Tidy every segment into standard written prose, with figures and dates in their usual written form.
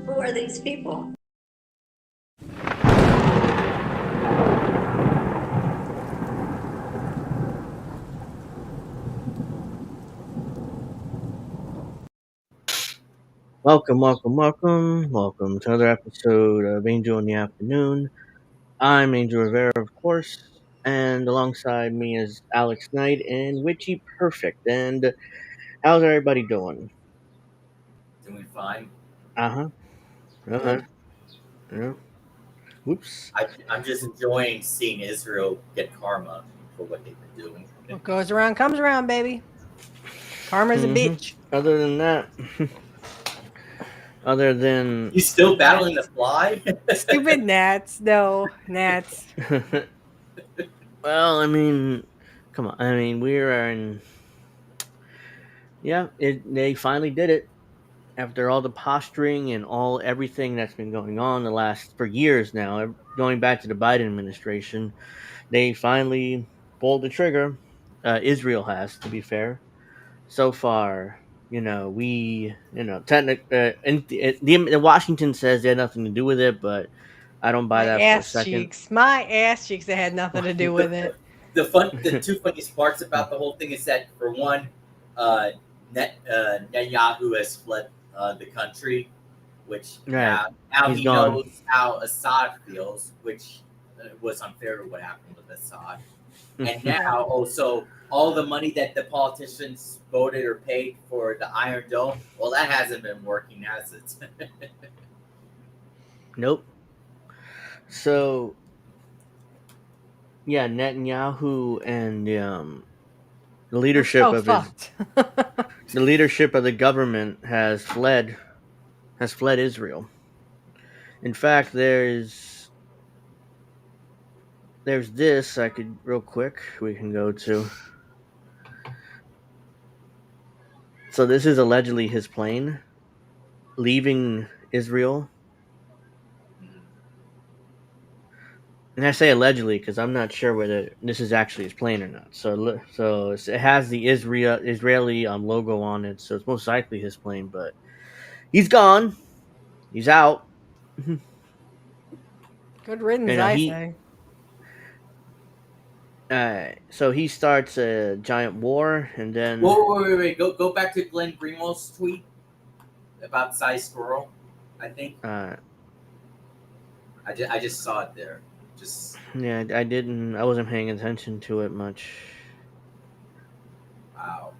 Who are these people? Welcome to another episode of Angel in the Afternoon. I'm Angel Rivera, of course, and alongside me is Alex Knight and Witchy Perfect. And how's everybody doing? Doing fine. Uh huh. Uh huh. Good. Yeah. Whoops. I'm just enjoying seeing Israel get karma for what they've been doing. What goes around comes around, baby. Karma's a hmm bitch. Other than that, other than You still battling the Gnats. fly? Stupid gnats. No, gnats. well, come on. We are in. Yeah, they finally did it. After all the posturing and all everything that's been going on the last for years now, going back to the Biden administration, they finally pulled the trigger. Israel has, to be fair. So far, technic. The Washington says they had nothing to do with it, but I don't buy My that for a ass second. cheeks. My ass cheeks. That had nothing to do with the, it. the two funniest parts about the whole thing is that for one, uh, Netanyahu has fled the country, which Right, now he's he gone. knows how Assad feels, which was unfair to what happened with Assad. And Right. now also all the money that the politicians voted or paid for the Iron Dome, well, that hasn't been working, has it? Nope. So yeah, Netanyahu and the We're leadership so of his fucked. the leadership of the government has fled Israel. In fact, there's this I could real quick we can go to. So this is allegedly his plane leaving Israel, and I say allegedly because I'm not sure whether this is actually his plane or not. It has the Israeli logo on it, so it's most likely his plane. But he's gone. He's out. Good riddance, You know I he say. so he starts a giant war, and then Wait. Go back to Glenn Greenwald's tweet about size squirrel. I think uh, I just saw it there. Just yeah, I wasn't paying attention to it much. wow.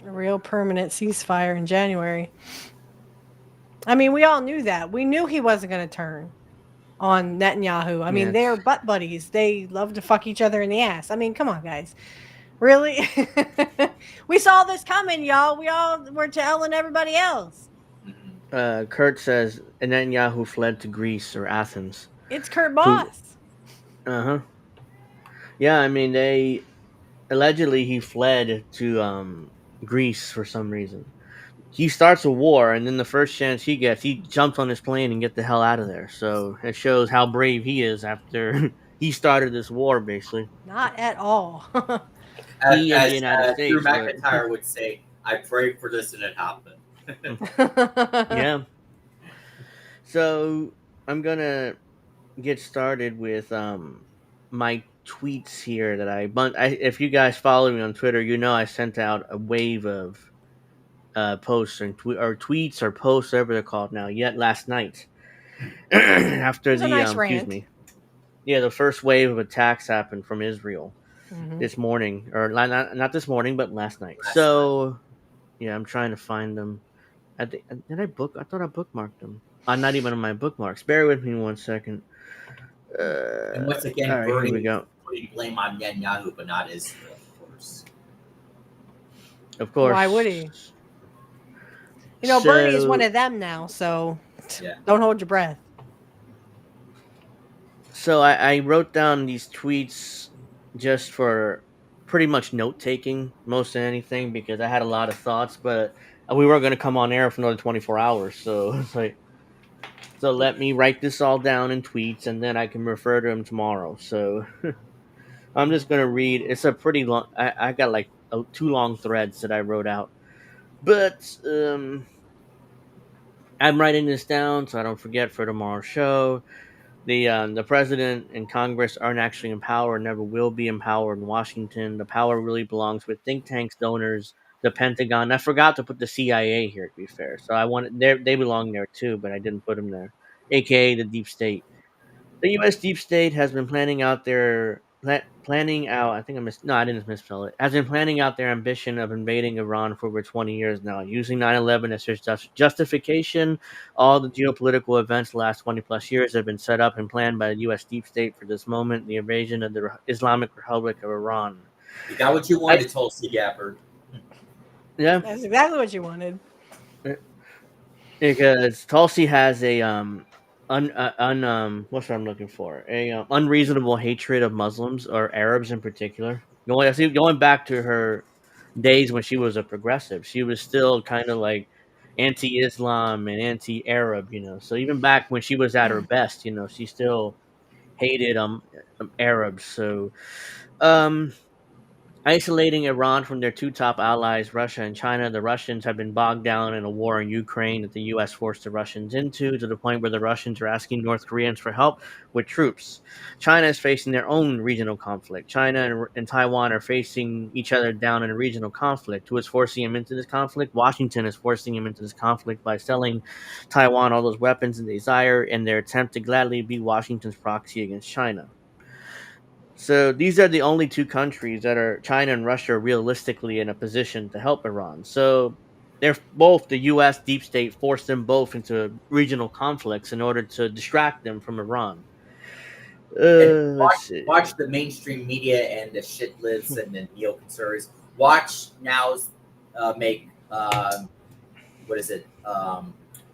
A real permanent ceasefire in January. I mean, we all knew that. We knew he wasn't going to turn on Netanyahu. I Yeah, mean, it's they're butt buddies. They love to fuck each other in the ass. I mean, come on, guys. Really? We saw this coming, y'all. We all were telling everybody else. Mhm. Kurt says Netanyahu fled to Greece or Athens. It's Kurt Who? Boss. Uh huh. Yeah, they allegedly he fled to Greece for some reason. He starts a war, and then the first chance he gets, he jumps on his plane and get the hell out of there. So it shows how brave he is after he started this war, basically. Not at all. He and the As United Drew States, but McIntyre would say, I prayed for this and it happened. yeah. So I'm gonna get started with my tweets here that if you guys follow me on Twitter, I sent out a wave of posts or tweets or posts, whatever they're called now. Yet last night, It after was a the nice excuse rant. me, yeah, the first wave of attacks happened from Israel Hmm. this morning, or not this morning, but last night. Last night. So yeah, I'm trying to find them. Did I book? I thought I bookmarked them. Not even on my bookmarks. Bear with me 1 second. And once again, All right, here we Bernie go. putting blame on Netanyahu, but not Israel, of course. Of Why would course. he? You know, Bernie is one So of them now, so Yeah. don't hold your breath. I wrote down these tweets just for pretty much note taking, most of anything, because I had a lot of thoughts, but we weren't going to come on air for another 24 hours. So it's like, so let me write this all down in tweets, and then I can refer to them tomorrow. So I'm just going to read. It's a pretty long. I got like two long threads that I wrote out, but I'm writing this down so I don't forget for tomorrow's show. The president and Congress aren't actually in power, never will be in power in Washington. The power really belongs with think tanks, donors, the Pentagon. I forgot to put the CIA here, to be fair. So I wanted they belong there too, but I didn't put them there, aka the deep state. The U.S. deep state has been planning out. I think I missed. No, I didn't misspell it. Has been planning out their ambition of invading Iran for over 20 years now, using 9/11 as their justification. All the geopolitical events the last 20 plus years have been set up and planned by the U.S. deep state for this moment: the invasion of the Islamic Republic of Iran. You got what you I, wanted, Tulsi Gabbard. yeah, That's exactly what you wanted. because Tulsi has a what's what I'm looking for, a unreasonable hatred of Muslims or Arabs in particular. Going back to her days when she was a progressive, she was still kind of like anti-Islam and anti-Arab, So even back when she was at her best, she still hated Arabs. So um isolating Iran from their two top allies, Russia and China, the Russians have been bogged down in a war in Ukraine that the U.S. forced the Russians into, to the point where the Russians are asking North Koreans for help with troops. China is facing their own regional conflict. China and Taiwan are facing each other down in a regional conflict. Who is forcing them into this conflict? Washington is forcing them into this conflict by selling Taiwan all those weapons they desire in their attempt to gladly be Washington's proxy against China. So these are the only two countries that are China and Russia are realistically in a position to help Iran. So they're both the U.S. deep state forced them both into regional conflicts in order to distract them from Iran. And Let's see. watch the mainstream media and the shit lives and the neoconservatives. Watch now's make what is it?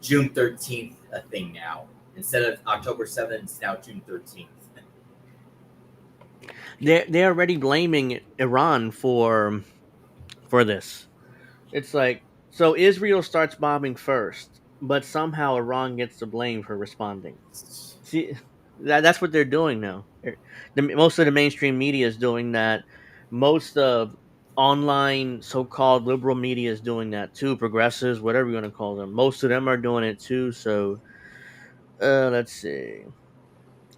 June 13th a thing now. Instead of October 7th, it's now June 13th. They're already blaming Iran for this. It's like, so Israel starts bombing first, but somehow Iran gets the blame for responding. See, that's what they're doing now. Most of the mainstream media is doing that. Most of online so-called liberal media is doing that too. Progressives, whatever you want to call them, most of them are doing it too. So, let's see.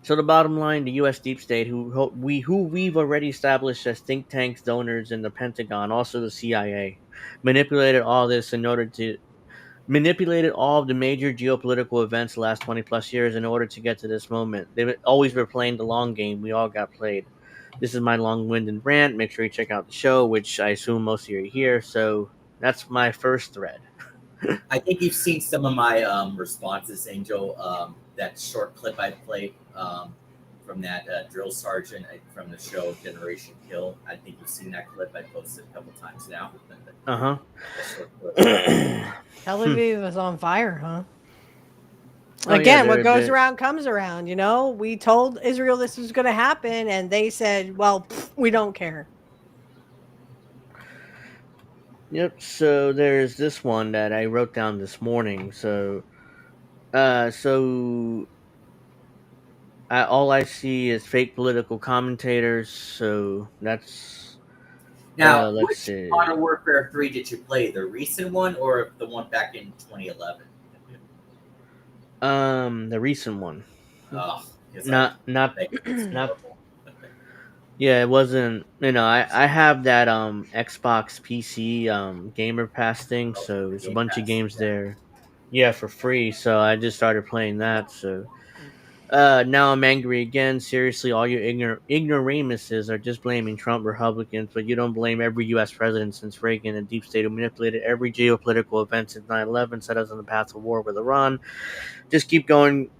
So the bottom line, the U.S. deep state, who we've already established as think tanks, donors, in the Pentagon, also the CIA, manipulated all this in order to manipulated all of the major geopolitical events the last 20 plus years in order to get to this moment. They've always been playing the long game. We all got played. This is my long-winded rant. Make sure you check out the show, which I assume most of you are here. So that's my first thread. I think you've seen some of my responses, Angel. That short clip I played from that drill sergeant from the show Generation Kill. I think you've seen that clip. I posted a couple times now. Uh That huh. Tel Aviv was on fire, huh? Oh yeah, Again, what goes they're around comes around. We told Israel this was going to happen, and they said, "Well, we don't care." yep. So there's this one that I wrote down this morning. So all I see is fake political commentators. So that's Now, let's which see. Modern Warfare 3 did you play? The recent one or the one back in 2011? The recent one. Oh, because I Not think it's not. horrible. Yeah, it wasn't. I have that Xbox PC Gamer Pass thing, so The it's a Game bunch of Pass. games Yeah. there. Yeah, for free. So I just started playing that. So now I'm angry again. Seriously, all you ignoramuses are just blaming Trump Republicans, but you don't blame every U.S. president since Reagan and deep state who manipulated every geopolitical event since 9/11, set us on the path of war with Iran. Just keep going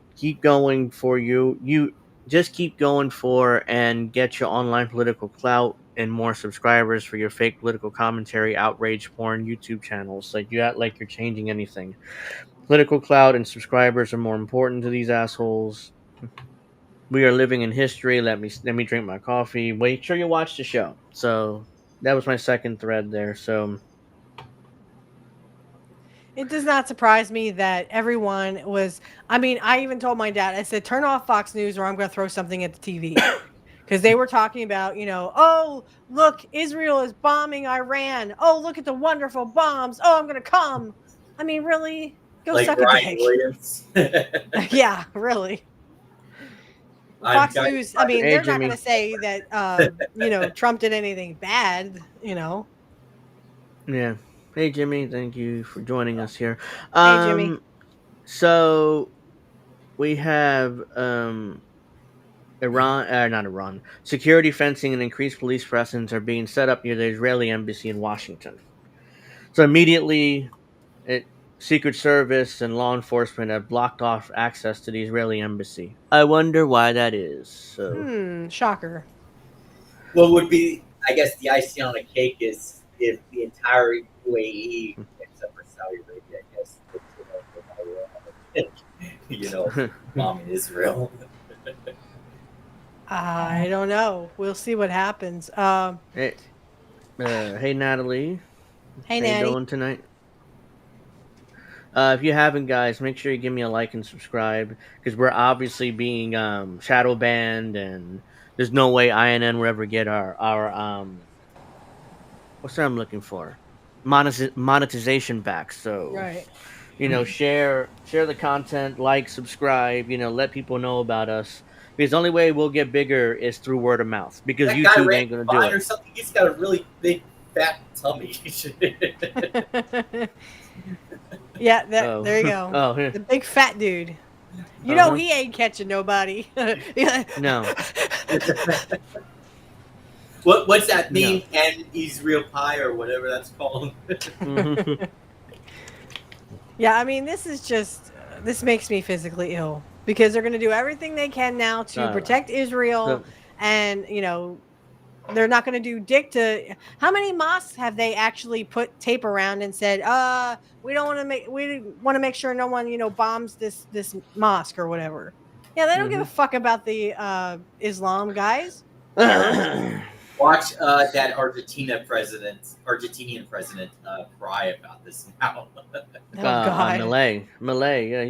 for you just keep going for and get your online political clout and more subscribers for your fake political commentary, outrage porn YouTube channels. Like, you act like you're changing anything. Political clout and subscribers are more important to these assholes. We are living in history. Let me drink my coffee. Make sure you watch the show. So that was my second thread there. So It does not surprise me that everyone was. I mean, I even told my dad, I said, "Turn off Fox News, or I'm going to throw something at the TV." Because they were talking about, oh, look, Israel is bombing Iran. Oh, look at the wonderful bombs. Oh, I'm going to come. I mean, really? Go Like suck a Brian dick. Williams. Yeah, really. I'm Fox guys. News, I mean, Hey, they're not going Jimmy. to say that, Trump did anything bad, Yeah. Hey, Jimmy. Thank you for joining us here. Hey, Jimmy. So we have not Iran. Security fencing and increased police presence are being set up near the Israeli embassy in Washington. So immediately, it, Secret Service and law enforcement have blocked off access to the Israeli embassy. I wonder why that is. So Shocker. What would be, I guess, the icing on the cake is if the entire UAE, except for Saudi Arabia, I guess, bombing Israel. I don't know. We'll see what happens. hey, hey, Natalie. Hey, How you Natty. doing tonight? If you haven't, guys, make sure you give me a like and subscribe because we're obviously being shadow banned, and there's no way INN will ever get our what's that I'm looking for, monetization back. So Right. share the content, like, subscribe. Let people know about us because the only way we'll get bigger is through word of mouth because That guy YouTube ran ain't gonna do fine it. or something. He's got a really big, fat tummy. Yeah, Oh, there you go. oh, here. The big fat dude. You know Uh-huh. he ain't catching nobody. Yeah. No, What's that no. theme? And he's real pie or whatever that's called. Mhm. Yeah, I mean, this makes me physically ill because they're going to do everything they can now to Uh, protect Israel, so, and they're not going to do dick to. How many mosques have they actually put tape around and said, we want to make sure no one bombs this mosque or whatever. Yeah, they don't give a mhm. fuck about the Islam guys. Nerds. Watch that Argentinian president cry about this now. Oh God. Malay, yeah,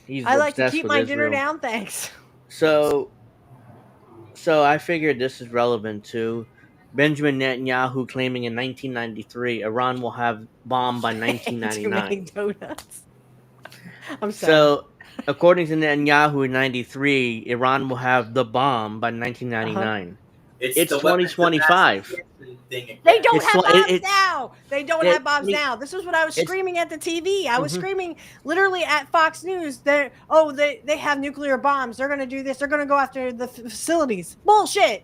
he's I like to obsessed keep with my dinner Israel. down, thanks. So, so I figured this is relevant too. Benjamin Netanyahu claiming in 1993 Iran will have bomb by Too many 1999. donuts. I'm sorry. So, according to Netanyahu in 93, Iran will have the bomb by Uh-huh. 1999. It's It's the weapons of mass 2025. destruction thing They again. don't It's have tw- it, bombs it's now. They don't it, have bombs twenty- now. This is what I was it's screaming at the TV. I was mhm. screaming literally at Fox News. They have nuclear bombs. They're going to do this. They're going to go after the facilities. Bullshit.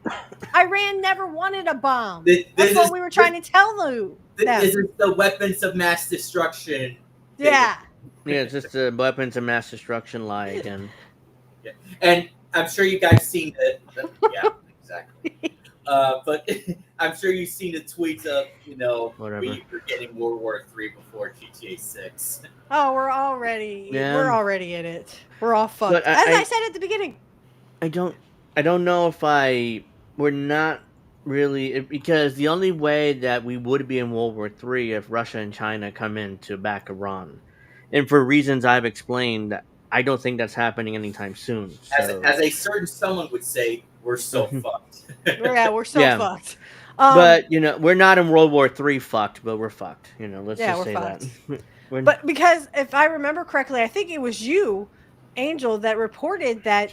Iran never wanted a bomb. This That's what is we were trying to tell them. this is the weapons of mass destruction thing. Yeah. Yeah, it's just a weapons of mass destruction lie again. Yeah. And I'm sure you guys seen yeah, exactly. But I'm sure you've seen the tweets of Whatever. we were getting World War III before GTA 6. Oh, we're already in it. We're all fucked. But As I said at the beginning. I don't know if we're not really because the only way that we would be in World War III if Russia and China come in to back Iran, and for reasons I've explained, I don't think that's happening anytime soon. So As a certain someone would say, we're so fucked. Yeah, we're so yeah, fucked. but we're not in World War III fucked, but we're fucked. Let's Yeah, just we're say fucked. that. But because if I remember correctly, I think it was you, Angel, that reported that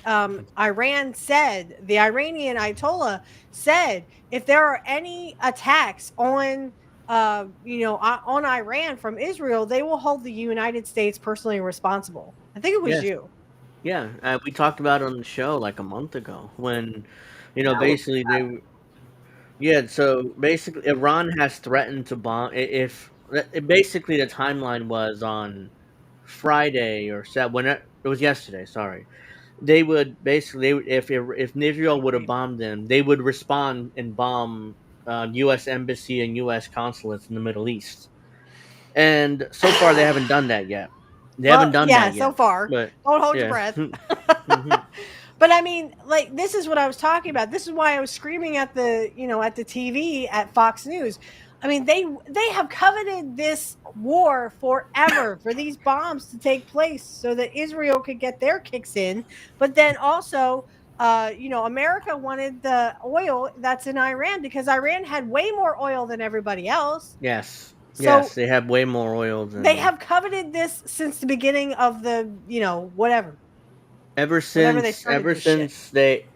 Iran said, the Iranian Ayatollah said, if there are any attacks on on Iran from Israel, they will hold the United States personally responsible. I think it was Yes, you. yeah, we talked about it on the show like a month ago when, That was basically yeah, so basically, Iran has threatened to bomb. Basically the timeline was on Friday or when it was yesterday. Sorry, they would basically if Israel would have bombed them, they would respond and bomb U.S. embassy and U.S. consulates in the Middle East. And so far, they haven't done that yet. They haven't Well, done yeah, that so yet. far. But Don't hold your yeah, breath. Mhm. But I mean, like, this is what I was talking about. This is why I was screaming at the TV at Fox News. I mean, they have coveted this war forever for these bombs to take place so that Israel could get their kicks in. But then also, America wanted the oil that's in Iran because Iran had way more oil than everybody else. Yes, So yes, they have way more oil they than. have coveted this since the beginning of the, whatever. Ever Whenever they since, started this shit.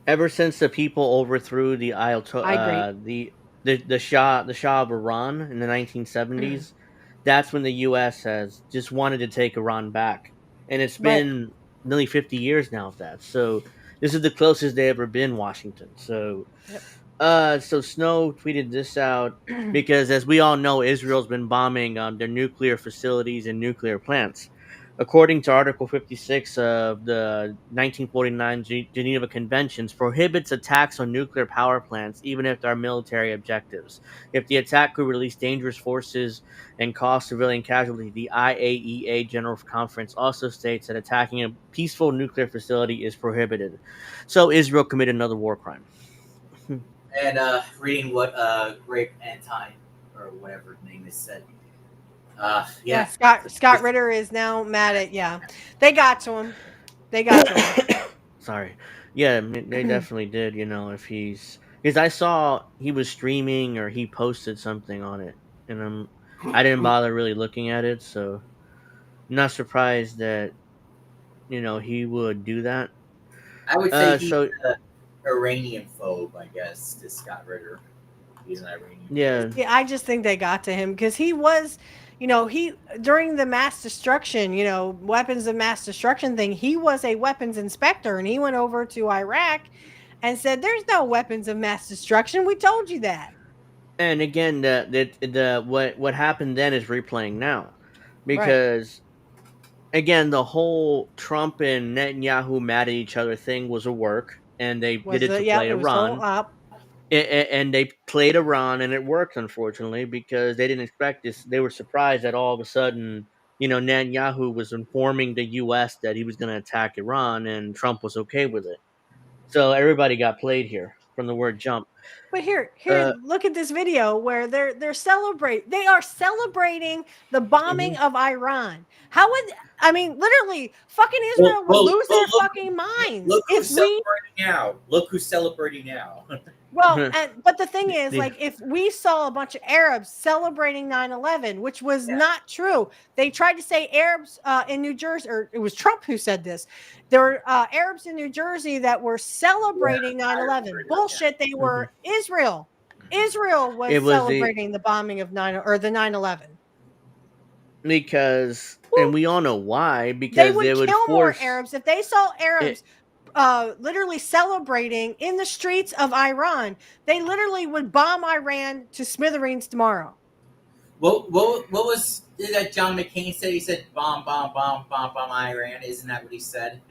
ever since the people overthrew the I agree. the Shah of Iran in the 1970s, that's when the U.S. has just wanted to take Iran back, and it's Right. been nearly 50 years now of that. So this is the closest they ever been Washington. So Yep. so Snow tweeted this out because, as we all know, Israel's been bombing their nuclear facilities and nuclear plants. According to Article 56 of the 1949 Geneva Conventions, prohibits attacks on nuclear power plants, even if there are military objectives. If the attack could release dangerous forces and cause civilian casualties, the IAEA General Conference also states that attacking a peaceful nuclear facility is prohibited. So Israel committed another war crime. And reading what Grape Antine or whatever his name is said. Yeah, Yeah. Scott Ritter is now mad at They got to him. They got to him. Sorry. Yeah, they definitely did. You know, if he's because I saw he was streaming or he posted something on it, and I didn't bother really looking at it, so I'm not surprised that he would do that. I would say he's So an Iranian phobe, I guess, to Scott Ritter. He's an Iranian phobe. yeah, Yeah, I just think they got to him because he was, he during the mass destruction, weapons of mass destruction thing, he was a weapons inspector and he went over to Iraq and said, "There's no weapons of mass destruction. We told you that." and again, the what happened then is replaying now, Right. because again, the whole Trump and Netanyahu mad at each other thing was a work, and they did Was it the to yeah, play it was total Iran. up. And they played Iran, and it worked, unfortunately, because they didn't expect this. They were surprised that all of a sudden, Netanyahu was informing the U.S. that he was going to attack Iran, and Trump was okay with it. So everybody got played here from the word jump. But here, Uh, look at this video where they are celebrating the bombing mhm. of Iran. How would I mean, literally, fucking Well, Israel would well, lose well their fucking minds look if who's we celebrating now. Look who's celebrating now. well, but the thing is, The- like, if we saw a bunch of Arabs celebrating 9/11, which was Yeah. not true, they tried to say Arabs in New Jersey, or it was Trump who said this. There were Arabs in New Jersey that were Yeah, celebrating I 9/11. remember that. Bullshit. They mhm. were Israel. Israel was It was the celebrating the bombing of the 9/11. because, and Well, we all know why, they because would they would kill more force Arabs if they saw it. Arabs literally celebrating in the streets of Iran. They literally would bomb Iran to smithereens tomorrow. What was that John McCain said? He said bomb, bomb, bomb, bomb, bomb Iran. Isn't that what he said?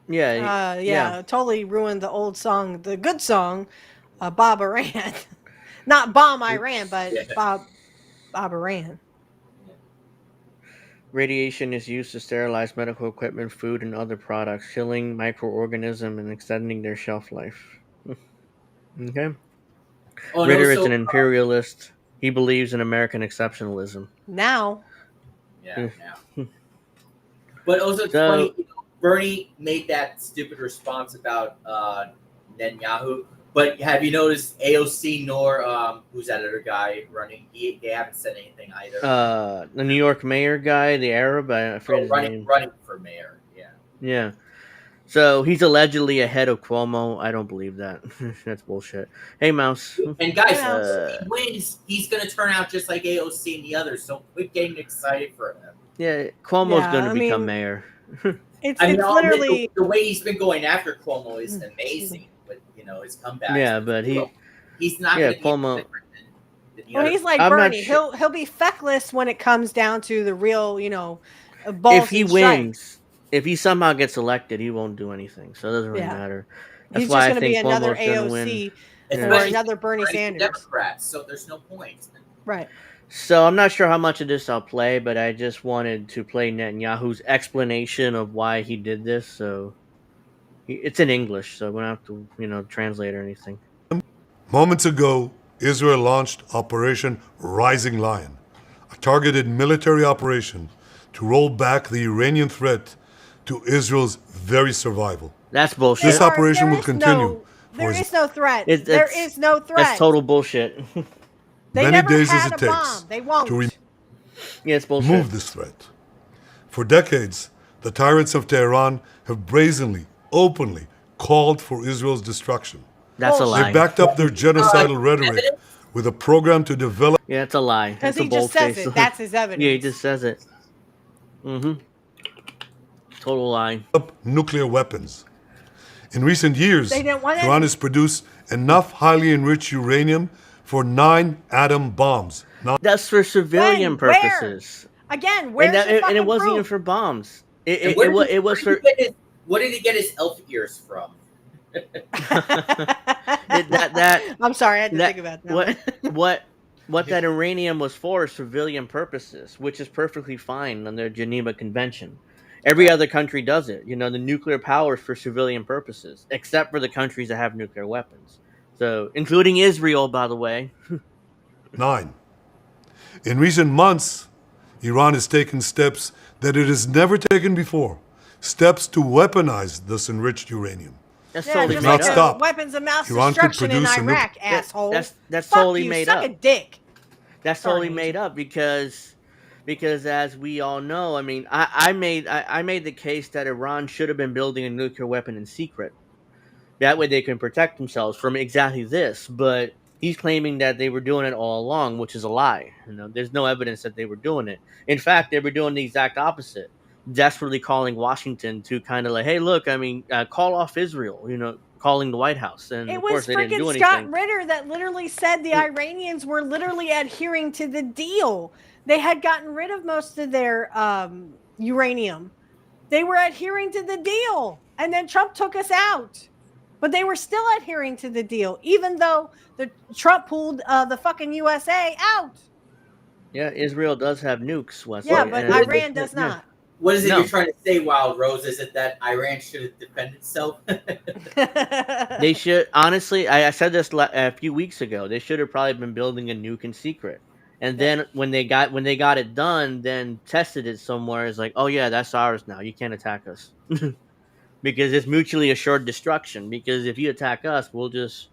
Yeah, yeah. Yeah, totally ruined the old song, the good song, Bob Iran. Not bomb Iran, Oops. but Yeah. Bob Iran. Radiation is used to sterilize medical equipment, food, and other products, killing microorganisms and extending their shelf life. Okay. Oh, and Ritter is also, an imperialist. He believes in American exceptionalism. Now, yeah, yeah. But also, it's funny. So, Bernie made that stupid response about Netanyahu. But have you noticed AOC nor who's that other guy running? They haven't said anything either. the New York mayor guy, the Arab, I forget Oh, his name. running for mayor. Yeah. Yeah. So he's allegedly ahead of Cuomo. I don't believe that. That's bullshit. Hey, Mouse. And guys, Hey, Mouse. if he wins, he's gonna turn out just like AOC and the others. So quit getting excited for him. Yeah, Cuomo's yeah, going to I become mean, mayor. it's I mean, it's I'll admit literally the way he's been going after Cuomo is excuse amazing. me. But his comebacks. Yeah, But but still, he's not yeah, gonna be any Cuomo. different than the Well, other. he's like I'm not Bernie. sure. He'll be feckless when it comes down to the real, If balls he and strikes. wins, if he somehow gets elected, he won't do anything. So it doesn't really Yeah, matter. That's he's just why I going to be think another Cuomo's going to win. AOC or Yeah. Especially another Bernie running for Sanders. Democrats. So there's no point. Right. So I'm not sure how much of this I'll play, but I just wanted to play Netanyahu's explanation of why he did this. So it's in English, so we don't have to, translate or anything. Moments ago, Israel launched Operation Rising Lion, a targeted military operation to roll back the Iranian threat to Israel's very survival. That's bullshit. This operation will continue There for as is no threat. It's There is no That's threat. total bullshit. They many never days as had it a takes bomb. They won't. to Yeah, it's bullshit. remove this threat. For decades, The tyrants of Tehran have brazenly, openly called for Israel's destruction. That's a Bullshit. They lie. backed up their genocidal rhetoric Evidence? with a program to develop Yeah, it's a lie. Because It's a he just says bold-faced it. lie. That's his evidence. Yeah, he just says it. Total lie. nuclear weapons. In recent years, They didn't want Iran any. has produced enough highly enriched uranium for 9 atom bombs. That's for civilian When? Where? purposes. Again, where's And, the and fucking it wasn't proof? even for bombs. And It where was did for what did he get his elf ears from? I'm sorry, I had to that think about that. what that uranium was for is civilian purposes, which is perfectly fine under Geneva Convention. Every other country does it. You know, the nuclear power is for civilian purposes, except for the countries that have nuclear weapons. So, including Israel, by the way. 9. In recent months, Iran has taken steps that it has never taken before. Steps to weaponize this enriched uranium. That's Yeah, totally just made like not up. the stop. weapons of mass Iran could destruction in produce a nuke- Iraq, asshole. That's Fuck totally you, made suck up. a dick. That's Sorry, totally made Angel. up because as we all know, I mean, I made the case that Iran should have been building a nuclear weapon in secret. That way they can protect themselves from exactly this. But he's claiming that they were doing it all along, which is a lie. You know, there's no evidence that they were doing it. In fact, they were doing the exact opposite, desperately calling Washington to kind of like, hey, look, I mean, call off Israel. You know, calling the White House, and It of was course they didn't do freaking anything. Scott Ritter that literally said the Iranians were literally adhering to the deal. They had gotten rid of most of their uranium. They were adhering to the deal. And then Trump took us out. But they were still adhering to the deal, even though the Trump pulled the fucking USA out. Yeah, Israel does have nukes, Wesley. Yeah, but and- Iran does yeah. not. What is it No. you're trying to say, Wild Rose? Is it that Iran should defend itself? They should honestly. I said this a few weeks ago. They should have probably been building a nuke in secret, and then when they got it done, then tested it somewhere. It's like, oh yeah, that's ours now. You can't attack us because it's mutually assured destruction. Because if you attack us, we'll just,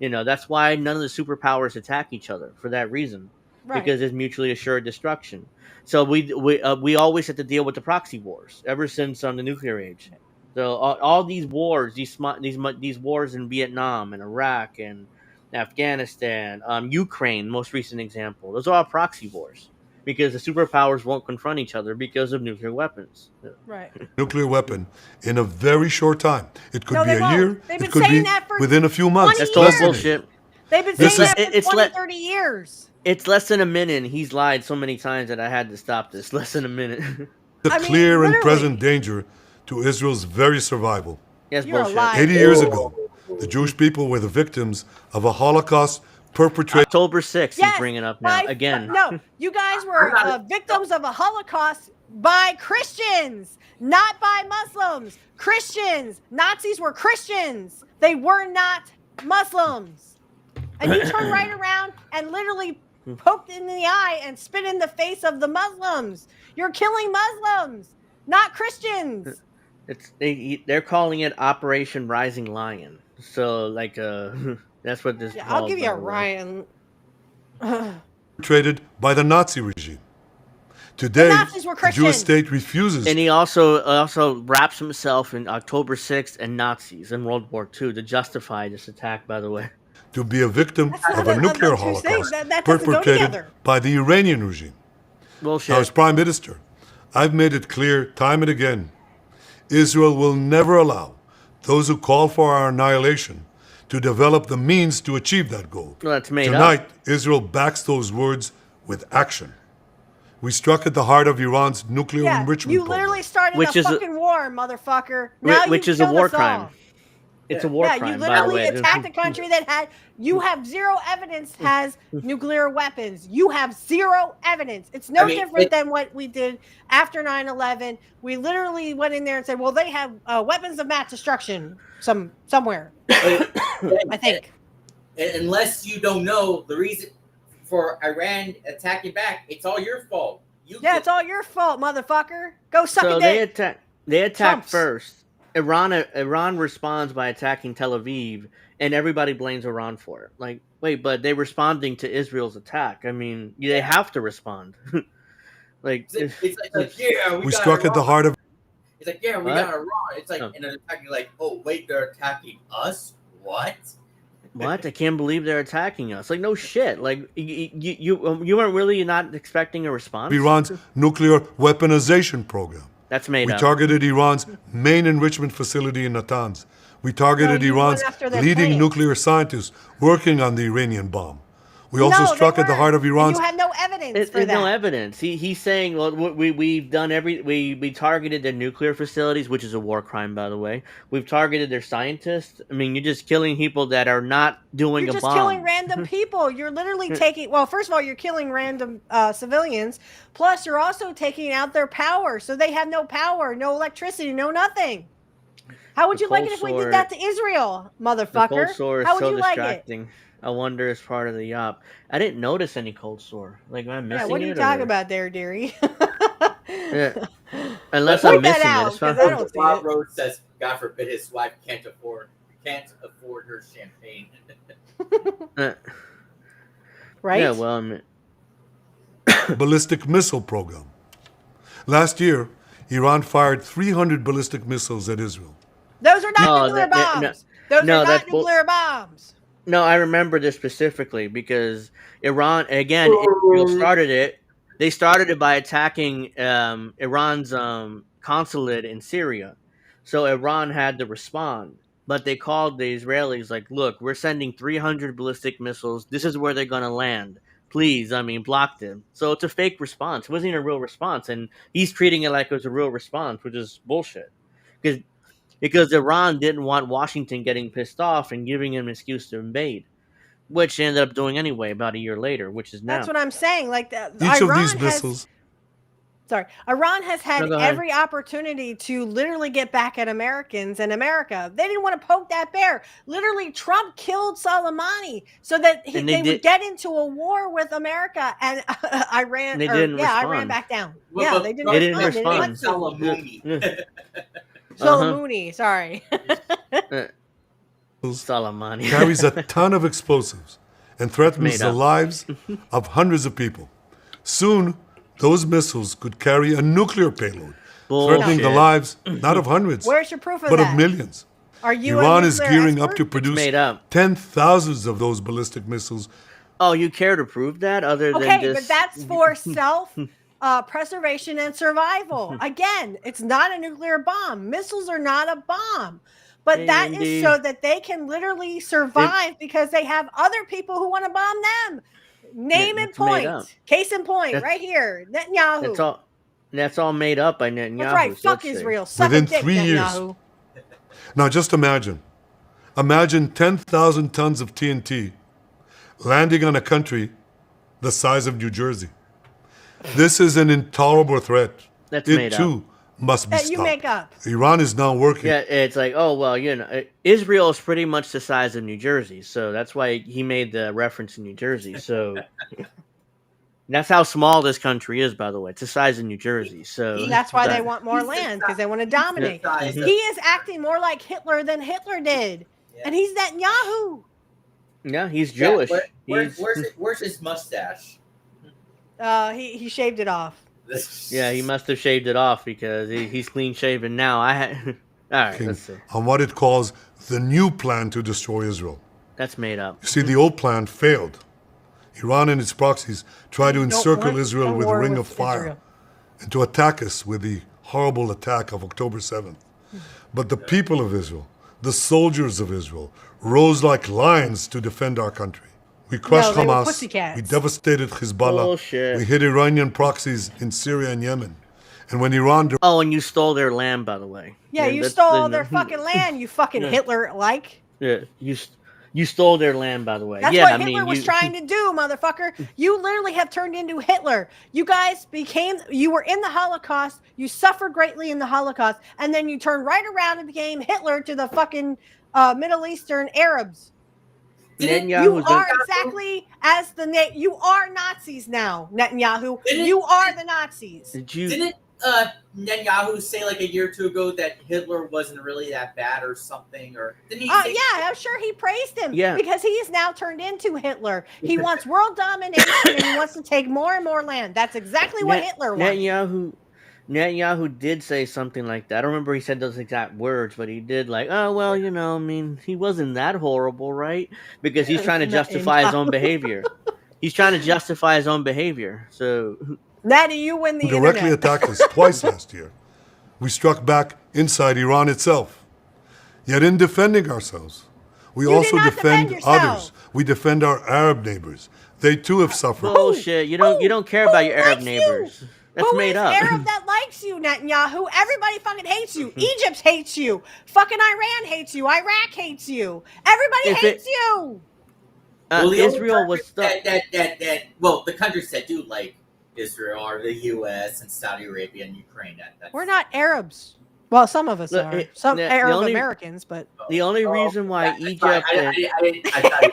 that's why none of the superpowers attack each other for that reason. Right. Because it's mutually assured destruction. So we always have to deal with the proxy wars ever since the nuclear age. So all these wars, these wars in Vietnam and Iraq and Afghanistan, Ukraine, most recent example, those are all proxy wars because the superpowers won't confront each other because of nuclear weapons. Right. nuclear weapon in a very short time. It could No, be they a won't. year. They've It been could saying be that for within a few months. 20 That's total years. bullshit. They've been This saying is- that for it's 20, let- 30 years. It's less than a minute. And he's lied so many times that I had to stop this. Less than a minute. The I mean, clear and literally. present danger to Israel's very survival. Yes, You're a bullshit. liar. 80 years ago, the Jewish people were the victims of a Holocaust perpetrated. October 6th, Yes, he's bringing up now. by- Again. No, you guys were victims of a Holocaust by Christians, not by Muslims. Christians. Nazis were Christians. They were not Muslims. And you turn right around and literally poked in the eye and spit in the face of the Muslims. You're killing Muslims, not Christians. They're calling it Operation Rising Lion. So like that's what this. Yeah, I'll called, give you by a the way. Ryan. Perpetrated by the Nazi regime. Today, Nazis were the Jewish Christian. state refuses And he also wraps himself in October 6th and Nazis in World War II to justify this attack. By the way, to be a victim That's not of a the- nuclear the two things. Holocaust That doesn't go perpetrated together. by the Iranian regime. bullshit. Now, as Prime Minister, I've made it clear time and again Israel will never allow those who call for our annihilation to develop the means to achieve that goal. Well, that's made up. Tonight, Israel backs those words with action. We struck at the heart of Iran's nuclear Yeah, enrichment you program. literally started Which a is a- fucking war, motherfucker. Now which you is a killed war us crime. all. It's a war Yeah, crime. you by the literally way. attacked a country that had. You have zero evidence has nuclear weapons. You have zero evidence. It's no I mean, different than what we did after 9/11. We literally went in there and said, "Well, they have weapons of mass destruction somewhere." I think. Unless you don't know the reason for Iran attacking back, it's all your fault. Yeah, it's all your fault, motherfucker. Go suck So a they dick. attack Trumps. first. Iran responds by attacking Tel Aviv, and everybody blames Iran for it. Like, wait, but they're responding to Israel's attack. I mean, they have to respond. Like, It's like, yeah, We struck at the heart of He's like, yeah, we What? got Iran. It's like, Oh. and they're attacking, like, oh, wait, they're attacking us? What? What? I can't believe they're attacking us. Like, no shit. Like, you weren't really not expecting a response? Iran's nuclear weaponization program. That's made We up. targeted Iran's main enrichment facility in Natanz. We targeted No, you Iran's went after their leading plant. nuclear scientists working on the Iranian bomb. We also No, they struck at the heart of weren't. Iran's. You had no evidence for There's that. no evidence. He's saying, well, we've done we targeted their nuclear facilities, which is a war crime, by the way. We've targeted their scientists. I mean, you're just killing people that are not doing You're a just bomb. killing random people. You're literally taking. Well, first of all, you're killing random civilians. Plus, you're also taking out their power, so they have no power, no electricity, no nothing. How would The you like it cold if we sore- did that to Israel, The cold motherfucker? sore is How would so you like it? distracting. I wonder it's part of the yop. I didn't notice any cold sore. Like, am I missing Yeah, what are you it, talking or- about there, dearie? Yeah. Unless Point I'm that missing out, it. It's fine. 'cause I don't see Bob it. Rhodes says, God forbid his wife can't afford her champagne. Right? Yeah, well, I mean, ballistic missile program. Last year, Iran fired 300 ballistic missiles at Israel. Those are not No, nuclear that- no, bombs. Those no, are that's not bull- nuclear bombs. no, I remember this specifically because Iran, again, Israel started it. They started it by attacking Iran's consulate in Syria. So Iran had to respond. But they called the Israelis like, look, we're sending 300 ballistic missiles. This is where they're going to land. Please, block them. So it's a fake response. It wasn't even a real response. And he's treating it like it was a real response, which is bullshit. Because Iran didn't want Washington getting pissed off and giving him an excuse to invade, which they ended up doing anyway about a year later, which is now. That's what I'm saying. Like Each Iran of these has, missiles, Iran has had No, go ahead. every opportunity to literally get back at Americans and America. They didn't want to poke that bear. Literally, Trump killed Soleimani so that And they they would get into a war with America, and Iran. They didn't Iran respond. back down. Well, yeah, but they didn't They didn't respond. respond. They didn't want to. Uh-huh. Soleimani, sorry. Soleimani carries a ton of explosives and threatens Made the up. lives of hundreds of people. Soon, those missiles could carry a nuclear payload, threatening the Bullshit. lives not of hundreds, Where's your proof of but that? of millions. Are you Iran a is nuclear gearing up expert? to produce made up. 10,000s of those ballistic missiles. Oh, you care to prove that? Other than Okay, just but that's for self preservation and survival. Again, it's not a nuclear bomb. Missiles are not a bomb. But that is Indeed. so that they can literally survive because they have other people who want to bomb them. Name and It's made up. point. Case in point, That's- right here. Netanyahu. That's all made up by Netanyahu. That's right. so Fuck let's see. Israel. Suck Within a dick, 3 years. Netanyahu. Now just imagine 10,000 tons of TNT landing on a country the size of New Jersey. This is an intolerable threat. That's it made up. too must be That stopped. you make up. Iran is now working. Yeah, it's like, oh well, Israel is pretty much the size of New Jersey, so that's why he made the reference to New Jersey. So that's how small this country is, by the way. It's the size of New Jersey. So That's why they that- want more He's the land, size- because they want to dominate. Size of- He is acting more like Hitler than Hitler did. Yeah. And he's Netanyahu. Yeah, he's Yeah, Jewish. where's his mustache? He shaved it off. Yeah, he must have shaved it off because he's clean shaven now. All right, let's see. On what it calls the new plan to destroy Israel. That's made up. You see, the old plan failed. Iran and its proxies tried to Don't encircle want Israel a with a war ring with of fire Israel. and to attack us with the horrible attack of October 7th. But the people of Israel, the soldiers of Israel, rose like lions to defend our country. We crushed they were Hamas. pussycats. We devastated Hezbollah. Bullshit. We hit Iranian proxies in Syria and Yemen. And when Iran Oh, and you stole their land, by the way. Yeah, you that's stole the- their fucking land, you fucking Hitler-like. Yeah, you stole their land, by the way. That's yeah, what I Hitler mean, was trying to do, motherfucker. You literally have turned into Hitler. You guys you were in the Holocaust, you suffered greatly in the Holocaust, and then you turned right around and became Hitler to the fucking Middle Eastern Arabs. You Netanyahu's are exactly as you are Nazis now, Netanyahu. You are the Nazis. Didn't Netanyahu say like a year or two ago that Hitler wasn't really that bad or something? Or didn't he say Yeah, I'm sure he praised him. Yeah. Because he is now turned into Hitler. He wants world domination and he wants to take more and more land. That's exactly what Hitler wanted. Netanyahu did say something like that. I don't remember he said those exact words, but he did like, oh well, I mean, he wasn't that horrible, right? Because he's trying to justify his own Netanyahu. behavior. He's trying to justify his own behavior. So Natty, you win the Directly internet. attacked us twice last year. We struck back inside Iran itself. Yet in defending ourselves, we You did also not defend defend yourself. others. We defend our Arab neighbors. They too have suffered. bullshit. You don't care about your Arab likes you? neighbors. That's Who made is up. Arab that likes you, Netanyahu? Everybody fucking hates you. Egypt hates you. Fucking Iran hates you. Iraq hates you. Everybody If hates it- you. Well, the only Israel was countries stuck. well, the countries that do like Israel are the U.S. and Saudi Arabia and Ukraine. That's, We're not Arabs. Well, some of us Look, are. Some the Arab only- Americans, but The only Oh, reason why that's Egypt fine. I thought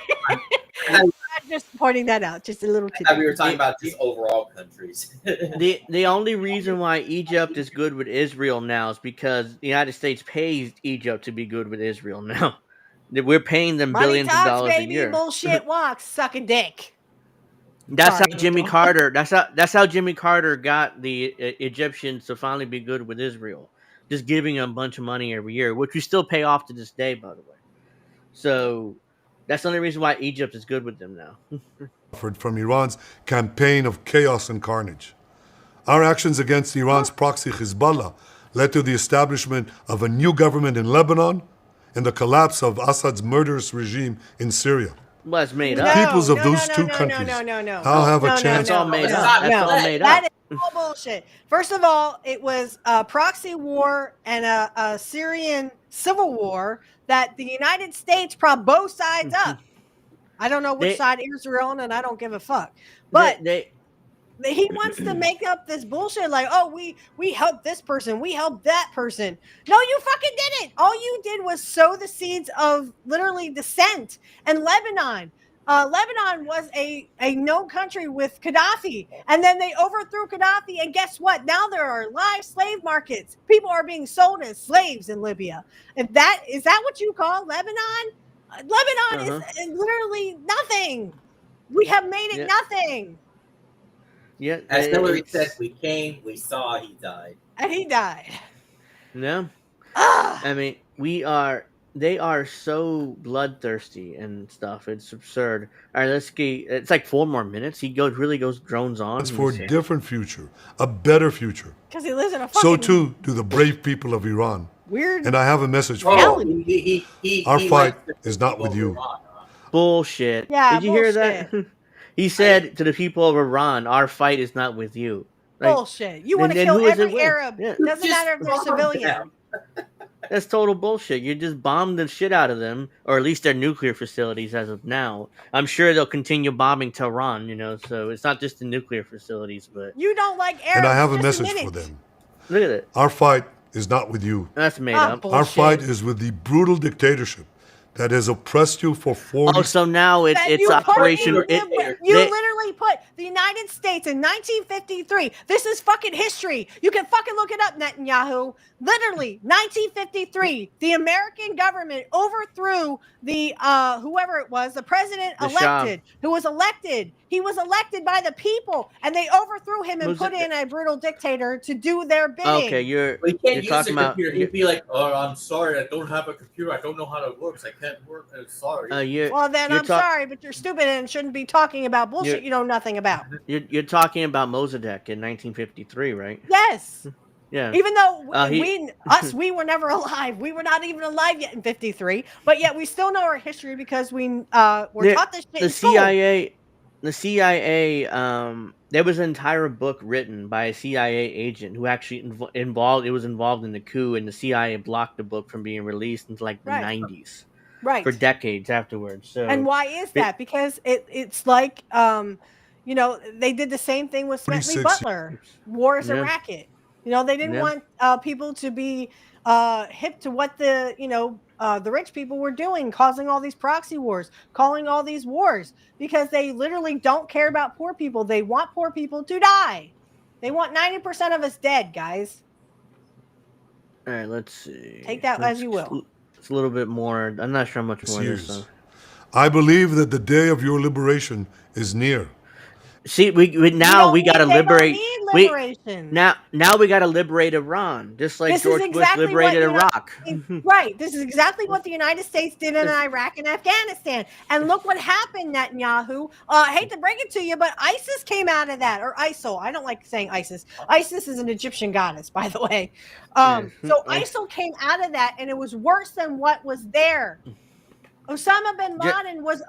I'm just pointing that out. Just a little I thought we tidbit. were talking about just overall countries. the only reason why Egypt is good with Israel now is because the United States pays Egypt to be good with Israel now. We're paying them Money billions of talks, dollars baby. a year. Bullshit walks. Suck a dick. That's Sorry, how Jimmy Angel. Carter. That's how Jimmy Carter got the Egyptians to finally be good with Israel, just giving them a bunch of money every year, which we still pay off to this day, by the way. So that's the only reason why Egypt is good with them now. From Iran's campaign of chaos and carnage. Our actions against Iran's proxy Hezbollah led to the establishment of a new government in Lebanon and the collapse of Assad's murderous regime in Syria. Well, it's made No, up. Peoples of no, those no, two no, countries no. now have a No, no, chance. That's all no, made no, up. That's no. all made That up. is all bullshit. First of all, it was a proxy war and a Syrian civil war that the United States propped both sides up. I don't know which They- side Israel's on, and I don't give a fuck. But they he wants to make up this bullshit like, oh, we helped this person, we helped that person. No, you fucking didn't. All you did was sow the seeds of literally dissent. And Lebanon was a known country with Gaddafi, and then they overthrew Gaddafi. And guess what? Now there are live slave markets. People are being sold as slaves in Libya. If that is that what you call Lebanon? Lebanon is literally nothing. We have made it Yeah. nothing. yeah. As Hillary it's- said, we came, we saw, he died. And he died. No, Ah, I mean they are so bloodthirsty and stuff. It's absurd. All right, let's get. It's like 4 more minutes. He goes drones on. It's for a different future, a better future. because he lives in a fucking So too do the brave people of Iran. weird. And I have a message for Hell, you. Our Our fight is not with you. Bullshit. Yeah, Did you hear that? He said to the people of Iran, "Our fight is not with you." Like, bullshit. You want to then kill who is it every with? Arab. Yeah. Doesn't matter if they're civilian. That's total bullshit. You just bombed the shit out of them, or at least their nuclear facilities as of now. I'm sure they'll continue bombing Tehran, so it's not just the nuclear facilities, but You don't like Arabs. And I have a just message admit for it. them. look at it. Our fight is not with you. That's made Ah, up. bullshit. Our fight is with the brutal dictatorship that has oppressed you for 40 Oh, so now That it's you put Operation. in- you they- literally put the United States in 1953. This is fucking history. You can fucking look it up, Netanyahu. Literally, 1953, the American government overthrew the whoever it was, the president The Shah. elected, who was elected. He was elected by the people, and they overthrew him and Was put it- in a brutal dictator to do their bidding. Okay, you're We can't you're use talking a about computer. He'd be like, "Oh, I'm sorry, I don't have a computer. I don't know how it works. I can't work. I'm sorry." you're Well, then you're I'm talk- sorry, but you're stupid and shouldn't be talking about bullshit You're- you know nothing about. you're talking about Mossadegh in 1953, right? Yes. Yeah. Even though he- we were never alive. We were not even alive yet in 53. But yet we still know our history because we were taught this shit the in school. CIA, there was an entire book written by a CIA agent who actually involved in the coup, and the CIA blocked the book from being released until like the Right. 90s Right. for decades afterwards. So And why is that? Because it's like they did the same thing with Smedley 26 Butler. War is a Yeah. racket. They didn't Yeah. want people to be hip to what the rich people were doing, causing all these proxy wars, calling all these wars, because they literally don't care about poor people. They want poor people to die. They want 90% of us dead, guys. all right, let's see. Take that as you will. It's a little bit more. I'm not sure how much more this. years. I believe that the day of your liberation is near, See, we They now we gotta don't liberate. need We liberation. now we gotta liberate Iran, just like This is George Bush exactly what liberated Iraq. right. This is exactly what the United States did in Iraq and Afghanistan. And look what happened, Netanyahu. I hate to break it to you, but ISIS came out of that, or ISIL. I don't like saying ISIS. ISIS is an Egyptian goddess, by the way. So ISIL came out of that, and it was worse than what was there. Osama bin Laden was,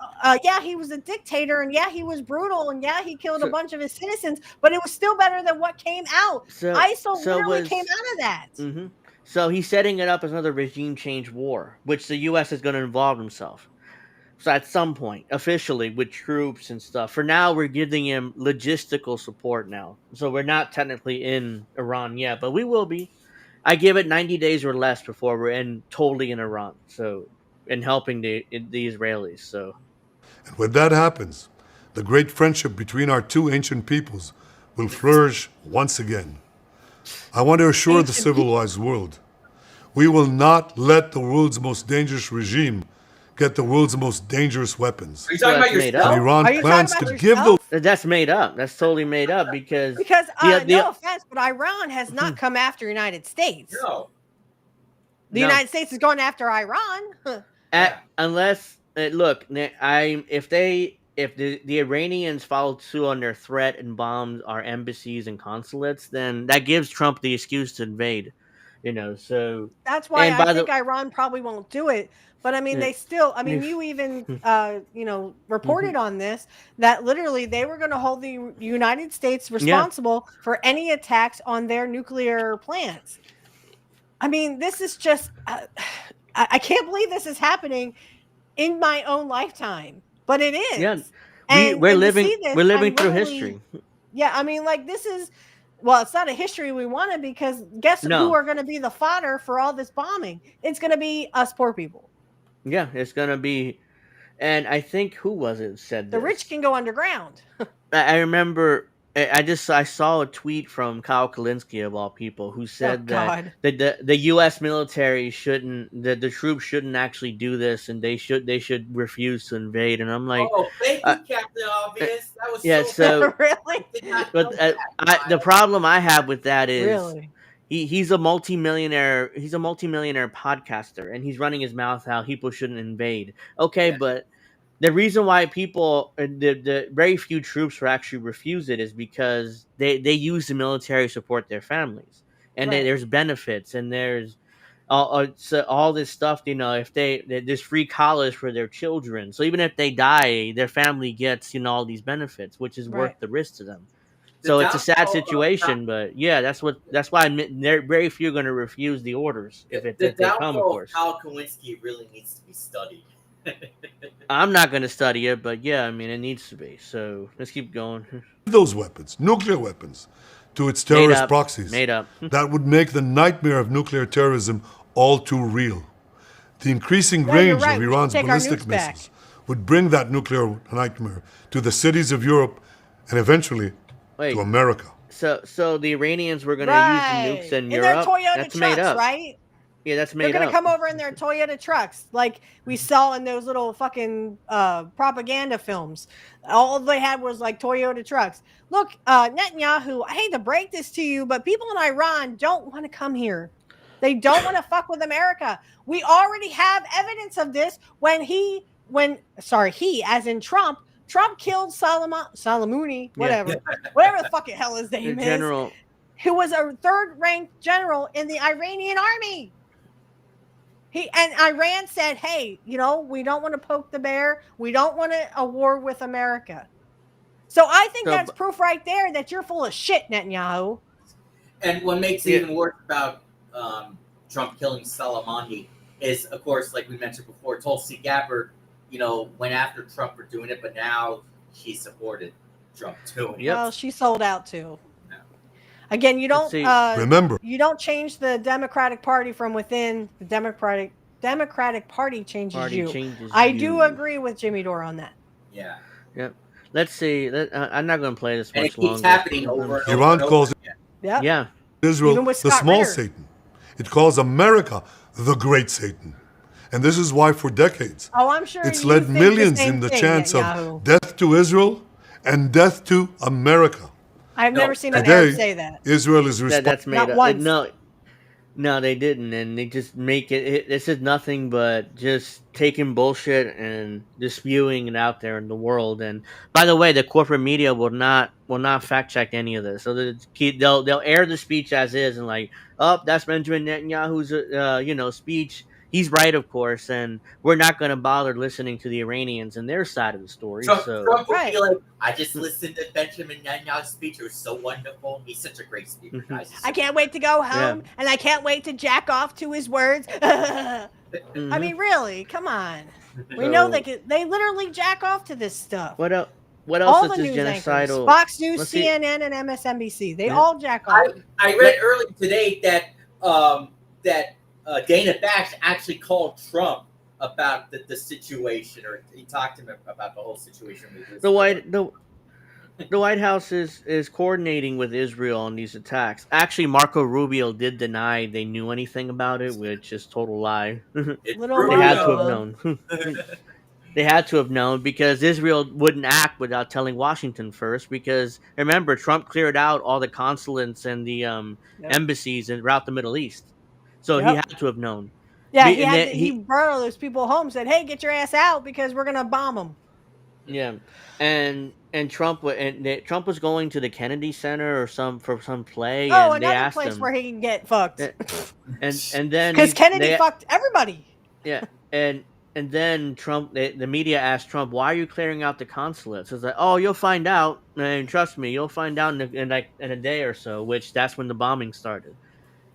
he was a dictator, and he was brutal, and he killed a bunch of his citizens, but it was still better than what came out. ISIL literally came out of that. Mm-hmm. So he's setting it up as another regime change war, which the U.S. is going to involve himself. So at some point, officially, with troops and stuff. For now, we're giving him logistical support now. So we're not technically in Iran yet, but we will be. I give it 90 days or less before we're totally in Iran. So, and helping the Israelis. So, And when that happens, the great friendship between our two ancient peoples will flourish once again. I want to assure the civilized world, we will not let the world's most dangerous regime get the world's most dangerous weapons. Are you talking about yourself? And Iran plans to give those. That's made up. That's totally made up because no offense, but Iran has not come after United States. No. The United States is going after Iran. Unless look, if the Iranians follow suit on their threat and bomb our embassies and consulates, then that gives Trump the excuse to invade. So that's why I think Iran probably won't do it. But I mean, they still. I mean, you even reported on this that literally they were going to hold the United States responsible for any attacks on their nuclear plants. I mean, this is just. I can't believe this is happening in my own lifetime, but it is. Yeah, we're living through history. Yeah, I mean, like this is. Well, it's not a history we wanted because guess who are going to be the fodder for all this bombing? It's going to be us poor people. Yeah, it's going to be, and I think who was it said this? The rich can go underground. I remember. I saw a tweet from Kyle Kalinske of all people who said that the U.S. military the troops shouldn't actually do this and they should refuse to invade. And I'm like, thank you, Captain Obvious. That was so really. But the problem I have with that is he's a multimillionaire. He's a multimillionaire podcaster, and he's running his mouth how people shouldn't invade. Okay, but the reason why the very few troops who actually refuse it is because they use the military to support their families, and there's benefits and there's all this stuff. If there's free college for their children, so even if they die, their family gets all these benefits, which is worth the risk to them. So it's a sad situation, but that's why very few are going to refuse the orders if they come, of course. Kyle Kalinske really needs to be studied. I'm not going to study it, but I mean, it needs to be. So let's keep going. Those weapons, nuclear weapons, to its terrorist proxies. Made up. That would make the nightmare of nuclear terrorism all too real. The increasing range of Iran's ballistic missiles would bring that nuclear nightmare to the cities of Europe and eventually to America. So the Iranians were going to use the nukes in Europe? That's made up, right? Yeah, that's made up. They're going to come over in their Toyota trucks like we saw in those little fucking propaganda films. All they had was like Toyota trucks. Look, Netanyahu, I hate to break this to you, but people in Iran don't want to come here. They don't want to fuck with America. We already have evidence of this he, as in Trump killed Soleimani, whatever the fucking hell his name is. General. Who was a third-ranked general in the Iranian army. And Iran said, hey, we don't want to poke the bear. We don't want a war with America. So I think that's proof right there that you're full of shit, Netanyahu. And what makes it even worse about Trump killing Soleimani is, of course, like we mentioned before, Tulsi Gabbard, went after Trump for doing it, but now he supported Trump too. Well, she sold out too. Again, you don't remember. You don't change the Democratic Party from within. The Democratic Party changes you. I do agree with Jimmy Dore on that. Yeah. Yep. Let's see. I'm not going to play this much longer. And it keeps happening over and over. Iran calls Israel the small Satan. It calls America the great Satan. And this is why for decades I'm sure it's led millions in the chance of death to Israel and death to America. I've No, never seen an Arab Today, say that. Israel is responsible. That's made Not up. once. No, no, they didn't, and they just make it. This is nothing but just taking bullshit and just spewing it out there in the world. And by the way, the corporate media will not fact check any of this. So they'll air the speech as is and like, oh, that's Benjamin Netanyahu's speech. He's right, of course, and we're not going to bother listening to the Iranians and their side of the story. So Trump would be Right. like, I just listened to Benjamin Netanyahu's speech. It was so wonderful. He's such a great speaker, guys. He's I can't wait to go Yeah. home, and I can't wait to jack off to his words. I mhm. mean, really, come on. We know So, they literally jack off to this stuff. what else? What All else the is news this anchors, genocidal? Fox News, Let's see. CNN, and MSNBC, they Yeah. all jack off. I read earlier today that Dana Bash actually called Trump about the situation, or he talked to him about the whole situation with Israel. The White House is coordinating with Israel on these attacks. Actually, Marco Rubio did deny they knew anything about it, which is total lie. It's Little They had to Marco, have huh? known. They had to have known because Israel wouldn't act without telling Washington first. Because remember, Trump cleared out all the consulates and the Yep. embassies throughout the Middle East, so he Yep. had to have known. Yeah, Be- he and had then to, he brought all those people home, said, "Hey, get your ass out because we're gonna bomb them." Yeah, and Trump Trump was going to the Kennedy Center or for some play, Oh, and they another asked place him, where he can get fucked. eh, and then Because Kennedy fucked everybody. yeah, and then Trump, the media asked Trump, "Why are you clearing out the consulates?" It's like, "Oh, you'll find out, and trust me, you'll find out in a day or so." Which that's when the bombing started.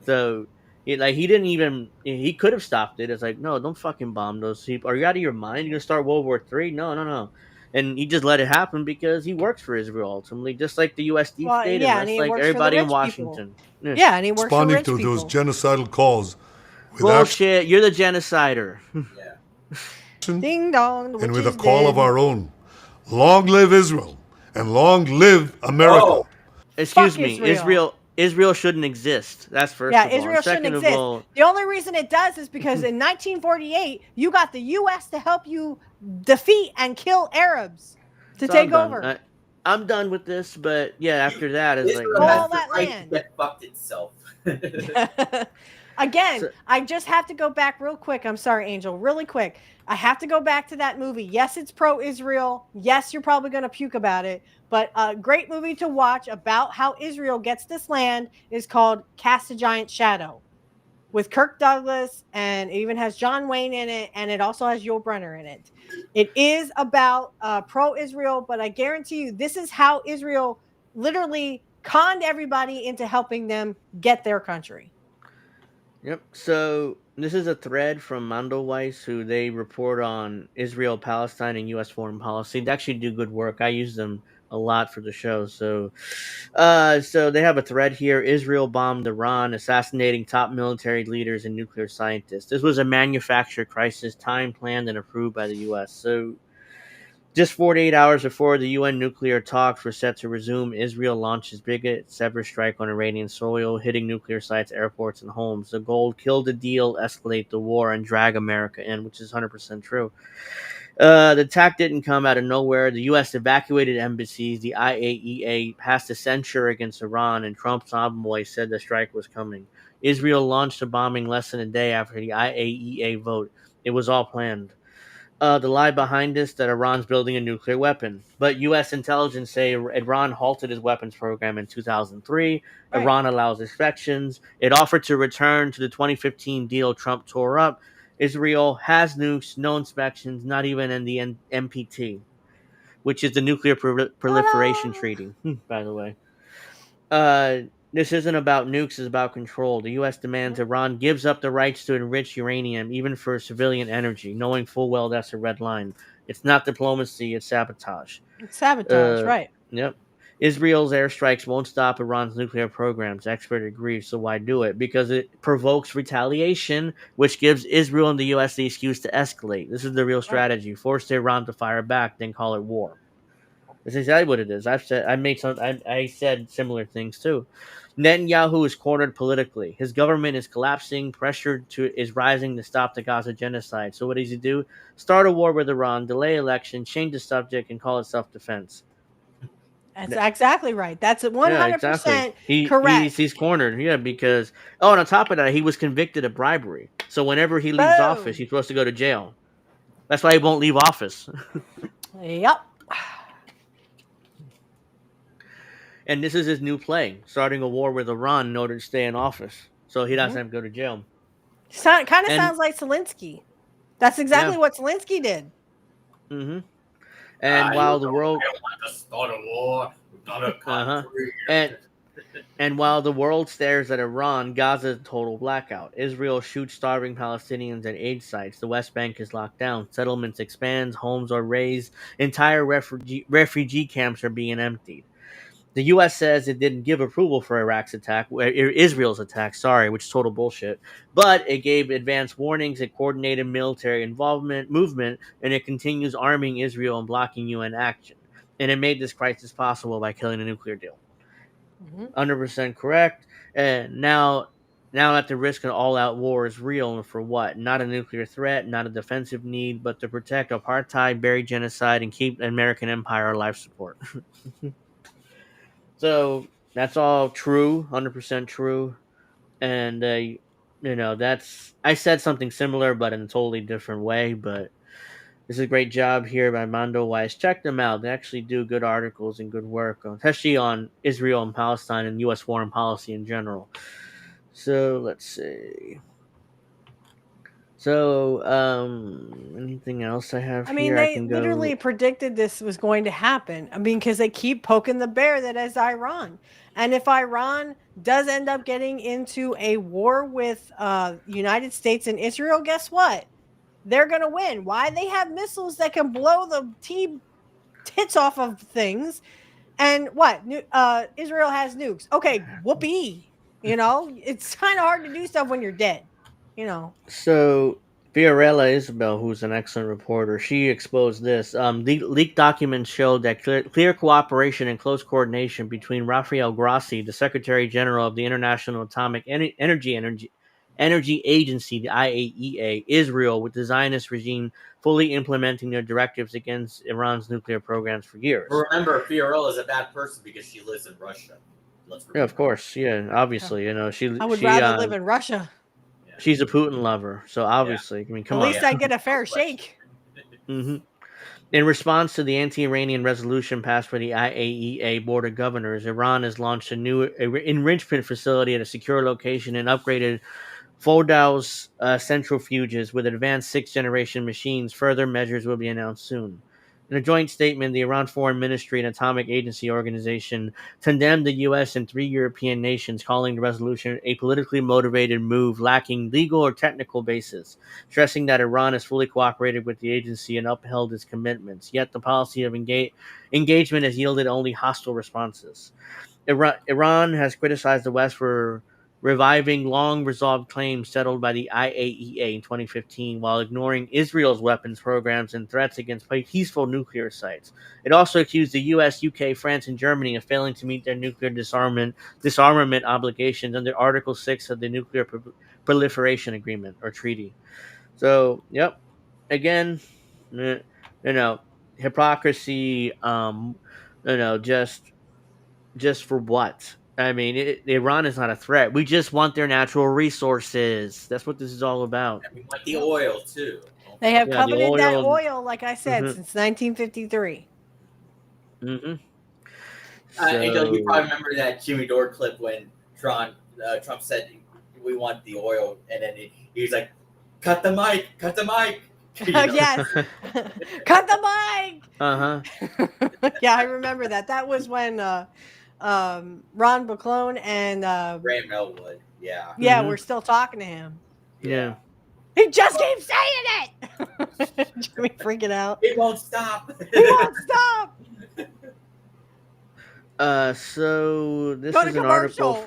So, he didn't even he could have stopped it. It's like, no, don't fucking bomb those people. Are you out of your mind? You're gonna start World War III? No, no, no. And he just let it happen because he works for Israel ultimately, just like the U.S. deep Well, state, yeah, and and just he like works for the everybody in rich people. Washington. Yeah. Yeah, and he works for Responding rich to people. those genocidal calls with Bullshit! You're the genocider. Yeah. action Ding dong, the and witch with a is call dead. of our own. Long live Israel and long live America. Oh, Excuse Fuck me, Israel. Israel shouldn't exist. That's first Yeah, of all. Israel And shouldn't second of exist. all, The only reason it does is because in 1948, you got the U.S. to help you defeat and kill Arabs to so take I'm done. over. I'm done with this. But yeah, after that, it's like, Israel All has the that right land. to get fucked itself. Again, So- I just have to go back real quick. I'm sorry, Angel, really quick. I have to go back to that movie. Yes, it's pro-Israel. Yes, you're probably going to puke about it. But a great movie to watch about how Israel gets this land is called Cast a Giant Shadow with Kirk Douglas, and it even has John Wayne in it, and it also has Yul Brynner in it. It is about pro-Israel, but I guarantee you this is how Israel literally conned everybody into helping them get their country. Yep. So this is a thread from Weiss, who they report on Israel, Palestine, and U.S. foreign policy. They actually do good work. I use them a lot for the show. So they have a thread here. Israel bombed Iran, assassinating top military leaders and nuclear scientists. This was a manufactured crisis, time planned and approved by the U.S. So just 48 hours before the UN nuclear talks were set to resume, Israel launches biggest ever strike on Iranian soil, hitting nuclear sites, airports, and homes. The goal: kill the deal, escalate the war, and drag America in, which is 100% true. The attack didn't come out of nowhere. The U.S. evacuated embassies. The IAEA passed a censure against Iran, and Trump's envoy said the strike was coming. Israel launched a bombing less than a day after the IAEA vote. It was all planned. The lie behind this that Iran's building a nuclear weapon. But U.S. intelligence say Iran halted his weapons program in 2003. Right. Iran allows inspections. It offered to return to the 2015 deal Trump tore up. Israel has nukes, no inspections, not even in the NPT, which is the Nuclear Proliferation Ta-da! Treaty, by the way. This isn't about nukes, it's about control. The U.S. demands Iran gives up the rights to enrich uranium, even for civilian energy, knowing full well that's a red line. It's not diplomacy, it's sabotage. It's sabotage, right? Yep. Israel's airstrikes won't stop Iran's nuclear programs. Expert agrees. So why do it? Because it provokes retaliation, which gives Israel and the U.S. the excuse to escalate. This is the real strategy: force Iran to fire back, then call it war. That's exactly what it is. I said similar things too. Netanyahu is cornered politically. His government is collapsing. Pressure is rising to stop the Gaza genocide. So what does he do? Start a war with Iran, delay election, change the subject, and call it self-defense. That's exactly right. That's Yeah, exactly. 100% He's correct. he's cornered. Yeah, because and on top of that, he was convicted of bribery. So whenever he leaves office, Boom. he's supposed to go to jail. That's why he won't leave office. Yep. And this is his new play, starting a war with Iran in order to stay in office, so he doesn't have to go to jail. Kind of And sounds like Zelensky. That's yeah, exactly what Zelensky did. hmm and You while the don't, world, I don't want to start a war. We've done a uh huh, country. and And while the world stares at Iran, Gaza is a total blackout. Israel shoots starving Palestinians at aid sites. The West Bank is locked down. Settlements expand. Homes are razed. Entire refugee camps are being emptied. The U.S. says it didn't give approval for Israel's attack, sorry, which is total bullshit. But it gave advance warnings, it coordinated military movement, and it continues arming Israel and blocking UN action. And it made this crisis possible by killing a nuclear deal. Hmm. 100% correct. And now that the risk of all-out war is real, and for what? Not a nuclear threat, not a defensive need, but to protect apartheid, bury genocide, and keep the American empire on life support. So that's all true, 100% true. And that's I said something similar, but in a totally different way. But this is a great job here by Mondo Wise. Check them out. They actually do good articles and good work, especially on Israel and Palestine and U.S. foreign policy in general. So let's see. So, anything else I have I mean, here? I they can literally go. predicted this was going to happen. I mean, because they keep poking the bear that is Iran. And if Iran does end up getting into a war with United States and Israel, guess what? They're going to win. Why? They have missiles that can blow the tits off of things. And what? Israel has nukes. Okay, whoopee. It's kind of hard to do stuff when you're dead. You know. So, Fiorella Isabel, who's an excellent reporter, she exposed this. The leaked documents showed that clear cooperation and close coordination between Rafael Grossi, the Secretary General of the International Atomic Energy Agency, the IAEA, Israel, with the Zionist regime fully implementing their directives against Iran's nuclear programs for years. But remember, Fiorella is a bad person because she lives in Russia. Let's Yeah, remember. of course. Yeah, obviously. I would rather live in Russia. she's a Putin lover, so obviously, I mean, come At on. least I get a fair shake. hmm In response to the anti-Iranian resolution passed by the IAEA Board of Governors, Iran has launched a new enrichment facility at a secure location and upgraded Fordow's centrifuges with advanced sixth-generation machines. Further measures will be announced soon. In a joint statement, the Iran Foreign Ministry and Atomic Agency Organization condemned the U.S. and 3 European nations, calling the resolution a politically motivated move lacking legal or technical basis, stressing that Iran has fully cooperated with the agency and upheld its commitments. Yet the policy of engagement has yielded only hostile responses. Iran has criticized the West for reviving long resolved claims settled by the IAEA in 2015 while ignoring Israel's weapons programs and threats against peaceful nuclear sites. It also accused the US, UK, France, and Germany of failing to meet their nuclear disarmament obligations under Article 6 of the Nuclear Proliferation Agreement or Treaty. So, yep, again, hypocrisy, just for what? I mean, Iran is not a threat. We just want their natural resources. That's what this is all about. And we want the oil too. They have Yeah, the coveted that oil. oil, like I said, Mm-hmm, since 1953. mm-hmm. Angel, you So, probably remember that Jimmy Dore clip when Trump said we want the oil, and then he was like, "Cut the mic, cut the mic." Yes. Cut the mic. uh-huh. Yeah, I remember that. That was when Ron Baclone and Graham Elwood. Yeah, yeah, Mm-hmm. we're still talking to him. Yeah. He just keeps saying it. Jimmy freaking out. It won't stop. He won't stop. So this Go to is an article commercial.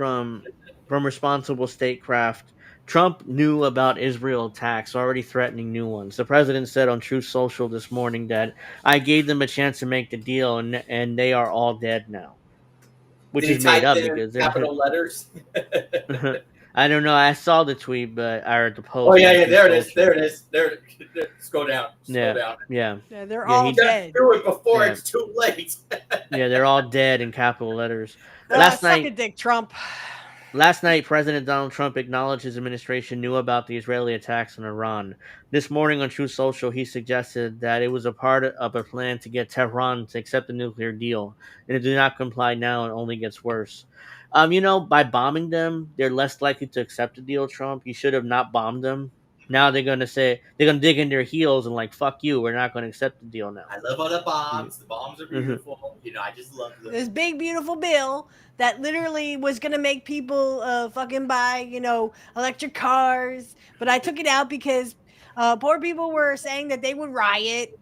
from Responsible Statecraft. Trump knew about Israel attacks, already threatening new ones. The president said on Truth Social this morning that I gave them a chance to make the deal, and they are all dead now, which Did he is made type up in because capital letters? I don't know. I saw the tweet, but I heard the Oh post yeah, on yeah. Truth There it is. Social. There it is. There. Scroll down. Scroll Yeah, down. yeah, Yeah, they're yeah. all He, Just dead. do it before yeah, it's too late. yeah. They're all dead in capital letters. Last Suck a night, dick, Trump. Last night, President Donald Trump acknowledged his administration knew about the Israeli attacks on Iran. This morning on Truth Social, he suggested that it was a part of a plan to get Tehran to accept the nuclear deal, and if they do not comply now, it only gets worse. By bombing them, they're less likely to accept the deal. Trump, you should have not bombed them. Now they're gonna dig in their heels and like fuck you. We're not gonna accept the deal now. I love all the Yeah. bombs. The bombs are Mhm. beautiful. I just love them. This big beautiful bill that literally was gonna make people fucking buy, electric cars. But I took it out because poor people were saying that they would riot.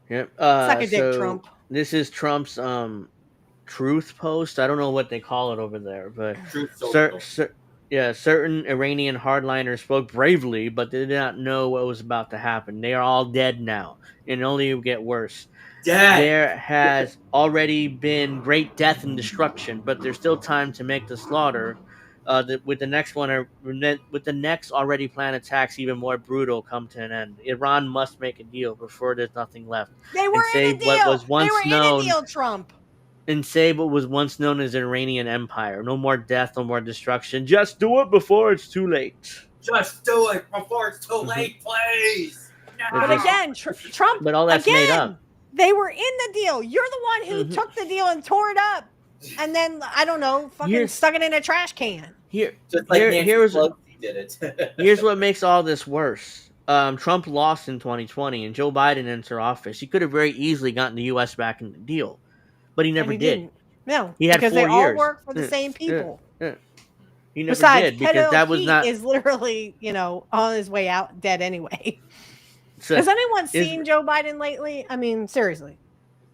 Yep. Suck a dick, So Trump. this is Trump's truth post. I don't know what they call it over there, but Truth cer- social. cer- yeah, certain Iranian hardliners spoke bravely, but they did not know what was about to happen. They are all dead now, and only will get worse. Dead. There has already been great death and destruction, but there's still time to make the slaughter. With the next one, with the next already planned attacks, even more brutal, come to an end. Iran must make a deal before there's nothing left, They and were in save a what deal. was They once were in a known deal, Trump. and save what was once known as the Iranian Empire. No more death, no more destruction. Just do it before it's too late. Just do it before it's too Mhm. late, please. No. But again, Trump. But all that's made Again, up. they were in the deal. You're the one who Mhm. took the deal and tore it up, and then I don't know, fucking Here's- stuck it in a trash can. Just like Nancy Here's Pelosi did it. here's what makes all this worse. Trump lost in 2020, and Joe Biden entered office. He could have very easily gotten the U.S. back in the deal, but he never And he did. didn't. No, He had because 4 they all years. work for the Yeah, same people. yeah. He never Besides, did because pedo that was Pete not. is literally, on his way out, dead anyway. So, Has anyone is- seen Joe Biden lately? I mean, seriously.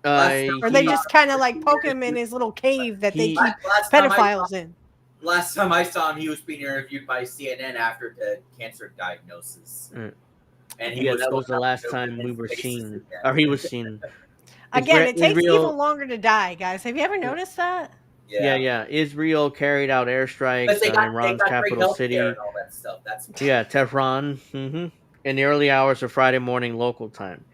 Last Or he- they just kind of like poke him in his little cave that they He- keep pedophiles in. Last time I saw him, he was being interviewed by CNN after the cancer diagnosis. Mm. And Yeah, that was the last time we were seen, or he was seen. Again, it takes Israel- even longer to die, guys. Have you ever noticed that? Yeah. Israel carried out airstrikes Because they on got Iran's great capital healthcare city. and all that stuff. That's Yeah, Tehran. In the early hours of Friday morning local time.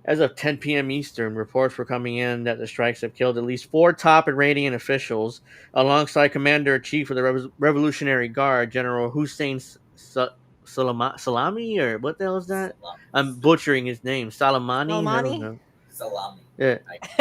As of 10 p.m. Eastern, reports were coming in that the strikes have killed at least 4 top Iranian officials, alongside Commander-in-Chief of the Revolutionary Guard, General Hussein Salami, or what the hell is that? I'm butchering his name. Salamani? I don't Soleimani? know. salami. Yeah.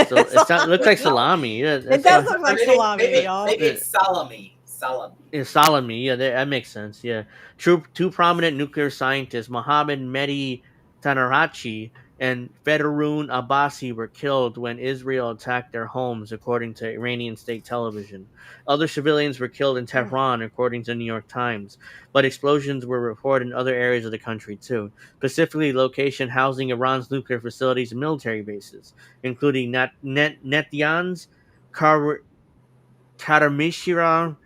So it looks like salami. Yeah, It does look like salami, maybe, y'all. maybe it's salami. Salami. Salami. Yeah, that makes sense. Yeah. Two prominent nuclear scientists, Mohammad Mehdi Tanarachi and Fedorun Abbasi, were killed when Israel attacked their homes, according to Iranian state television. Other civilians were killed in Tehran, according to the New York Times, but explosions were reported in other areas of the country too, specifically location housing Iran's nuclear facilities and military bases, including Natanz, Karamishran,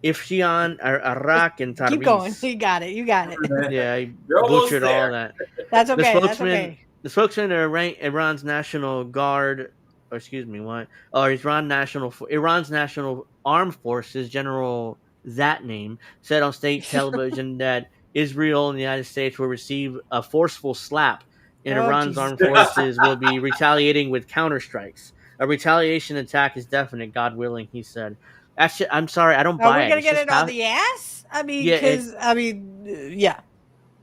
Ifshian, Iraq, and Keep going. Tabriz. You got it. You got it. Yeah, I You're almost butchered there. all that. That's okay. That's okay. The spokesman of Iran's National Guard, or excuse me, what? Or Iran's National Armed Forces, General that name, said on state television that Israel and the United States will receive a forceful slap, and Oh, Iran's Jesus. armed forces will be retaliating with counterstrikes. A retaliation attack is definite, God willing, he said. Actually, I'm sorry, I don't Are buy we it. gonna It's get just it on the ass? I mean, Yeah, because yeah.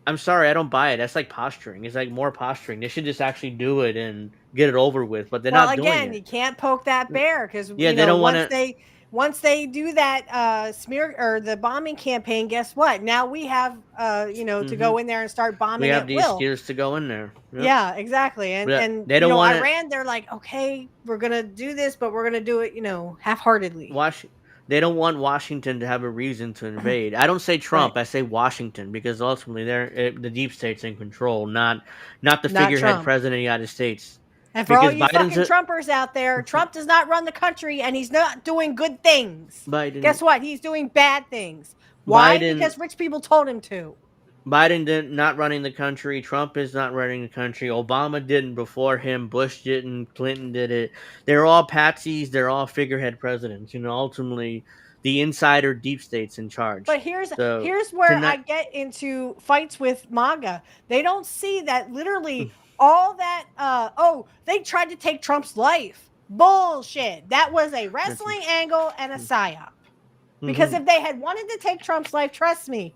I'm sorry, I don't buy it. That's like posturing. It's like more posturing. They should just actually do it and get it over with, but they're Well, not again, doing you it. can't poke that bear because Yeah, they don't once wanna- they do that smear or the bombing campaign, guess what? Now we have to go in there and start bombing We have at the will. excuse to go in there. Yep. Yeah, exactly. And Yeah, and they don't wanna- Iran, they're like, okay, we're gonna do this, but we're gonna do it, half-heartedly. They don't want Washington to have a reason to invade. I don't say Trump, I say Washington, because ultimately the deep state's in control, not the Not figurehead Trump. president of the United States. And for all Because you Biden's fucking Trumpers out there, Trump does not run the country, and he's not doing good things. Biden, Guess what? He's doing bad things. Why? Biden- Because rich people told him to. Biden did not running the country. Trump is not running the country. Obama didn't before him. Bush didn't. Clinton did it. They're all patsies. They're all figurehead presidents. Ultimately, the insider deep state's in charge. But here's So where I tonight, get into fights with MAGA. They don't see that literally all that they tried to take Trump's life. Bullshit. That was a wrestling angle and a psyop. Because if they had wanted to take Trump's life, trust me,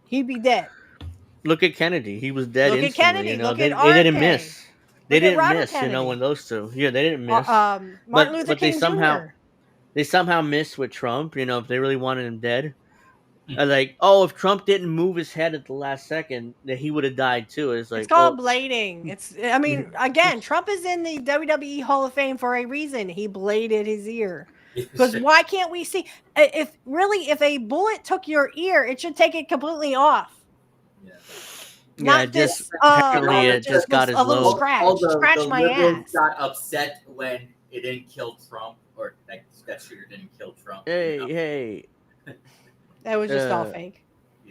he'd be dead. look at Kennedy. He was dead Look at instantly. Kennedy. You know, Look at they didn't RK. miss. They Look at didn't Robert miss. You know, Kennedy. when those two, yeah, they didn't miss. Martin Luther but they King somehow Jr. missed with Trump. You know, if they really wanted him dead, like, oh, if Trump didn't move his head at the last second, that he would have died too. It's like, It's called blading. I mean, again, Trump is in the WWE Hall of Fame for a reason. He bladed his ear. Because why can't we see if a bullet took your ear, it should take it completely off. Yeah. Not just this. apparently it just got his a little lobe. scratch. Scratch the my liberals ass. got upset when it didn't kill Trump, or that shooter didn't kill Trump. Hey, That was just all fake.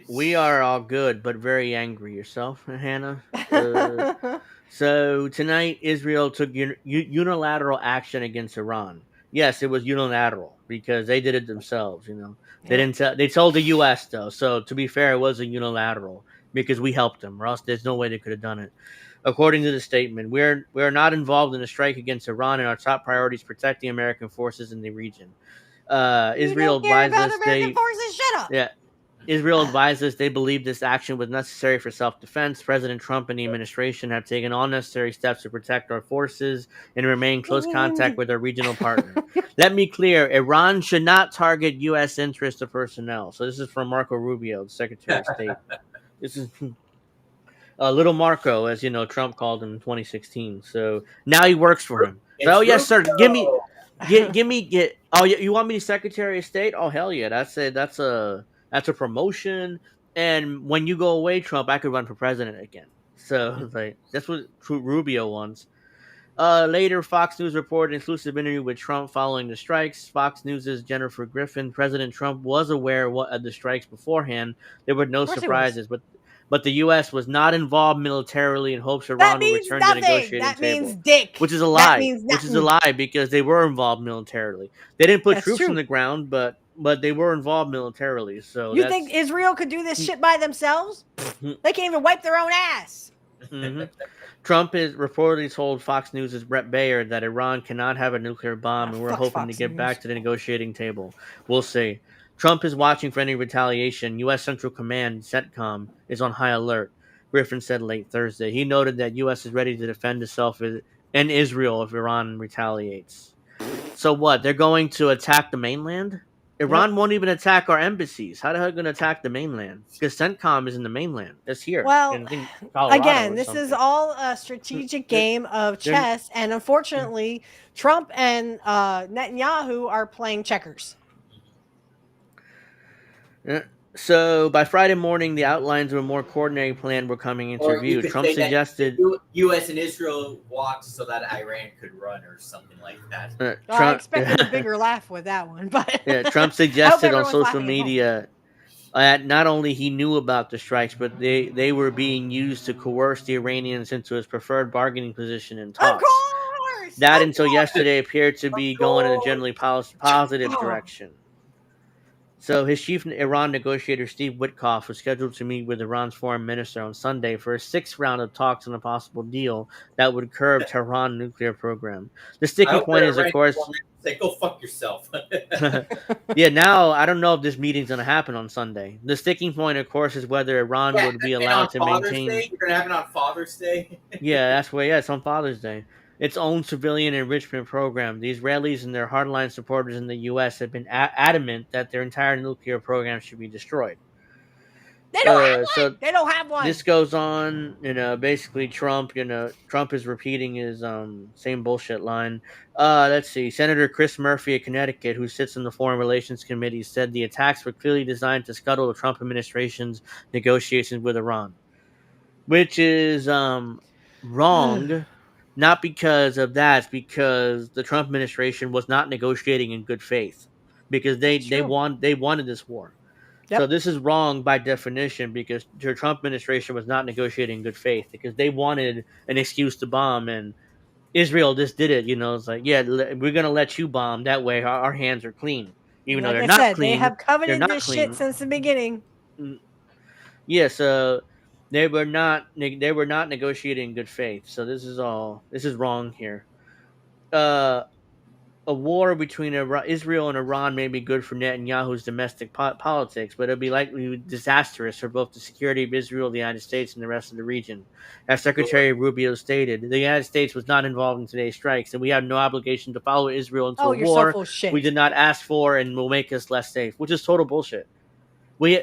we are all good, but very angry. Yourself, Hannah. So tonight, Israel took unilateral action against Iran. Yes, it was unilateral because they did it themselves. You know, they didn't. They told the U.S. though. So to be fair, it was a unilateral because we helped them, or else there's no way they could have done it. According to the statement, we are not involved in a strike against Iran, and our top priority is protecting American forces in the region. Israel advised us Shut up. Yeah. Israel advised us they believe this action was necessary for self-defense. President Trump and the administration have taken all necessary steps to protect our forces and remain in close contact with our regional partner. Let me clear, Iran should not target U.S. interests or personnel. So this is from Marco Rubio, the Secretary of State. This is Little Marco, as you know, Trump called him in 2016. So now he works for him. So, yes, sir. Give me. Oh, you want me to Secretary of State? Oh, hell yeah! That's a promotion. And when you go away, Trump, I could run for president again. So like that's what Rubio wants. Later, Fox News reported an exclusive interview with Trump following the strikes. Fox News' Jennifer Griffin. President Trump was aware of the strikes beforehand. There were no surprises, but the U.S. was not involved militarily in hopes Iran would return to the negotiating that table. Means dick. Which is a lie. Which is a lie because they were involved militarily. They didn't put troops on the ground, but they were involved militarily. So you think Israel could do this shit by themselves? They can't even wipe their own ass. Mm-hmm. Trump has reportedly told Fox News' Brett Bayer that Iran cannot have a nuclear bomb, and we're hoping to get back to the negotiating table. We'll see. Trump is watching for any retaliation. U.S. Central Command, CENTCOM, is on high alert, Griffin said late Thursday. He noted that U.S. is ready to defend itself and Israel if Iran retaliates. So what? They're going to attack the mainland? Iran won't even attack our embassies. How the hell are they going to attack the mainland? Because CENTCOM is in the mainland. It's here. Well, again, this something. Is all a strategic game of chess, and unfortunately, Trump and Netanyahu are playing checkers. So by Friday morning, the outlines of a more coordinated plan were coming into view. Trump suggested U.S. and Israel walked so that Iran could run, or something like that. Trump, I expected a bigger laugh with that one, but Trump suggested on social media not only he knew about the strikes, but they were being used to coerce the Iranians into his preferred bargaining position in talks. Of course! That until yesterday appeared to be going in a generally positive direction. So his chief Iran negotiator, Steve Witkoff, was scheduled to meet with Iran's foreign minister on Sunday for a sixth round of talks on a possible deal that would curb Tehran's nuclear program. The sticking point is, of course... Say, go fuck yourself. Yeah, now, I don't know if this meeting's going to happen on Sunday. The sticking point, of course, is whether Iran would be allowed to maintain... Day? You're going to have it on Father's Day? Yeah, it's on Father's Day. Its own civilian enrichment program. The Israelis and their hardline supporters in the U.S. have been adamant that their entire nuclear program should be destroyed. They don't have one. This goes on, basically Trump is repeating his same bullshit line. Let's see. Senator Chris Murphy of Connecticut, who sits in the Foreign Relations Committee, said the attacks were clearly designed to scuttle the Trump administration's negotiations with Iran. Which is wrong. Not because of that, it's because the Trump administration was not negotiating in good faith, because they wanted this war. Yep. So this is wrong by definition, because the Trump administration was not negotiating in good faith because they wanted an excuse to bomb, and Israel just did it. It's like, yeah, we're gonna let you bomb, that way our hands are clean. even though Like they're I not said, they clean. have They're coveted not this shit clean. since the beginning. Yes, they were not. They were not negotiating in good faith. So this is wrong here. Uh, a war between Israel and Iran may be good for Netanyahu's domestic politics, but it'll be likely disastrous for both the security of Israel, the United States, and the rest of the region. As Secretary Rubio stated, the United States was not involved in today's strikes, and we have no obligation to follow Israel into Oh, a you're so war full of we shit. did not ask for and will make us less safe, which is total bullshit. We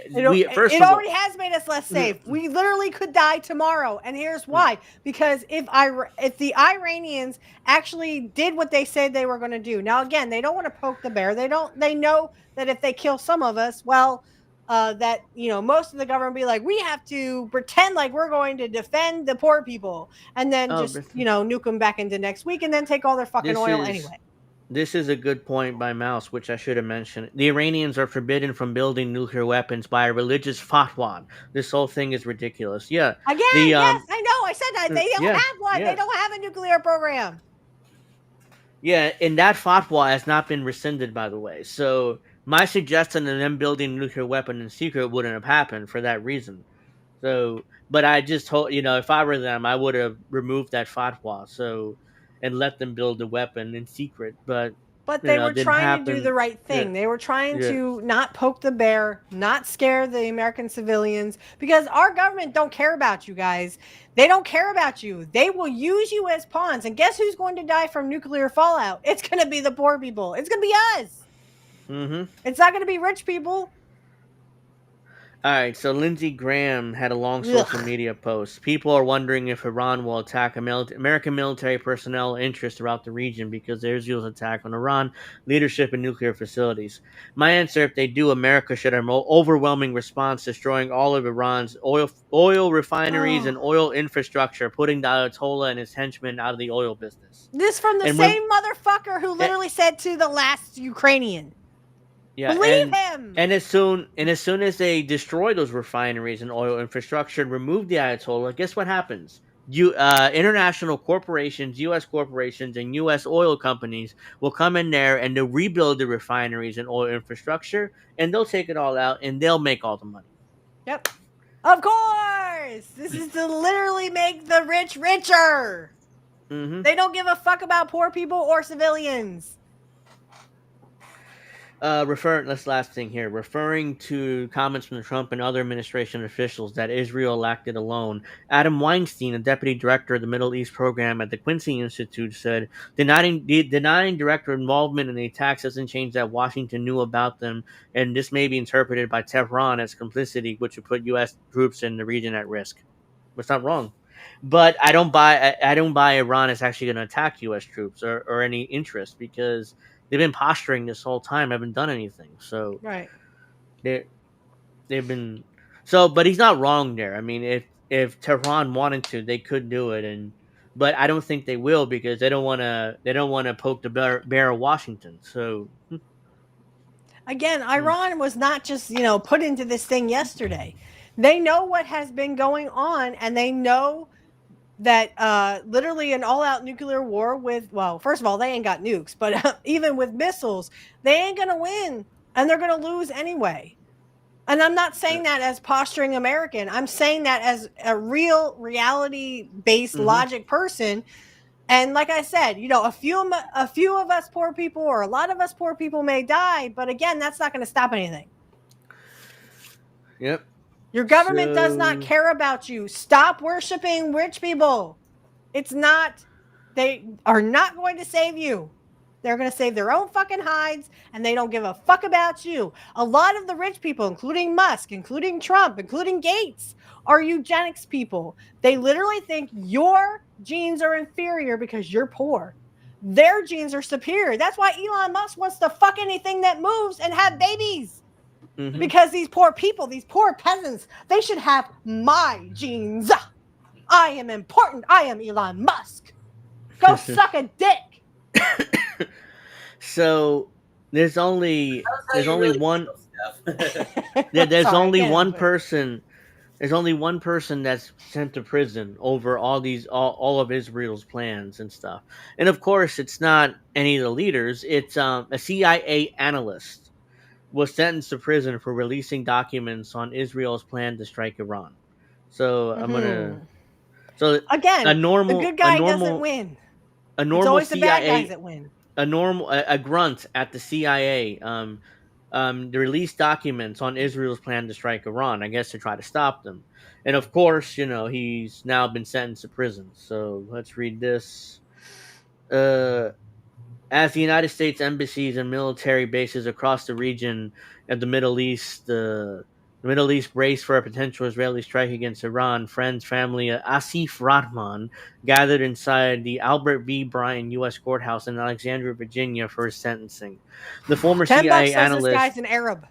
first It of all, already has made us less safe. We literally could die tomorrow, and here's why: because if the Iranians actually did what they said they were going to do, now again, they don't want to poke the bear. They know that if they kill some of us, well, that most of the government be like, we have to pretend like we're going to defend the poor people, and then oh, just nuke them back into next week, and then take all their fucking this oil is anyway. This is a good point by Mouse, which I should have mentioned. The Iranians are forbidden from building nuclear weapons by a religious fatwa. This whole thing is ridiculous. Yeah, Again, the yes, I know. I said that they don't yeah, have one. They yes, don't have a nuclear program. yeah, and that fatwa has not been rescinded, by the way. So my suggestion of them building a nuclear weapon in secret wouldn't have happened for that reason. So, but I just hope if I were them, I would have removed that fatwa. So, and let them build a weapon in secret. But But they it were didn't trying to do the happen. right Yeah, thing. They were trying yeah. to not poke the bear, not scare the American civilians, because our government don't care about you guys. They don't care about you. They will use you as pawns. And guess who's going to die from nuclear fallout? It's going to be the poor people. It's going to be us. Mm-hmm. It's not going to be rich people. All right, so Lindsey Graham had a long social Ugh. media post. People are wondering if Iran will attack American military personnel interests throughout the region because of Israel's attack on Iran leadership and nuclear facilities. My answer: if they do, America should have an overwhelming response, destroying all of Iran's oil refineries and Oh. oil infrastructure, putting the Ayatollah and his henchmen out of the oil business. This from the And when same motherfucker who eh, literally said to the last Ukrainian. Yeah, Believe him. as soon as they destroy those refineries and oil infrastructure and remove the Ayatollah, guess what happens? International corporations, U.S. corporations, and U.S. oil companies will come in there and they'll rebuild the refineries and oil infrastructure, and they'll take it all out and they'll make all the money. Yep. Of course. This is to literally make the rich richer. Mm-hmm. They don't give a fuck about poor people or civilians. This last thing here, referring to comments from the Trump and other administration officials that Israel acted alone, Adam Weinstein, a deputy director of the Middle East program at the Quincy Institute, said, denying direct involvement in the attacks doesn't change that Washington knew about them, and this may be interpreted by Tehran as complicity, which would put U.S. troops in the region at risk. It's not wrong. But I don't buy Iran is actually going to attack U.S. troops or any interest because they've been posturing this whole time, haven't done anything. So Right. they they've been but he's not wrong there. I mean, if Tehran wanted to, they could do it, but I don't think they will because they don't want to poke the bear of Washington. So Again, Iran was not just, put into this thing yesterday. They know what has been going on, and they know that literally an all-out nuclear war first of all, they ain't got nukes, but even with missiles, they ain't going to win, and they're going to lose anyway. And I'm not saying that as posturing American. I'm saying that as a real reality-based mm-hmm. logic person. And like I said, a few of us poor people, or a lot of us poor people, may die, but again, that's not going to stop anything. Yep. Your government does not care about you. Stop worshiping rich people. They are not going to save you. They're going to save their own fucking hides, and they don't give a fuck about you. A lot of the rich people, including Musk, including Trump, including Gates, are eugenics people. They literally think your genes are inferior because you're poor. Their genes are superior. That's why Elon Musk wants to fuck anything that moves and have babies. Mm-hmm. Because these poor people, these poor peasants, they should have my genes. I am important. I am Elon Musk. Go suck a dick. So there's only one there's Sorry, only I can't one help it. person there's only one person that's sent to prison over all of Israel's plans and stuff. And of course it's not any of the leaders, it's a CIA analyst. was sentenced to prison for releasing documents on Israel's plan to strike Iran. So I'm gonna. Mhm. So a Again, the normal, good a guy doesn't normal, win. a It's normal always the bad guys CIA, that win. a grunt at the CIA, to release documents on Israel's plan to strike Iran. I guess to try to stop them. And of course, he's now been sentenced to prison. So let's read this. Uh, as the United States embassies and military bases across the region of the Middle East brace for a potential Israeli strike against Iran, friends, family, Asif Rahman gathered inside the Albert V. Bryan U.S. courthouse in Alexandria, Virginia, for his sentencing. The former $10 CIA says this analyst, guy's an Arab.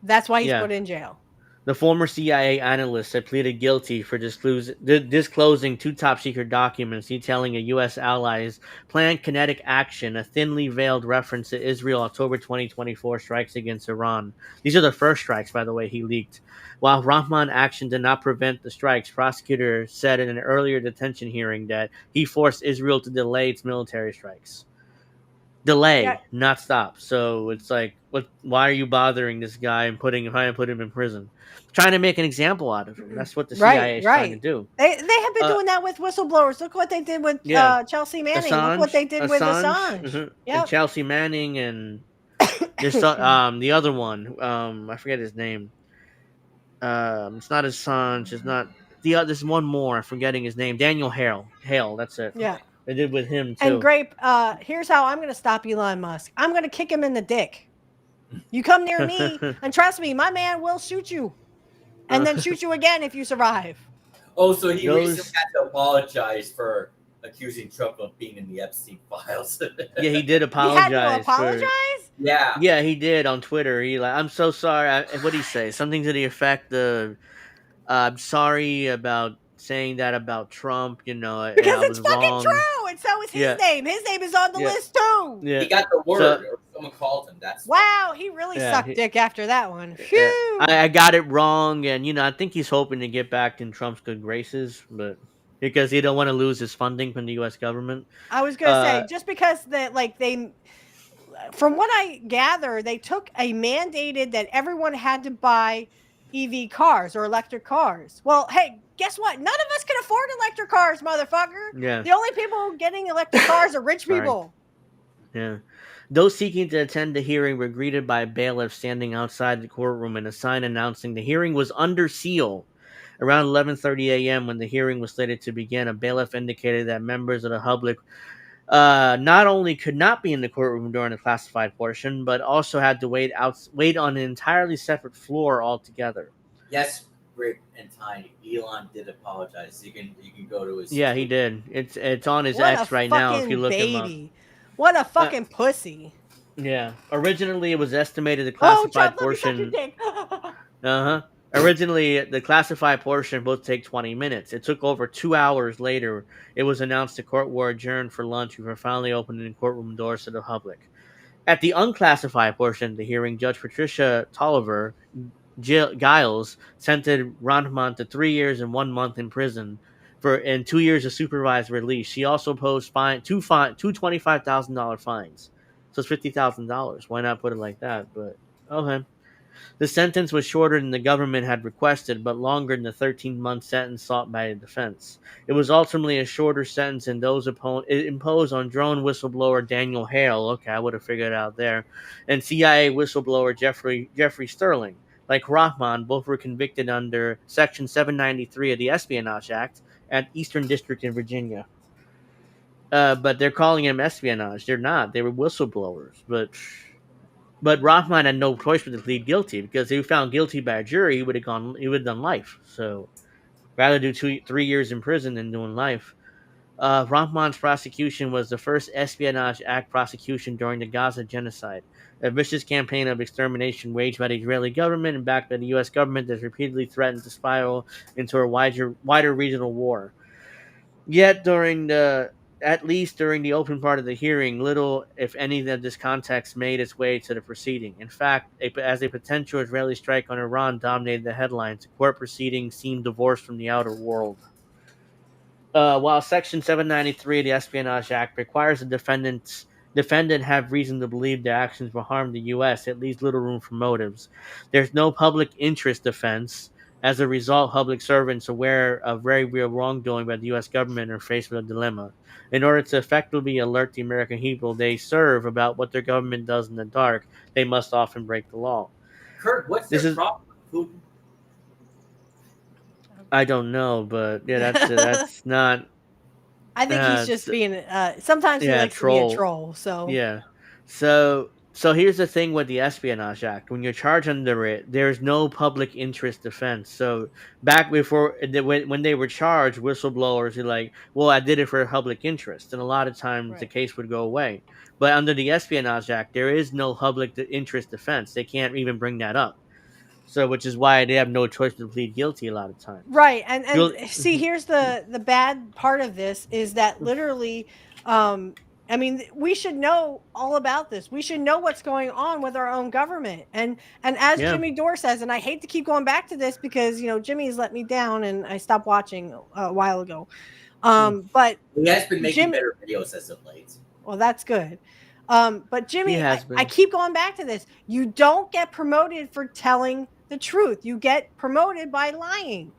That's why he's yeah, put in jail. the former CIA analyst had pleaded guilty for disclosing two top secret documents detailing a U.S. ally's planned kinetic action, a thinly veiled reference to Israel October 2024 strikes against Iran. These are the first strikes, by the way, he leaked. While Rahman action did not prevent the strikes, prosecutors said in an earlier detention hearing that he forced Israel to delay its military strikes. Yeah. Delay, not stop. So it's like, what? Why are you bothering this guy and trying to put him in prison? Trying to make an example out of him. That's what the Right, CIA is trying to right. do. They have been Uh, doing that with whistleblowers. Look what they did with yeah, Chelsea Manning. Look what Assange, they did with Assange, Assange. and Yep. Chelsea Manning, and there's the other one. I forget his name. It's not Assange. It's not There's one more. I'm forgetting his name. Daniel Hale. Hale. That's it. Yeah. They did with him And too. Grape, here's how I'm going to stop Elon Musk. I'm going to kick him in the dick. You come near me, and trust me, my man will shoot you, and then shoot you again if you survive. Oh, so he recently Those had to apologize for accusing Trump of being in the Epstein files. Yeah, he did He had to apologize for. apologize? Yeah. Yeah, he did on Twitter. I'm so sorry. What did he say? Something to the effect of, "I'm sorry about saying that about Trump. And Because I it's was fucking wrong." true, and so is his Yeah, name. His name is on the yeah, list too. yeah. He got the So word, or someone called him. That's why. Wow, he really yeah, sucked dick after that one. I, Phew. I got it wrong, and I think he's hoping to get back in Trump's good graces, but because he don't want to lose his funding from the U.S. government. I was gonna Uh, say just because they, from what I gather, they took a mandated that everyone had to buy EV cars or electric cars. Well, hey, guess what? None of us can afford electric cars, motherfucker. yeah. The only people getting electric cars are rich Sorry. people. Yeah. Those seeking to attend the hearing were greeted by a bailiff standing outside the courtroom and a sign announcing the hearing was under seal. Around 11:30 a.m., when the hearing was slated to begin, a bailiff indicated that members of the public not only could not be in the courtroom during the classified portion, but also had to wait on an entirely separate floor altogether. Yes, Rick and Tiny. Elon did apologize. You can go to his. Yeah, he tweet. did. It's on his What a X right now. If you fucking look him up. baby. What a Uh, fucking pussy. yeah. Originally, it was estimated the Oh, classified Trump, let me suck your portion. dick. Uh-huh. Originally, the classified portion would take 20 minutes. It took over 2 hours later. It was announced the court were adjourned for lunch before finally opening the courtroom doors to the public. At the unclassified portion of the hearing, Judge Patricia Tolliver Giles sentenced Rahman to 3 years and 1 month in prison and 2 years of supervised release. She also imposed two $25,000 fines. So it's $50,000. Why not put it like that? But okay. The sentence was shorter than the government had requested, but longer than the 13-month sentence sought by the defense. It was ultimately a shorter sentence than those imposed on drone whistleblower Daniel Hale. Okay, I would have figured it out there. And CIA whistleblower Jeffrey Sterling. Like Rahman, both were convicted under Section 793 of the Espionage Act at Eastern District in Virginia. But they're calling him espionage. They're not. They were whistleblowers. But Rahman had no choice but to plead guilty because if he was found guilty by a jury, he would have gone. He would have done life. So rather do 3 years in prison than doing life. Rahman's prosecution was the first Espionage Act prosecution during the Gaza genocide, a vicious campaign of extermination waged by the Israeli government and backed by the U.S. government that repeatedly threatened to spiral into a wider regional war. Yet at least during the open part of the hearing, little, if any, of this context made its way to the proceeding. In fact, as a potential Israeli strike on Iran dominated the headlines, the court proceedings seemed divorced from the outer world. While Section 793 of the Espionage Act requires the defendants defendant have reason to believe their actions will harm the U.S., it leaves little room for motives. There's no public interest defense. As a result, public servants aware of very real wrongdoing by the U.S. government are faced with a dilemma. In order to effectively alert the American people they serve about what their government does in the dark, they must often break the law. Kurt, what's This their is problem with Putin? I don't know, but yeah, that's not I think he's that's just being. Sometimes he yeah, likes to be a troll. troll. So Yeah. So here's the thing with the Espionage Act. When you're charged under it, there's no public interest defense. So back before when they were charged, whistleblowers are like, "Well, I did it for public interest," and a lot of times the right. case would go away. But under the Espionage Act, there is no public interest defense. They can't even bring that up. So, which is why they have no choice but to plead guilty a lot of times. Right. And You'll, see, here's the bad part of this is that literally I mean, we should know all about this. We should know what's going on with our own government. And as yeah. Jimmy Dore says, and I hate to keep going back to this because, Jimmy's let me down and I stopped watching a while ago. Mm. But He has been making Jimmy, better videos as of late. well, that's good. But He Jimmy, has I been. keep going back to this. You don't get promoted for telling the truth. You get promoted by lying.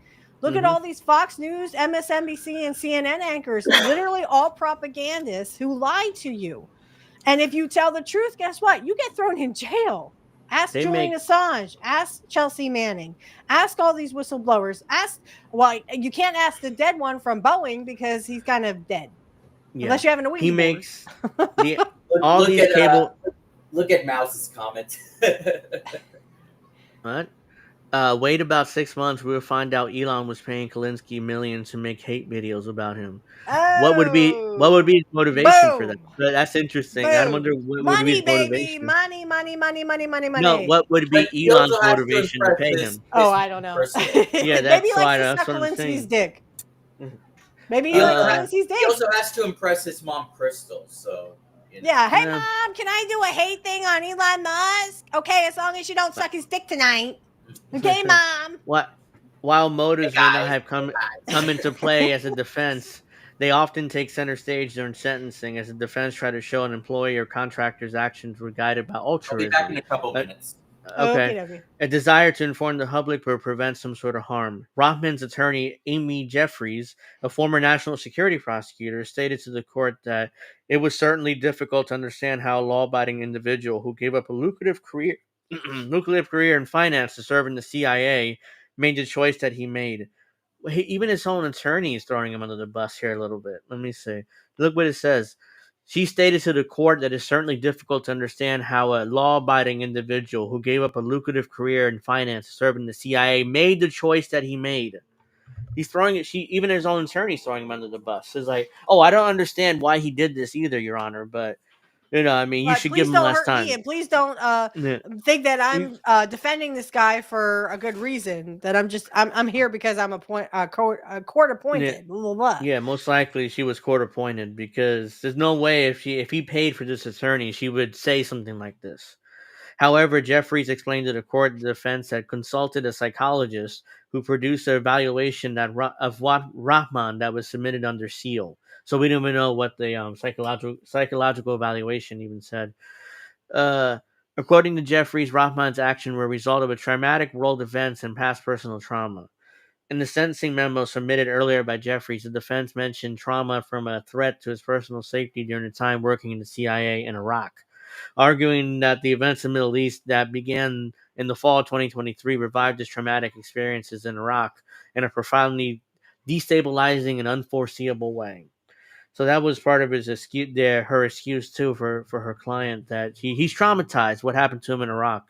Look at Mm-hmm. all these Fox News, MSNBC, and CNN anchors, literally all propagandists who lie to you. And if you tell the truth, guess what? You get thrown in jail. Ask They Julian make Assange. Ask Chelsea Manning. Ask all these whistleblowers. Well, you can't ask the dead one from Boeing because he's kind of dead. yeah. Unless you're having a He Ouija board. makes the Look, all look these at cable. look at Mouse's comment. What? Wait about 6 months. We'll find out Elon was paying Kalinsky millions to make hate videos about him. What would Oh, be his motivation for that? boom, That's interesting. I wonder boom. what would be Money, his baby. motivation. Money, money, money, money, money, No, money. what would But be he also Elon's has to motivation to impress pay his him? Oh, I don't know. personal. Yeah, Maybe he that's why likes to that's suck what I'm Kalinsky's saying. dick. Maybe He he likes also, Uh, has, Kalinsky's dick. he also has to impress his mom, Crystal. So Yeah. Hey, Yeah. Mom, can I do a hate thing on Elon Musk? Okay, as long as you don't suck his dick tonight. Okay, Mom. What? While Hey motives may not guys, have come into play as a defense, they often take center stage during sentencing as the defense try to show an employee or contractor's actions were guided by I'll be back in altruism. a couple Uh, minutes. Okay, okay. dokie. A desire to inform the public or prevent some sort of harm. Rothman's attorney, Amy Jeffries, a former national security prosecutor, stated to the court that it was certainly difficult to understand how a law abiding individual who gave up a lucrative career lucrative career in finance to serve in the CIA made the choice that he made. Even his own attorney is throwing him under the bus here a little bit. Let me see. Look what it says. She stated to the court that it's certainly difficult to understand how a law abiding individual who gave up a lucrative career in finance to serve in the CIA made the choice that he made. He's throwing it. Even his own attorney's throwing him under the bus. It's like, oh, I don't understand why he did this either, Your Honor, but I mean, you But should give please him don't less hurt me, time. and please don't Yeah. think that I'm defending this guy for a good reason. That I'm here because I'm court Yeah. appointed. Blah, blah, blah. Yeah, most likely she was court appointed because there's no way if he paid for this attorney, she would say something like this. However, Jeffries explained to the court the defense had consulted a psychologist who produced an evaluation of what Rahman that was submitted under seal. So we don't even know what the psychological evaluation even said. Uh, According to Jeffries, Rahman's actions were a result of a traumatic world events and past personal trauma. In the sentencing memo submitted earlier by Jeffries, the defense mentioned trauma from a threat to his personal safety during the time working in the CIA in Iraq, arguing that the events in the Middle East that began in the fall of 2023 revived his traumatic experiences in Iraq in a profoundly destabilizing and unforeseeable way. So that was part of his excuse, her excuse too for her client that he's traumatized what happened to him in Iraq.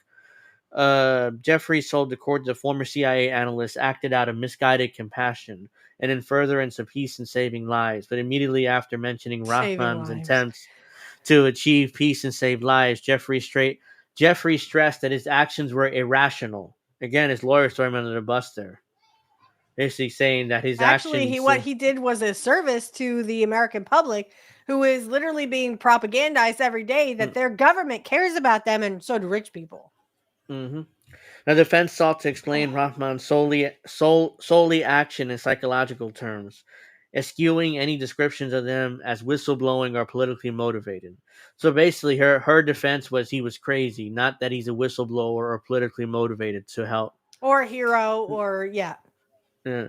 Jeffries told the court the former CIA analyst acted out of misguided compassion and in furtherance of peace and saving lives. But immediately after mentioning Saving Rahman's lives. attempts to achieve peace and save lives, Jeffries stressed that his actions were irrational. Again, his lawyers throw him under the bus there, basically saying that his Actually, actions. what he did was a service to the American public, who is literally being propagandized every day that their government cares about them, and so do rich people. Mm-hmm. The defense sought to explain Rahman's solely action in psychological terms. eschewing any descriptions of them as whistleblowing or politically motivated. So basically, her defense was he was crazy, not that he's a whistleblower or politically motivated to help. Or hero, or yeah. Uh,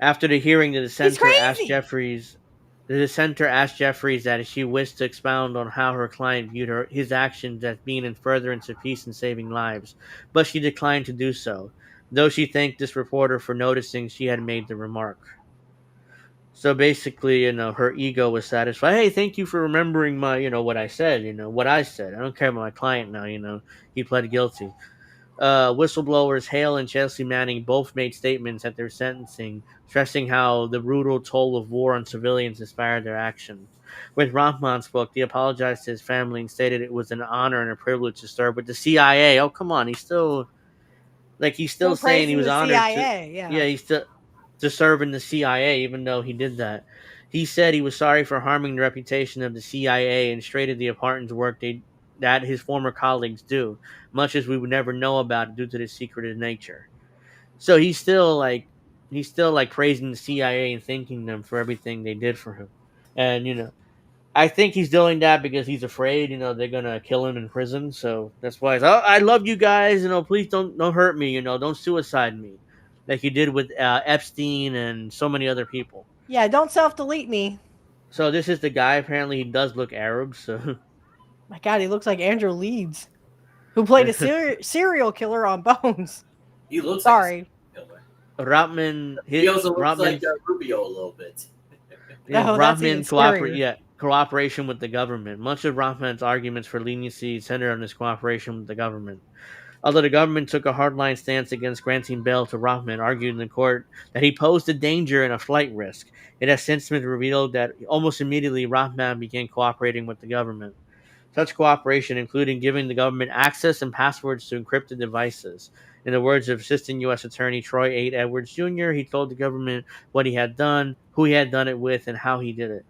After the hearing, He's crazy. The dissenter asked Jeffries that if she wished to expound on how her client viewed his actions as being in furtherance of peace and saving lives, but she declined to do so, though she thanked this reporter for noticing she had made the remark. So basically, her ego was satisfied. Hey, thank you for remembering my, what I said, what I said. I don't care about my client now, he pled guilty. Whistleblowers Hale and Chelsea Manning both made statements at their sentencing, stressing how the brutal toll of war on civilians inspired their action. With Rahman spoke, he apologized to his family and stated it was an honor and a privilege to serve with the CIA. Oh, come on, he's still Still saying he praising was the honored to, CIA. Yeah. yeah, he's still to serve in the CIA, even though he did that. He said he was sorry for harming the reputation of the CIA and stated the important work that his former colleagues do, much as we would never know about it due to the secretive nature. So he's still like praising the CIA and thanking them for everything they did for him. And I think he's doing that because he's afraid, they're gonna kill him in prison. So that's why he's, oh, I love you guys, please don't hurt me, don't suicide me, like he did with Epstein and so many other people. Yeah, don't self delete me. So this is the guy. Apparently, he does look Arab. So My God, he looks like Andrew Leeds, who played a serial killer on Bones. He looks like a Sorry. killer. Rotman, He also looks like Rotman's Rubio a little bit. Oh, that's even scarier. Cooperation with the government. Much of Rahman's arguments for leniency centered on his cooperation with the government. Although the government took a hardline stance against granting bail to Rahman, argued in the court that he posed a danger and a flight risk. It has since been revealed that almost immediately Rahman began cooperating with the government. Such cooperation including giving the government access and passwords to encrypted devices. In the words of Assistant U.S. Attorney Troy A. Edwards Jr., he told the government what he had done, who he had done it with, and how he did it.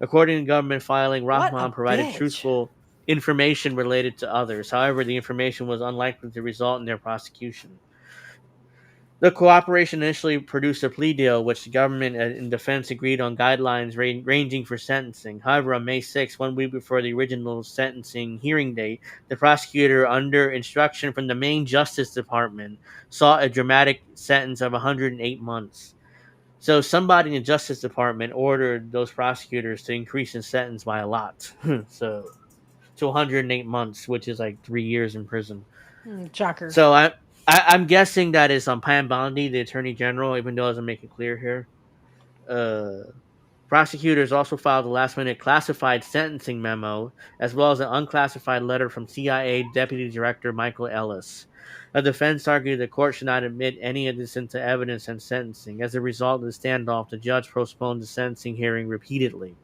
According to government filing, What Rahman a provided bitch. truthful information related to others. However, the information was unlikely to result in their prosecution. The cooperation initially produced a plea deal, which the government and defense agreed on guidelines ranging for sentencing. However, on May 6, 1 week before the original sentencing hearing date, the prosecutor, under instruction from the Maine Justice Department, sought a dramatic sentence of 108 months. So somebody in the Justice Department ordered those prosecutors to increase his sentence by a lot. So to 108 months, which is like 3 years in prison. Shocker. So I'm guessing that is on Pam Bondi, the Attorney General, even though it doesn't make it clear here. Uh, Prosecutors also filed a last-minute classified sentencing memo, as well as an unclassified letter from CIA Deputy Director Michael Ellis. The defense argued the court should not admit any of this into evidence and sentencing. As a result of the standoff, the judge postponed the sentencing hearing repeatedly.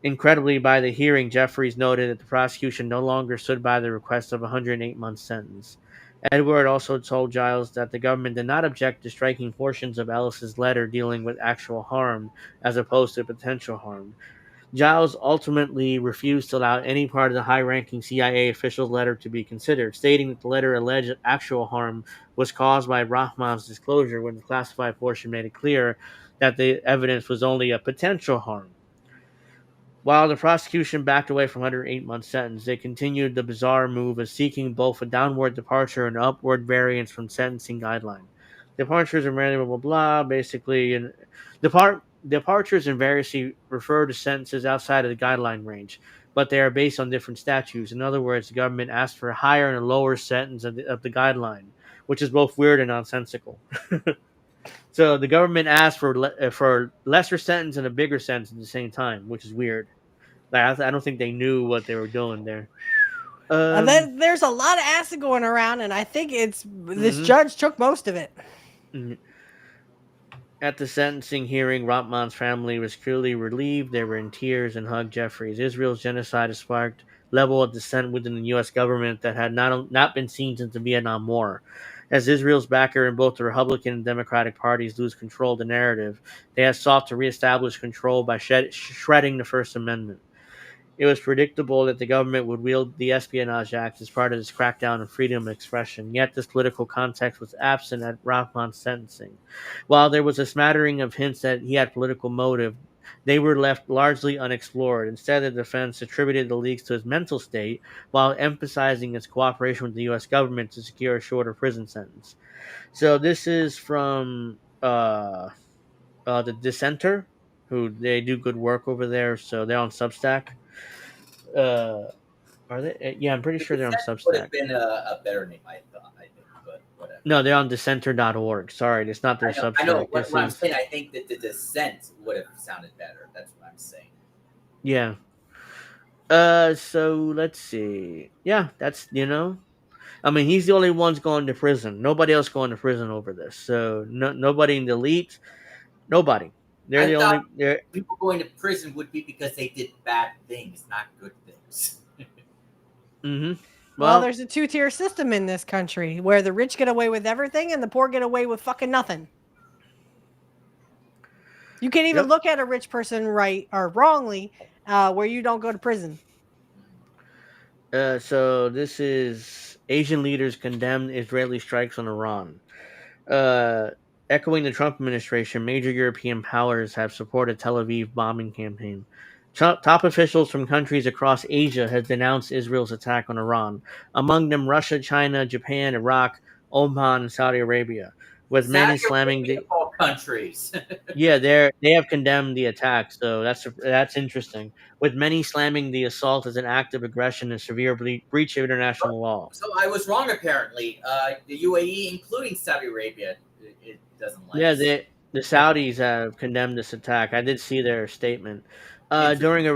Incredibly, by the hearing, Jeffries noted that the prosecution no longer stood by the request of a 108-month sentence. Edward also told Giles that the government did not object to striking portions of Ellis's letter dealing with actual harm as opposed to potential harm. Giles ultimately refused to allow any part of the high-ranking CIA official's letter to be considered, stating that the letter alleged actual harm was caused by Rahman's disclosure when the classified portion made it clear that the evidence was only a potential harm. While the prosecution backed away from 108-month sentence, they continued the bizarre move of seeking both a downward departure and upward variance from sentencing guideline. Departures and blah blah blah. Basically, and departures and variancy refer to sentences outside of the guideline range, but they are based on different statutes. In other words, the government asked for a higher and a lower sentence of the guideline, which is both weird and nonsensical. So the government asked for lesser sentence and a bigger sentence at the same time, which is weird. Like, I don't think they knew what they were doing there. There's a lot of acid going around, and I think it's this Mhm. judge took most of it. Mhm. At the sentencing hearing, Rotman's family was clearly relieved. They were in tears and hugged Jeffries. Israel's genocide has sparked level of dissent within the U.S. government that had not been seen since the Vietnam War. As Israel's backer in both the Republican and Democratic parties lose control of the narrative, they have sought to reestablish control by shredding the First Amendment. It was predictable that the government would wield the Espionage Act as part of its crackdown on freedom of expression, yet this political context was absent at Rahman's sentencing. While there was a smattering of hints that he had political motive, they were left largely unexplored. Instead, the defense attributed the leaks to his mental state while emphasizing its cooperation with the U.S. government to secure a shorter prison sentence. So this is from the Dissenter, who they do good work over there. So they're on Substack. Uh, are they? Yeah, I'm pretty The sure they're on dissent would have Substack. been a better name, I think, but whatever. No, they're on dissenter.org. Sorry, it's not their I know. Substack. This What I'm is saying, I think that the dissent would have sounded better. That's what I'm saying. yeah. So let's see. Yeah, that's I mean, he's the only one's going to prison. Nobody else going to prison over this. So nobody in the elite. Nobody. They're I the thought only. They're. people going to prison would be because they did bad things, not good things. Mm-hmm. Well, Well, there's a two-tier system in this country where the rich get away with everything and the poor get away with fucking nothing. You can't even yep. look at a rich person right or wrongly where you don't go to prison. So this is Asian leaders condemn Israeli strikes on Iran. Echoing the Trump administration, major European powers have supported Tel Aviv bombing campaign. Top officials from countries across Asia have denounced Israel's attack on Iran, among them Russia, China, Japan, Iraq, Oman, and Saudi Arabia, with Saudi many slamming Arabia the. of all countries. Yeah, they have condemned the attack, so that's interesting. With many slamming the assault as an act of aggression and severe breach of international law. So I was wrong. Apparently, the UAE, including Saudi Arabia, it doesn't like. Yeah, the Saudis have condemned this attack. I did see their statement. Interesting. During a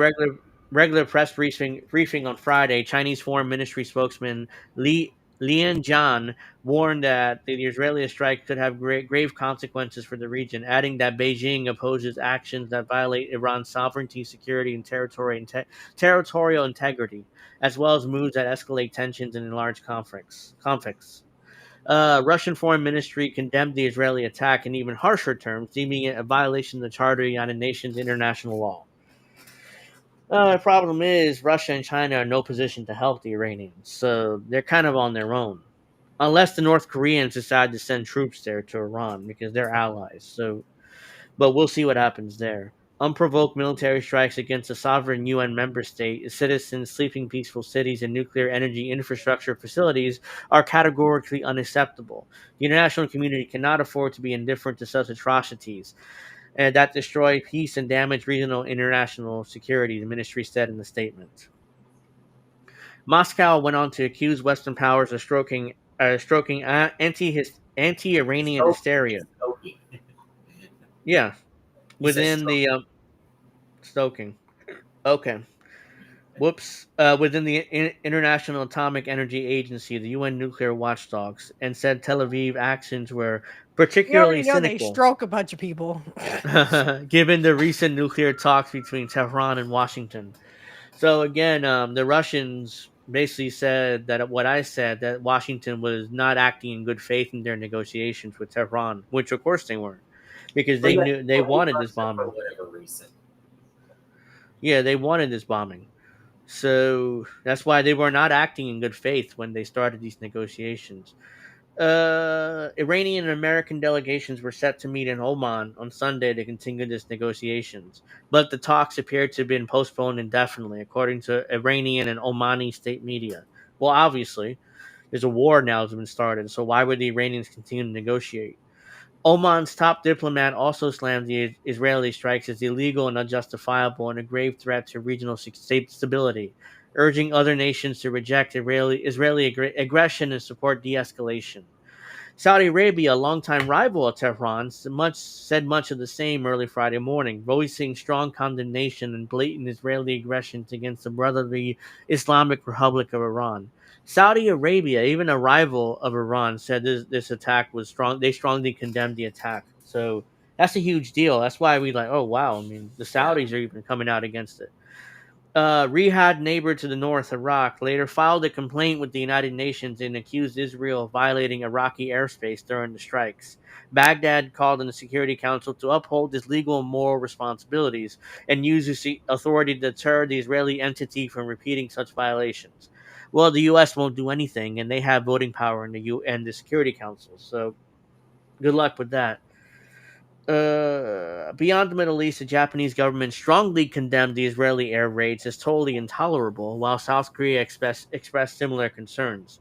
regular press briefing on Friday, Chinese Foreign Ministry spokesman Lian Jian warned that the Israeli strike could have grave consequences for the region, adding that Beijing opposes actions that violate Iran's sovereignty, security, and territorial integrity, as well as moves that escalate tensions and enlarge conflicts. Russian Foreign Ministry condemned the Israeli attack in even harsher terms, deeming it a violation of the Charter of the United Nations international law. The problem is Russia and China are in no position to help the Iranians, so they're kind of on their own. Unless the North Koreans decide to send troops there to Iran because they're allies. But we'll see what happens there. Unprovoked military strikes against a sovereign UN member state, citizens sleeping peaceful cities, and nuclear energy infrastructure facilities are categorically unacceptable. The international community cannot afford to be indifferent to such atrocities and that destroy peace and damage regional international security, the ministry said in the statement. Moscow went on to accuse Western powers of stroking anti-Iranian hysteria. Stoking. Yeah, He says within the stoking. Okay. Whoops. Within the International Atomic Energy Agency, the UN nuclear watchdogs, and said Tel Aviv actions were You already particularly know they cynical, stroke a bunch of people. given the recent nuclear talks between Tehran and Washington. So again, the Russians basically said that what I said, that Washington was not acting in good faith in their negotiations with Tehran, which of course they weren't, because But they yeah, knew they well, wanted this Russia for bombing. whatever reason. Yeah, they wanted this bombing. So that's why they were not acting in good faith when they started these negotiations. Iranian and American delegations were set to meet in Oman on Sunday to continue these negotiations, but the talks appeared to have been postponed indefinitely, according to Iranian and Omani state media. Well, obviously, there's a war now that's been started, so why would the Iranians continue to negotiate? Oman's top diplomat also slammed the Israeli strikes as illegal and unjustifiable and a grave threat to regional stability, urging other nations to reject Israeli aggression and support de escalation. Saudi Arabia, a longtime rival of Tehran, said much of the same early Friday morning, voicing strong condemnation and blatant Israeli aggressions against the brotherly Islamic Republic of Iran. Saudi Arabia, even a rival of Iran, said this attack was strong. They strongly condemned the attack. So that's a huge deal. That's why we like, oh wow. I mean, the Yeah. Saudis are even coming out against it. Riyadh, neighbor to the north, Iraq, later filed a complaint with the United Nations and accused Israel of violating Iraqi airspace during the strikes. Baghdad called on the Security Council to uphold its legal and moral responsibilities and use its authority to deter the Israeli entity from repeating such violations. Well, the U.S. won't do anything, and they have voting power in the and the Security Council. So, good luck with that. Beyond the Middle East, the Japanese government strongly condemned the Israeli air raids as totally intolerable, while South Korea expressed similar concerns.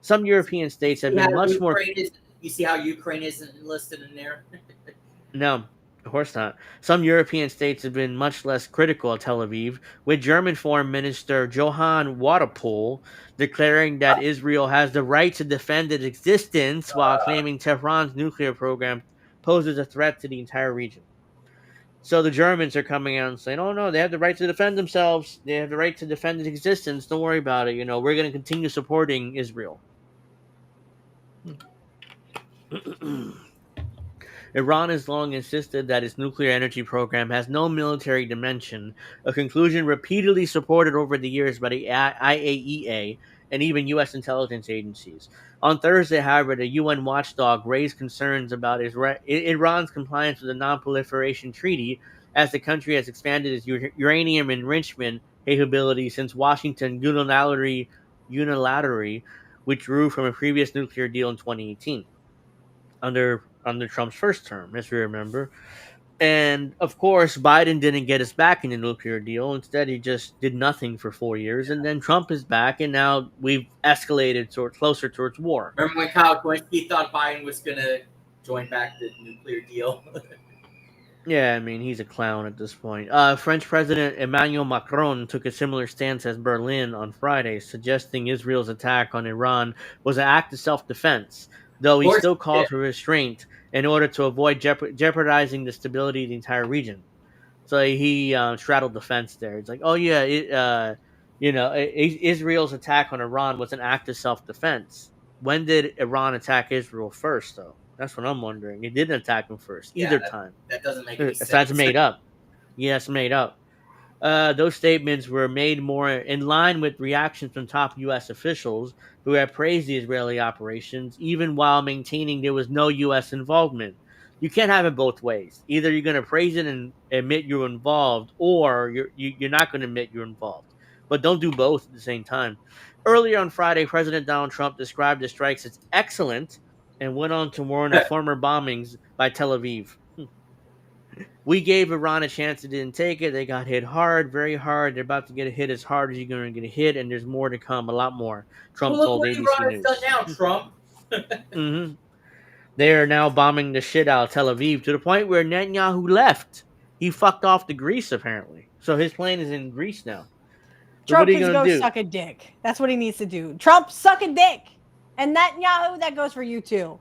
Some European states have You, how been much more. Ukraine is, you see how Ukraine isn't enlisted in there? No, of course not. Some European states have been much less critical of Tel Aviv, with German Foreign Minister Johann Wadepool declaring that Israel has the right to defend its existence while claiming Tehran's nuclear program poses a threat to the entire region. So the Germans are coming out and saying, "Oh no, they have the right to defend themselves. They have the right to defend its existence. Don't worry about it. We're going to continue supporting Israel." Iran has long insisted that its nuclear energy program has no military dimension, a conclusion repeatedly supported over the years by the IAEA and even U.S. intelligence agencies. On Thursday, however, the UN watchdog raised concerns about Iran's compliance with the Non-Proliferation Treaty as the country has expanded its uranium enrichment capability since Washington unilaterally withdrew from a previous nuclear deal in 2018 under Trump's first term, as we remember. And of course, Biden didn't get us back in the nuclear deal. Instead, he just did nothing for 4 years. And then Trump is back, and now we've escalated closer towards war. Remember when Kyle Kalinske thought Biden was going to join back the nuclear deal? Yeah, I mean, he's a clown at this point. French President Emmanuel Macron took a similar stance as Berlin on Friday, suggesting Israel's attack on Iran was an act of self-defense, though he still called for restraint in order to avoid jeopardizing the stability of the entire region. So he straddled the fence there. It's like, oh yeah, Israel's attack on Iran was an act of self-defense. When did Iran attack Israel first, though? That's what I'm wondering. It didn't attack him first either time. That doesn't make any sense. That's made up. Yes, made up. Those statements were made more in line with reactions from top U.S. officials who have praised the Israeli operations, even while maintaining there was no U.S. involvement. You can't have it both ways. Either you're going to praise it and admit you're involved, or you're not going to admit you're involved. But don't do both at the same time. Earlier on Friday, President Donald Trump described the strikes as excellent and went on to warn of former bombings by Tel Aviv. We gave Iran a chance. They didn't take it. They got hit hard, very hard. They're about to get hit as hard as you're going to get hit, and there's more to come, a lot more. Trump told ABC News. Done now, Trump. Mm-hmm. They are now bombing the shit out of Tel Aviv to the point where Netanyahu left. He fucked off to Greece, apparently. So his plane is in Greece now. So Trump needs to go suck a dick. That's what he needs to do. Trump, suck a dick. And Netanyahu, that goes for you too.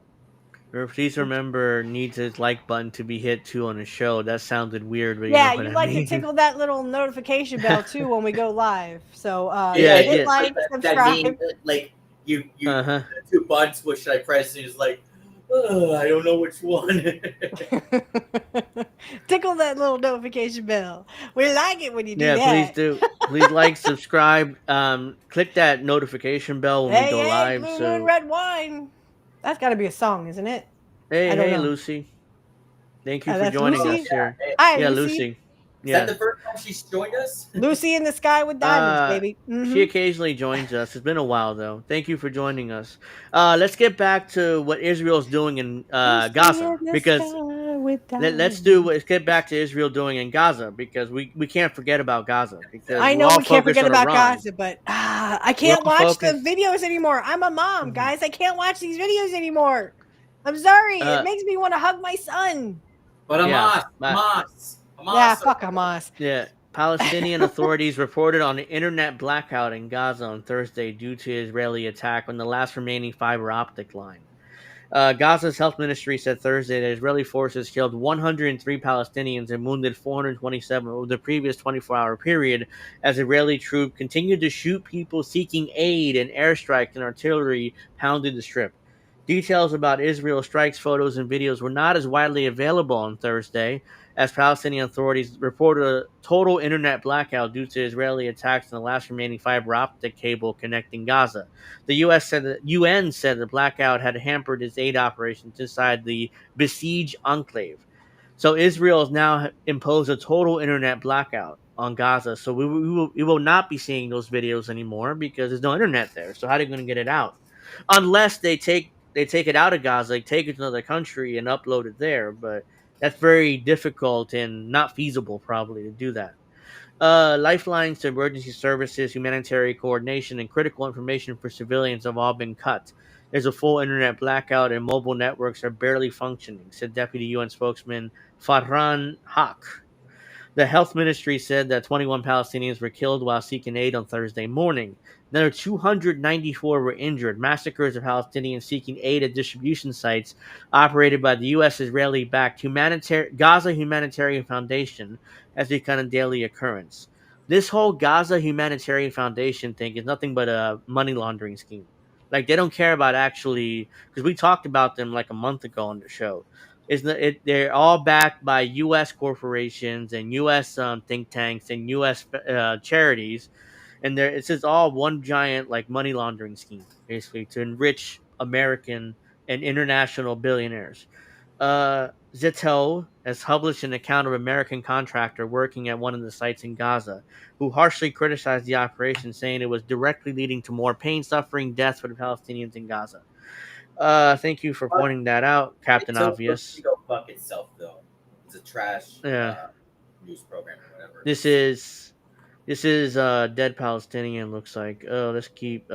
Please remember, needs his like button to be hit too on the show. That sounded weird, but yeah, you like to tickle that little notification bell too when we go live. So hit like, subscribe. Like you two buttons. What should I press? And he's like, I don't know which one. Tickle that little notification bell. We like it when you do that. Yeah, please do. Please like, subscribe. Click that notification bell when we go live. Blue Moon Red Wine. That's got to be a song, isn't it? Hey, Lucy. Thank you for joining us here. Hi, Lucy. Is that the first time she's joined us? Lucy in the sky with diamonds, baby. Mm-hmm. She occasionally joins us. It's been a while, though. Thank you for joining us. Let's get back to what Israel's doing in Gaza. Because let's get back to Israel doing in Gaza, because we can't forget about Gaza. Because I know we can't forget about Gaza, but I can't watch the videos anymore. I'm a mom, guys. I can't watch these videos anymore. I'm sorry. It makes me want to hug my son. But Hamas. Yeah, fuck Hamas. Yeah. Palestinian authorities reported on an internet blackout in Gaza on Thursday due to Israeli attack on the last remaining fiber optic line. Gaza's health ministry said Thursday that Israeli forces killed 103 Palestinians and wounded 427 over the previous 24-hour period as Israeli troops continued to shoot people seeking aid, and airstrikes and artillery pounded the strip. Details about Israel strikes photos and videos were not as widely available on Thursday, as Palestinian authorities reported a total internet blackout due to Israeli attacks on the last remaining fiber optic cable connecting Gaza. The UN said the blackout had hampered its aid operations inside the besieged enclave. So Israel has now imposed a total internet blackout on Gaza. So we will not be seeing those videos anymore because there's no internet there. So how are they going to get it out? Unless they take it out of Gaza, they take it to another country and upload it there. But that's very difficult and not feasible, probably, to do that. Lifelines to emergency services, humanitarian coordination, and critical information for civilians have all been cut. There's a full internet blackout, and mobile networks are barely functioning, said Deputy UN spokesman Farhan Haq. The health ministry said that 21 Palestinians were killed while seeking aid on Thursday morning. Another 294 were injured. Massacres of Palestinians seeking aid at distribution sites operated by the U.S. Israeli-backed Gaza Humanitarian Foundation has become a daily occurrence. This whole Gaza Humanitarian Foundation thing is nothing but a money laundering scheme. Like, they don't care about actually, because we talked about them like a month ago on the show. They're all backed by U.S. corporations and U.S. Think tanks and U.S. Charities, and it's just all one giant like money laundering scheme, basically, to enrich American and international billionaires. Zito has published an account of an American contractor working at one of the sites in Gaza, who harshly criticized the operation, saying it was directly leading to more pain, suffering, deaths for the Palestinians in Gaza. Thank you for But pointing that out, Captain until Witchy Obvious. go fuck itself, though. It's a trash Yeah, news program or whatever it this is. is dead Palestinian. Looks like. Oh, let's keep.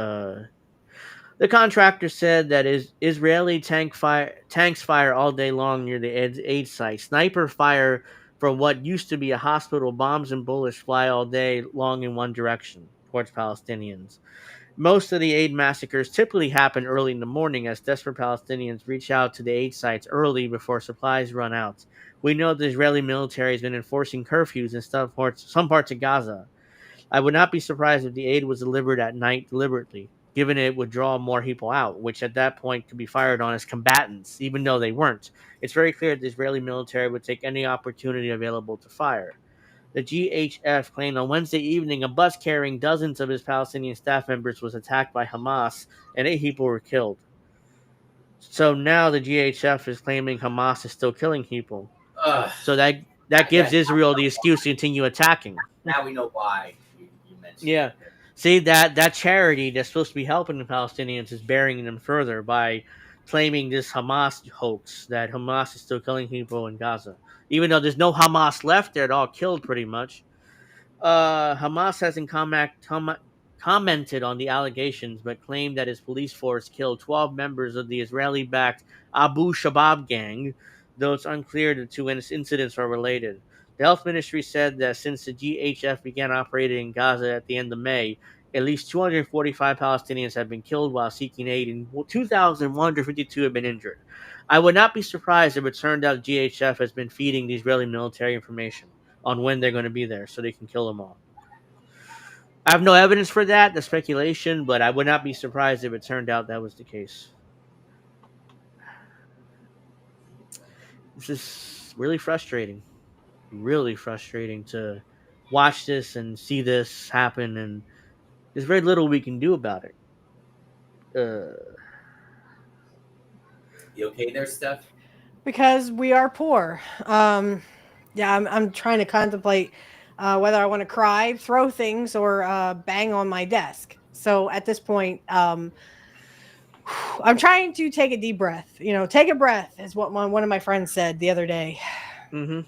The contractor said that Israeli tanks fire all day long near the aid site. Sniper fire from what used to be a hospital. Bombs and bullets fly all day long in one direction towards Palestinians. Most of the aid massacres typically happen early in the morning as desperate Palestinians reach out to the aid sites early before supplies run out. We know the Israeli military has been enforcing curfews in some parts of Gaza. I would not be surprised if the aid was delivered at night deliberately, given it would draw more people out, which at that point could be fired on as combatants, even though they weren't. It's very clear the Israeli military would take any opportunity available to fire. The GHF claimed on Wednesday evening a bus carrying dozens of his Palestinian staff members was attacked by Hamas and 8 people were killed. So now the GHF is claiming Hamas is still killing people. Ugh. So that gives Israel the excuse to continue attacking. Now we know why you mentioned Yeah. it. See, that charity that's supposed to be helping the Palestinians is burying them further by claiming this Hamas hoax that Hamas is still killing people in Gaza. Even though there's no Hamas left, they're all killed pretty much. Hamas hasn't commented on the allegations, but claimed that his police force killed 12 members of the Israeli-backed Abu Shabab gang, though it's unclear the two incidents are related. The health ministry said that since the GHF began operating in Gaza at the end of May, at least 245 Palestinians have been killed while seeking aid, and 2,152 have been injured. I would not be surprised if it turned out GHF has been feeding the Israeli military information on when they're going to be there so they can kill them all. I have no evidence for that, the speculation, but I would not be surprised if it turned out that was the case. This is really frustrating. Really frustrating to watch this and see this happen, and there's very little we can do about it. You okay there, Steph? Because we are poor. Yeah, I'm trying to contemplate whether I want to cry, throw things, or bang on my desk. So at this point, I'm trying to take a deep breath. You know, take a breath is what one of my friends said the other day. Mm-hmm.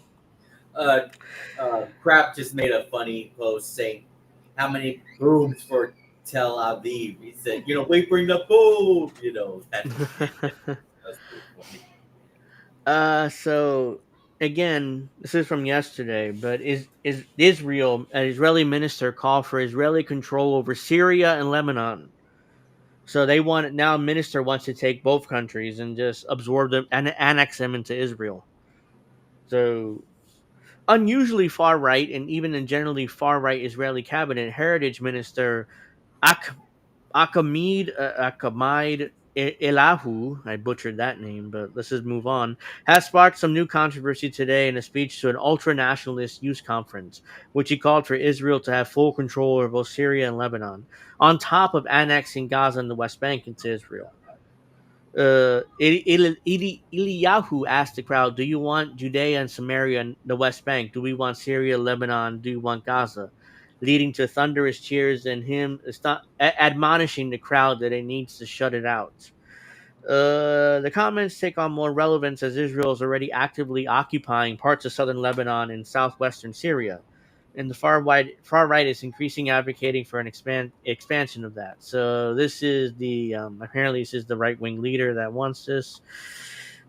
Crap just made a funny post saying how many booms for Tel Aviv. He said, we bring the boom. That's pretty funny. So again, this is from yesterday, but is Israel, an Israeli minister called for Israeli control over Syria and Lebanon. So they want now. A minister wants to take both countries and just absorb them and annex them into Israel. So unusually far right, and even in generally far right Israeli cabinet, Heritage Minister Ak- Akamid Elahu, I butchered that name, but let's just move on, has sparked some new controversy today in a speech to an ultra-nationalist youth conference, which he called for Israel to have full control over both Syria and Lebanon, on top of annexing Gaza and the West Bank into Israel. Eliyahu asked the crowd, "Do you want Judea and Samaria and the West Bank? Do we want Syria, Lebanon? Do you want Gaza?" Leading to thunderous cheers and him admonishing the crowd that it needs to shut it out. The comments take on more relevance as Israel is already actively occupying parts of southern Lebanon and southwestern Syria, and the far right is increasingly advocating for an expansion of that. So this is the apparently this is the right wing leader that wants this.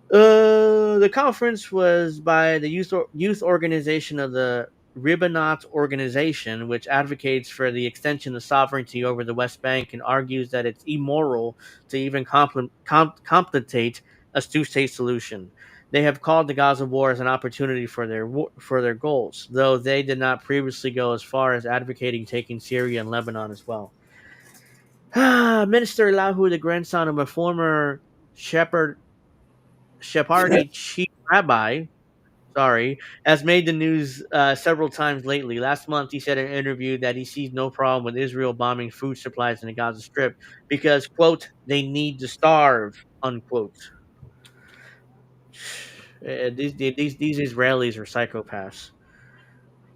The conference was by the youth organization of the Ribbanot organization, which advocates for the extension of sovereignty over the West Bank and argues that it's immoral to even contemplate a two-state solution. They have called the Gaza war as an opportunity for their goals, though they did not previously go as far as advocating taking Syria and Lebanon as well. Minister Lahu, the grandson of a former Sephardi chief rabbi, has made the news several times lately. Last month, he said in an interview that he sees no problem with Israel bombing food supplies in the Gaza Strip because, quote, they need to starve, unquote. These Israelis are psychopaths.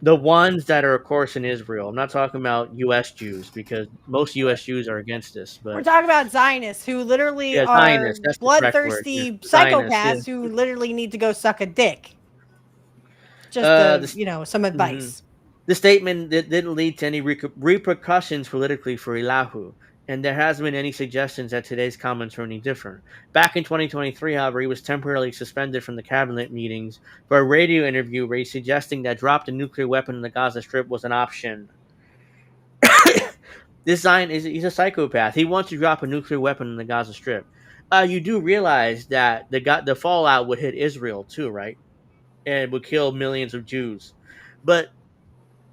The ones that are, of course, in Israel. I'm not talking about U.S. Jews because most U.S. Jews are against this. We're But talking about Zionists who literally yeah, are Zionists. That's the correct word. Yeah. bloodthirsty Zionists. Yeah. psychopaths who literally need to go suck a dick. Just some Mhm. advice. The statement didn't lead to any repercussions politically for Elahu, and there hasn't been any suggestions that today's comments are any different. Back in 2023, however, he was temporarily suspended from the cabinet meetings for a radio interview where he's suggesting that drop the nuclear weapon in the Gaza Strip was an option. This Zion he's a psychopath. He wants to drop a nuclear weapon in the Gaza Strip. You do realize that the fallout would hit Israel too, right? And would kill millions of Jews. But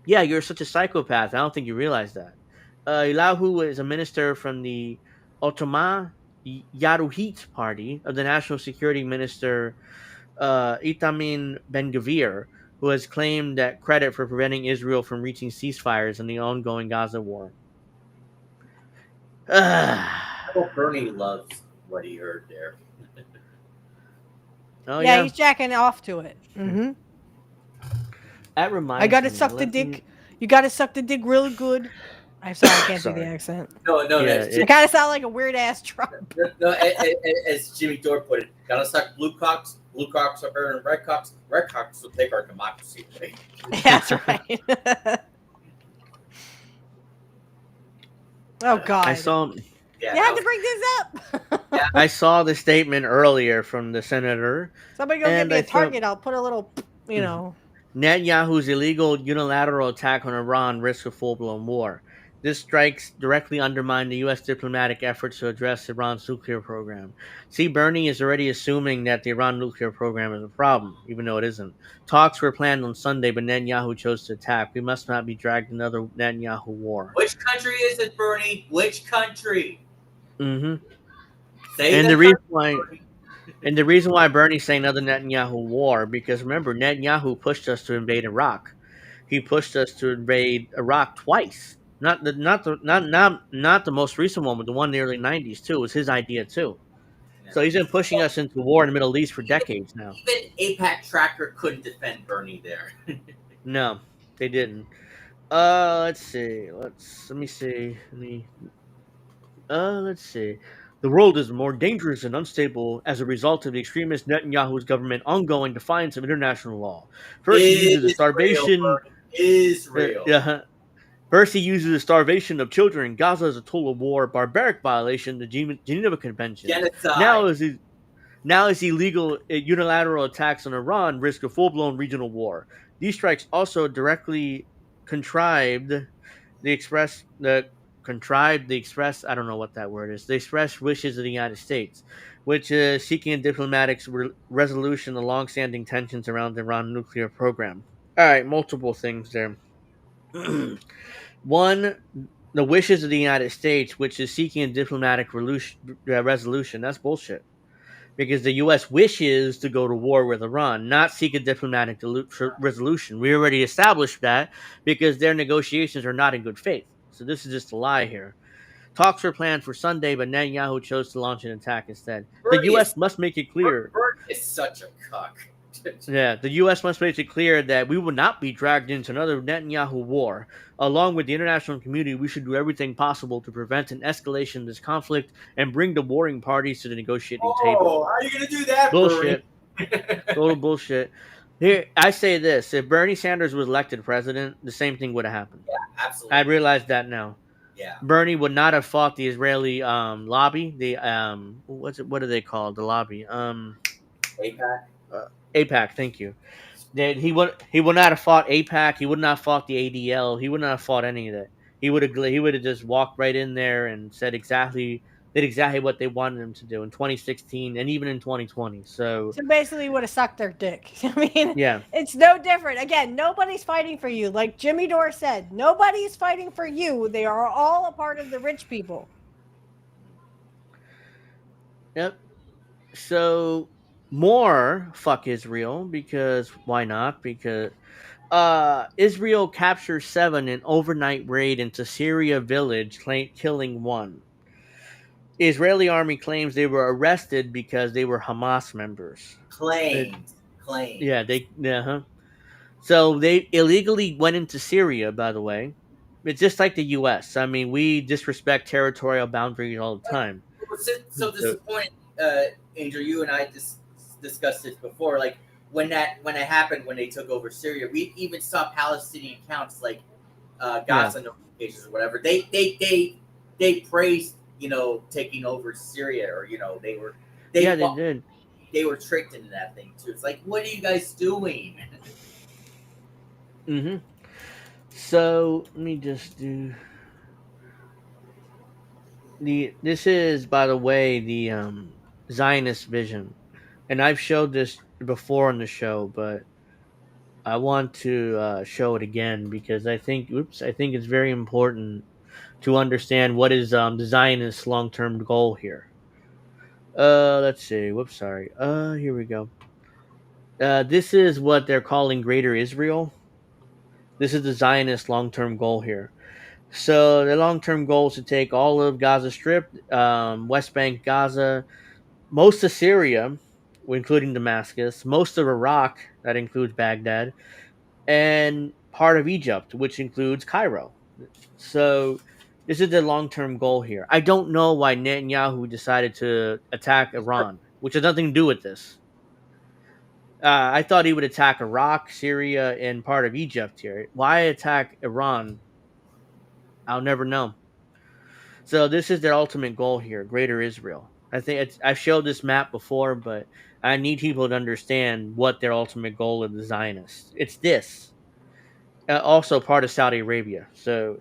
yeah, you're such a psychopath. I don't think you realize that. Elahu is a minister from the Ottoman Yaruhit party of the National Security Minister Itamin Ben Gvir, who has claimed that credit for preventing Israel from reaching ceasefires in the ongoing Gaza war. I hope Bernie loves what he heard there. Oh yeah, yeah, he's jacking off to it. Mm-hmm. that reminds I gotta me. suck the dick. You gotta suck the dick really good. I'm sorry, I can't do the Sorry. accent. No, Yeah, I kind of sound like a weird ass Trump. no, as Jimmy Dore put it, gotta suck blue cocks are better than red cocks will take our democracy away. That's right. Oh God! I saw. Yeah, you had to bring this up. Yeah. I saw the statement earlier from the senator. Somebody go get And me I a Target. I'll put a little, Netanyahu's illegal unilateral attack on Iran risks a full-blown war. This strikes directly undermine the U.S. diplomatic efforts to address Iran's nuclear program. See, Bernie is already assuming that the Iran nuclear program is a problem, even though it isn't. Talks were planned on Sunday, but Netanyahu chose to attack. We must not be dragged into another Netanyahu war. Which country is it, Bernie? Which country? Mm-hmm. Say And the the reason country, why... Bernie. And the reason why Bernie's saying another Netanyahu war, because remember, Netanyahu pushed us to invade Iraq. He pushed us to invade Iraq twice. Not the most recent one, but the one in the early '90s too. It was his idea too. So he's been pushing us into war in the Middle East for decades now. Even APAC Tracker couldn't defend Bernie there. No, they didn't. Let's see. Let me see. Let's see. The world is more dangerous and unstable as a result of the extremist Netanyahu's government ongoing defiance of international law. First, he uses the starvation. Israel. First, he uses the starvation of children in Gaza as a tool of war, barbaric violation of the Geneva Convention. Genocide. Now, as illegal unilateral attacks on Iran risk a full-blown regional war. These strikes also directly contrived the express I don't know what that word is. The express wishes of the United States, which is seeking a diplomatic resolution of long-standing tensions around the Iran nuclear program. All right, multiple things there. One, the wishes of the United States, which is seeking a diplomatic resolution. That's bullshit. Because the U.S. wishes to go to war with Iran, not seek a diplomatic resolution. We already established that because their negotiations are not in good faith. So this is just a lie here. Talks were planned for Sunday, but Netanyahu chose to launch an attack instead. The Bernie U.S. is must make it clear. Bernie is such a cuck. Yeah, the U.S. must make it clear that we will not be dragged into another Netanyahu war. Along with the international community, we should do everything possible to prevent an escalation of this conflict and bring the warring parties to the negotiating table. Oh, how are you gonna do that, Bernie? Bullshit. Total bullshit. Here, I say this: if Bernie Sanders was elected president, the same thing would have happened. Absolutely. I realize that now. Yeah. Bernie would not have fought the Israeli lobby. The what are they called? The lobby. APAC. APAC. Thank you. That he would not have fought APAC. He would not have fought the ADL. He would not have fought any of that. He would have just walked right in there and did exactly what they wanted him to do in 2016 and even in 2020. So basically would have sucked their dick. I mean, yeah, it's no different. Again, nobody's fighting for you. Like Jimmy Dore said, nobody's fighting for you. They are all a part of the rich people. yep. So more fuck Israel because why not? Because Israel captures 7 in overnight raid into Syria village, killing 1. Israeli army claims they were arrested because they were Hamas members. Claims. Yeah, So they illegally went into Syria. By the way, it's just like the U.S. I mean, we disrespect territorial boundaries all the time. So disappointed, Angel. You and I discussed this before. Like when that happened, when they took over Syria, we even saw Palestinian accounts like Gaza notifications or whatever. They praised taking over Syria, or they did. They were tricked into that thing too. It's like, what are you guys doing? Mm-hmm. So let me just do this is, by the way, the Zionist vision, and I've showed this before on the show, but I want to show it again because I think it's very important to understand what is the Zionist long term goal here. Let's see. Whoops, sorry. Here we go. This is what they're calling Greater Israel. This is the Zionist long term goal here. So the long term goal is to take all of Gaza Strip, West Bank, Gaza, most of Syria, including Damascus, most of Iraq, that includes Baghdad, and part of Egypt, which includes Cairo. So this is the long term goal here. I don't know why Netanyahu decided to attack Iran, which has nothing to do with this. I thought he would attack Iraq, Syria, and part of Egypt here. Why attack Iran? I'll never know. So this is their ultimate goal here, Greater Israel. I think I've showed this map before, but I need people to understand what their ultimate goal of the Zionists. It's this. Also part of Saudi Arabia. So,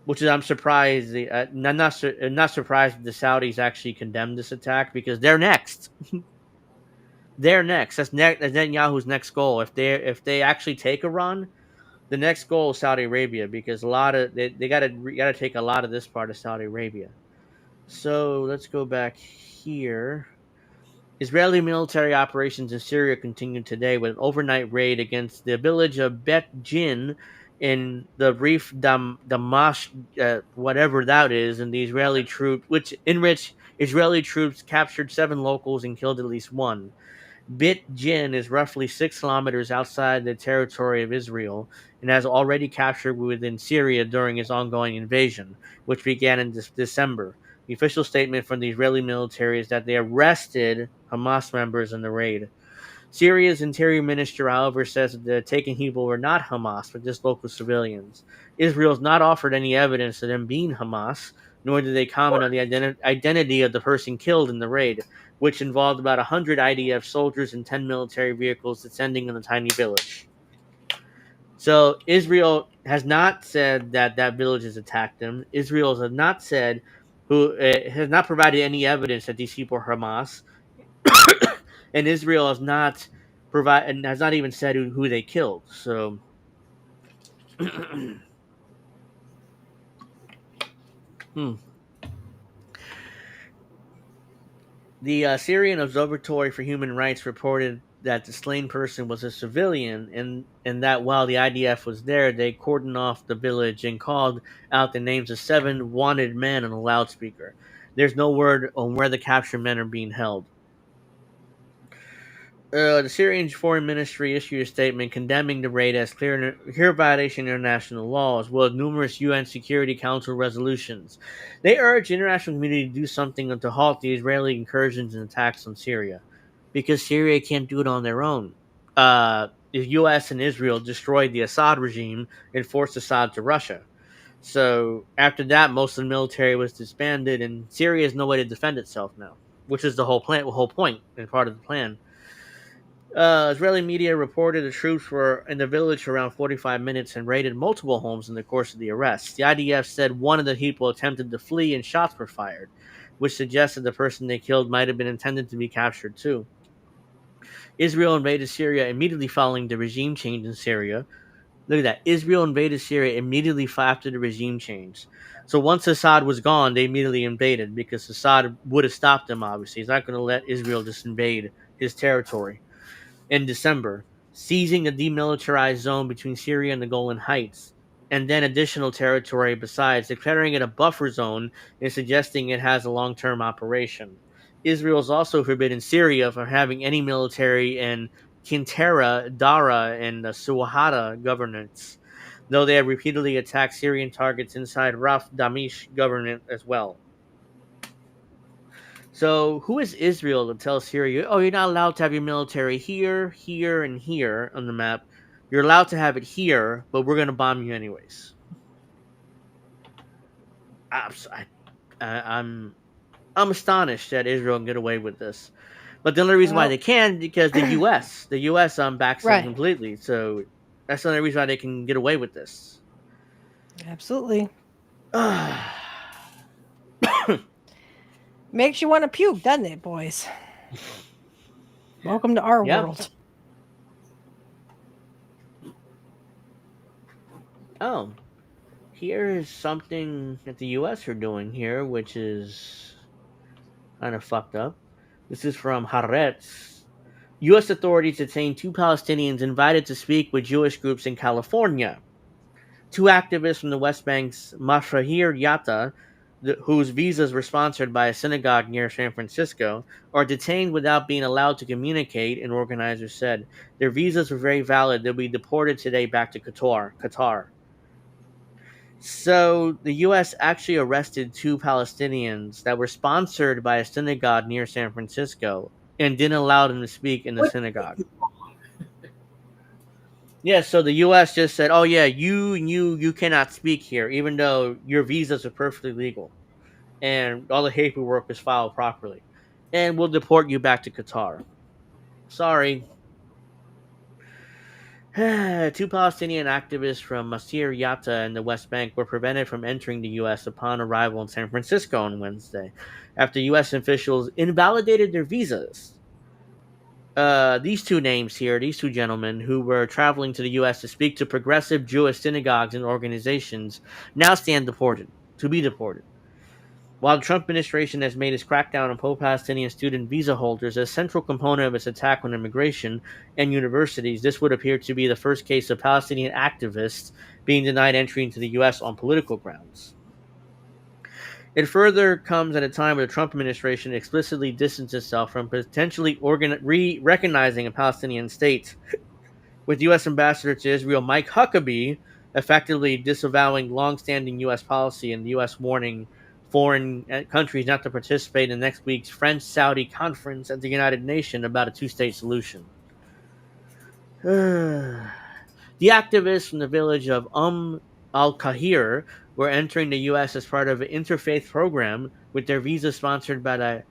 which is I'm surprised. I'm not surprised that the Saudis actually condemned this attack because they're next. They're next. That's Netanyahu's next goal. If they actually take Iran, the next goal is Saudi Arabia because a lot of they gotta take a lot of this part of Saudi Arabia. So let's go back here. Israeli military operations in Syria continue today with an overnight raid against the village of Bet Jin in the Reef Damash, whatever that is, and the Israeli troops, in which Israeli troops captured 7 locals and killed at least 1. Bit Jin is roughly 6 kilometers outside the territory of Israel and has already captured within Syria during its ongoing invasion, which began in December. The official statement from the Israeli military is that they arrested Hamas members in the raid. Syria's interior minister, however, says that the taken people were not Hamas, but just local civilians. Israel has not offered any evidence of them being Hamas, nor did they comment on the identity of the person killed in the raid, which involved about 100 IDF soldiers and 10 military vehicles descending on the tiny village. So Israel has not said that village has attacked them. Israel has not said has not provided any evidence that these people are Hamas, and Israel has not even said who they killed. So Hmm. The Syrian Observatory for Human Rights reported that the slain person was a civilian, and that while the IDF was there, they cordoned off the village and called out the names of 7 wanted men on a loudspeaker. There's no word on where the captured men are being held. The Syrian Foreign Ministry issued a statement condemning the raid as clear violation of international law, as well as numerous UN Security Council resolutions. They urged the international community to do something to halt the Israeli incursions and attacks on Syria, because Syria can't do it on their own. The U.S. and Israel destroyed the Assad regime and forced Assad to Russia. So after that, most of the military was disbanded, and Syria has no way to defend itself now, which is the whole point, and part of the plan. Israeli media reported the troops were in the village for around 45 minutes and raided multiple homes in the course of the arrest. The IDF said one of the people attempted to flee and shots were fired, which suggested the person they killed might have been intended to be captured too. Israel invaded Syria immediately following the regime change in Syria. Look at that. Israel invaded Syria immediately after the regime change. So once Assad was gone, they immediately invaded because Assad would have stopped them, obviously. He's not going to let Israel just invade his territory. In December, seizing a demilitarized zone between Syria and the Golan Heights, and then additional territory besides, declaring it a buffer zone and suggesting it has a long term operation. Israel has also forbidden Syria from having any military in Kintera, Dara, and the Suwahada governance, though they have repeatedly attacked Syrian targets inside Raf Damish government as well. So, who is Israel to tell Syria, oh, you're not allowed to have your military here, here, and here on the map? You're allowed to have it here, but we're going to bomb you anyways. I'm astonished that Israel can get away with this. But the only reason why they can, because the U.S. backs them Right. completely. So that's the only reason why they can get away with this. Absolutely. Makes you want to puke, doesn't it, boys? Welcome to our Yeah. world. Oh, here's something that the U.S. are doing here, which is kind of fucked up. This is from Haaretz. U.S. authorities detained 2 Palestinians invited to speak with Jewish groups in California. 2 activists from the West Bank's Mafrahir Yatta, whose visas were sponsored by a synagogue near San Francisco, are detained without being allowed to communicate, an organizer said. Their visas were very valid. They'll be deported today back to Qatar. So the U.S. actually arrested 2 Palestinians that were sponsored by a synagogue near San Francisco and didn't allow them to speak in the What? synagogue. Yeah, so the U.S. just said, "Oh yeah, you cannot speak here, even though your visas are perfectly legal and all the paperwork is filed properly, and we'll deport you back to Qatar." Sorry. 2 Palestinian activists from Masir Yatta and the West Bank were prevented from entering the U.S. upon arrival in San Francisco on Wednesday, after U.S. officials invalidated their visas. These two names here, these 2 gentlemen who were traveling to the U.S. to speak to progressive Jewish synagogues and organizations, now stand to be deported. While the Trump administration has made its crackdown on pro-Palestinian student visa holders a central component of its attack on immigration and universities, this would appear to be the first case of Palestinian activists being denied entry into the U.S. on political grounds. It further comes at a time where the Trump administration explicitly distanced itself from potentially recognizing a Palestinian state, with U.S. Ambassador to Israel Mike Huckabee effectively disavowing long-standing U.S. policy and the U.S. warning foreign countries not to participate in next week's French-Saudi conference at the United Nations about a two-state solution. The activists from the village of al-Kahir were entering the U.S. as part of an interfaith program, with their visa sponsored by the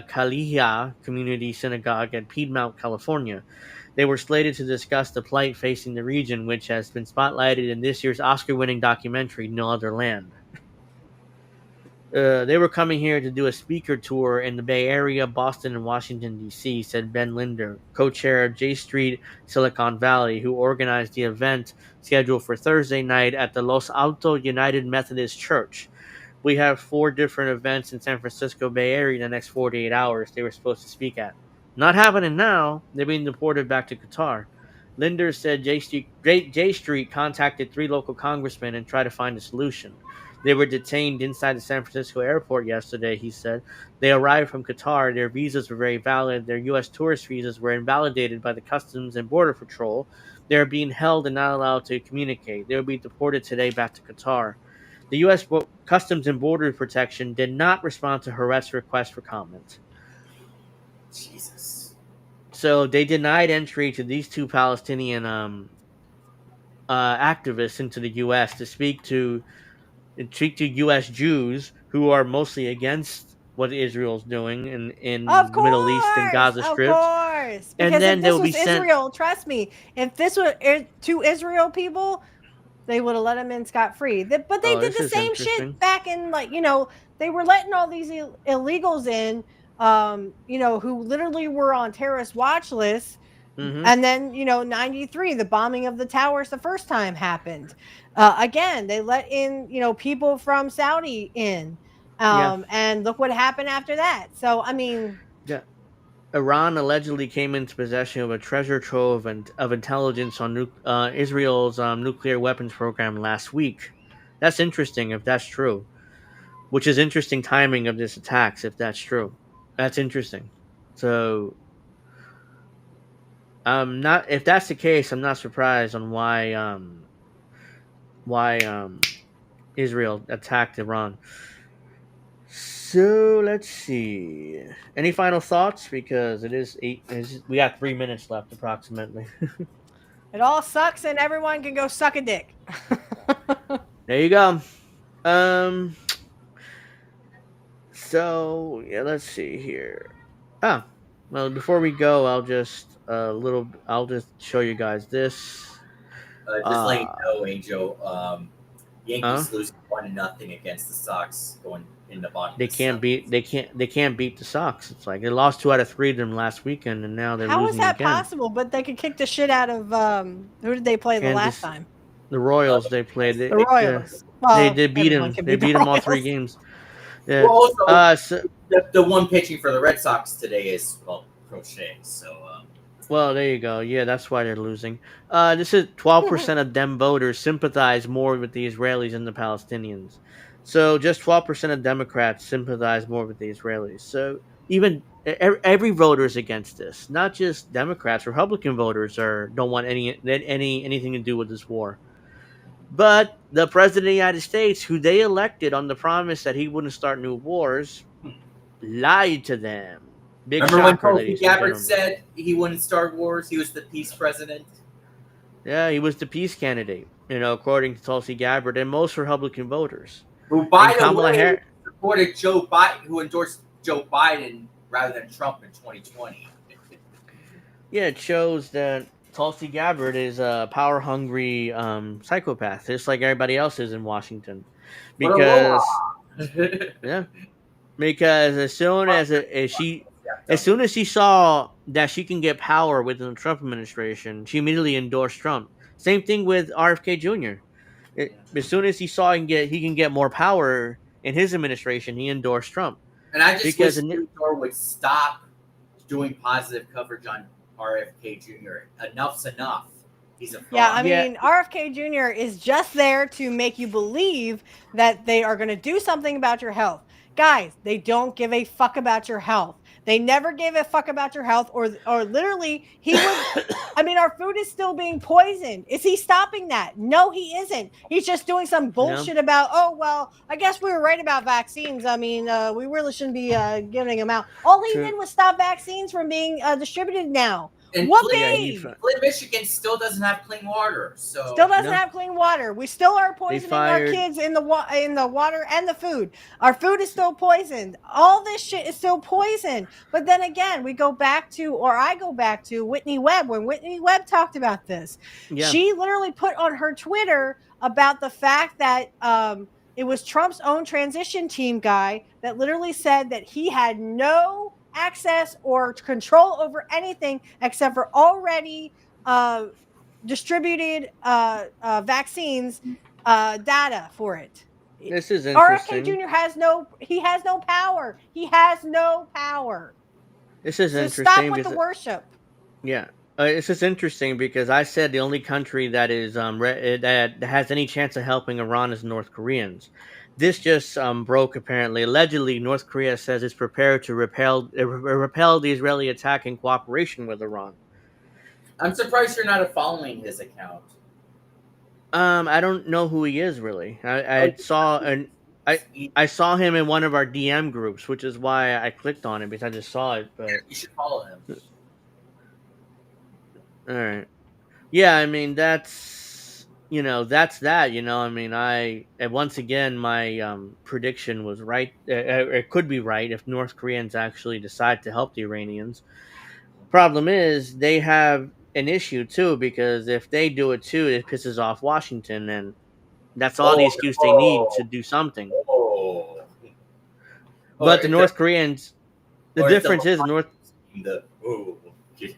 Kalihia Community Synagogue at Piedmont, California. They were slated to discuss the plight facing the region, which has been spotlighted in this year's Oscar-winning documentary, No Other Land. They were coming here to do a speaker tour in the Bay Area, Boston, and Washington, D.C., said Ben Linder, co-chair of J Street Silicon Valley, who organized the event scheduled for Thursday night at the Los Altos United Methodist Church. we have 4 different events in San Francisco Bay Area in the next 48 hours they were supposed to speak at. Not happening now. They're being deported back to Qatar. Linder said J Street contacted 3 local congressmen and tried to find a solution. They were detained inside the San Francisco airport yesterday, he said. They arrived from Qatar. Their visas were very valid. Their U.S. tourist visas were invalidated by the Customs and Border Patrol. They are being held and not allowed to communicate. They will be deported today back to Qatar. The U.S. Customs and Border Protection did not respond to Haaret's request for comment. Jesus. So they denied entry to these 2 Palestinian activists into the U.S. to speak to U.S. Jews who are mostly against what Israel's doing Of in the Middle East and course, Gaza of Strip, course. and Because if then this they'll be was sent. Israel, trust me, if this were two Israel people, they would have let them in scot free. But they Oh, did this the is same shit interesting. back in, like, they were letting all these illegals in, who literally were on terrorist watch lists. Mm-hmm. And then, 93, the bombing of the towers the first time happened. Again, they let in, people from Saudi in. Yeah, And look what happened after that. So, I mean, yeah. Iran allegedly came into possession of a treasure trove of intelligence on Israel's nuclear weapons program last week. That's interesting if that's true. Which is interesting timing of this attacks if that's true. That's interesting. So not if that's the case, I'm not surprised on why Israel attacked Iran. So let's see. Any final thoughts? Because it is eight. We got 3 minutes left, approximately. it all sucks and everyone can go suck a dick. There you go. Um. So yeah, let's see here. Ah, well, before we go, I'll just show you guys this. Just letting Uh, you know, Angel. uh Yankees losing 1-0 against the Sox, going in the bottom of they the can't seventh. beat they can't beat the Sox. It's like they lost 2 out of 3 of them last weekend, and now they're How is losing that again. possible? But they could kick the shit out of who did they play the last Kansas, time? the Royals, they played. Yes. The Yeah, Royals. Well, they beat everyone them. can They beat the beat them all 3 Royals. games. Yeah. Well, also So the one pitching for the Red Sox today is Crochet. So well, there you go. Yeah, that's why they're losing. This is 12% of them voters sympathize more with the Israelis than the Palestinians. So just 12% of Democrats sympathize more with the Israelis. So even every voter is against this. Not just Democrats. Republican voters don't want anything to do with this war. But the president of the United States, who they elected on the promise that he wouldn't start new wars, lied to them. Big remember when shocker, Tulsi ladies and Gabbard gentlemen. said he wouldn't start wars? He was the peace president. Yeah, he was the peace candidate, according to Tulsi Gabbard and most Republican voters. Who, by And the Kamala way, Harris, supported Joe Biden, who endorsed Joe Biden rather than Trump in 2020. yeah, it shows that Tulsi Gabbard is a power hungry psychopath, just like everybody else is in Washington. But Because, aloha. yeah, because as soon as she saw that she can get power within the Trump administration, she immediately endorsed Trump. Same thing with RFK Jr. As soon as he saw he can get more power in his administration, he endorsed Trump And I just because wish Luthor would stop doing positive coverage on RFK Jr. Enough's enough. He's a Yeah, fraud. I yeah mean, RFK Jr. is just there to make you believe that they are going to do something about your health. Guys, they don't give a fuck about your health. They never gave a fuck about your health, or literally he would. I mean, our food is still being poisoned. Is he stopping that? No, he isn't. He's just doing some no bullshit about, oh, well, I guess we were right about vaccines. I mean, we really shouldn't be giving them out. All he true did was stop vaccines from being distributed now. And yeah he Whoopee! Flint, Michigan still doesn't have clean water. Still So doesn't no have clean water. We still are they poisoning our fired kids in the water and the food. Our food is still poisoned. All this shit is still poisoned. But then again, we go back to, or I go back to Whitney Webb when Whitney Webb talked about this. yeah She literally put on her Twitter about the fact that it was Trump's own transition team guy that literally said that he had no access or control over anything except for already distributed vaccines data for it. This is RFK interesting. Jr. has no power. He has no power. This is So stop interesting with the because worship. yeah, this is interesting because I said the only country that is that has any chance of helping Iran is North Koreans. This just broke apparently. Allegedly, North Korea says it's prepared to repel the Israeli attack in cooperation with Iran. I'm surprised you're not following his account. I don't know who he is really. Oh, I saw an I you I saw him in one of our DM groups, which is why I clicked on it because I just saw it. But should follow him. all right. Yeah, I mean that's that. I mean I and once again my prediction was right. It could be right if North Koreans actually decide to help the Iranians. Problem is they have an issue too because if they do it too, it pisses off Washington, and that's all the Oh, excuse they need to oh, do something. oh. Or But the if they're, North Koreans, the or if the difference is the oh,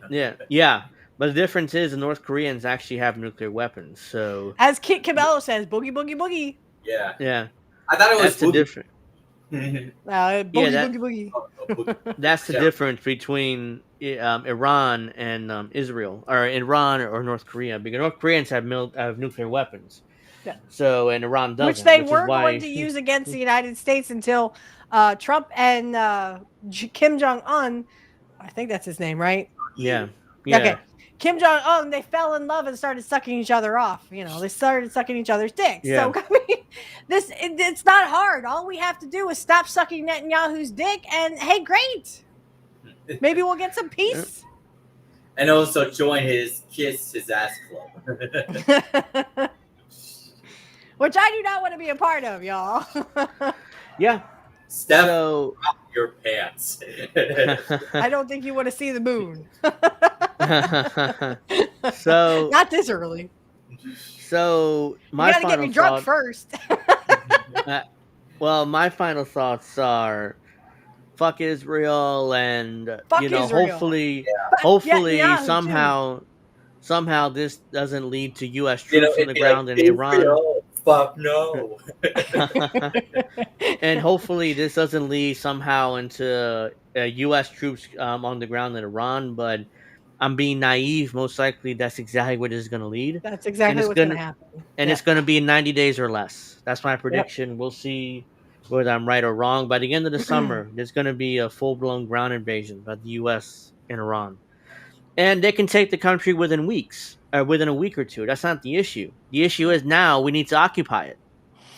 yeah, yeah. But the difference is the North Koreans actually have nuclear weapons. So As Kit Cabello says, boogie, boogie, boogie. yeah. yeah, I thought it was that's the boogie. difference. Boogie, Yeah, boogie, Boogie. boogie. that's the Yeah. difference between Iran and Israel, or Iran or North Korea, because North Koreans have nuclear weapons. Yeah. So and Iran Which doesn't, they which is were going why to use against the United States until Trump and Kim Jong Un, I think that's his name, right? yeah, Okay. yeah, Kim Jong Un, they fell in love and started sucking each other off. They started sucking each other's dicks. So yeah. I mean, it's not hard. All we have to do is stop sucking Netanyahu's dick, and hey, great. Maybe we'll get some peace. And also join his Kiss His Ass Club. Which I do not want to be a part of, y'all. Yeah. Steph, So your pants. I don't think you want to see the moon. so Not this early. so You my got to get final me drunk thought. first. Well, my final thoughts are fuck Israel, and Fuck Israel. hopefully, Fuck hopefully Netanyahu, somehow this doesn't lead to U.S. troops on the ground in Israel, Iran, fuck no. and hopefully this doesn't lead somehow into U.S. troops on the ground in Iran. But I'm being naive. Most likely, that's exactly what it's going to lead, That's and exactly it's what's going to gonna happen. and Yep. it's going to be in 90 days or less. That's my Yep. prediction. We'll see whether I'm right or wrong. By the end of the summer, there's going to be a full blown ground invasion by the U.S. in Iran, and they can take the country within weeks, or within a week or two. That's not the issue. The issue is now we need to occupy it,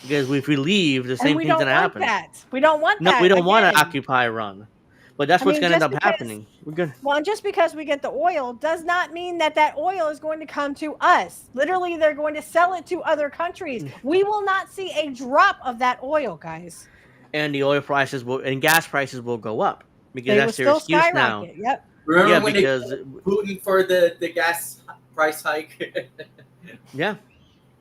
because if we leave, the And same we thing's don't going to want happen. that. We don't want No, that. we don't want to Again, occupy Iran, but that's I what's mean, going to end just up because happening. We're gonna well, just because we get the oil does not mean that that oil is going to come to us. Literally, they're going to sell it to other countries. We will not see a drop of that oil, guys. and the oil prices will and gas prices will go up because They will that's their still excuse now. skyrocket. Yep. Remember Yeah, when they because Putin for the gas price hike? yeah,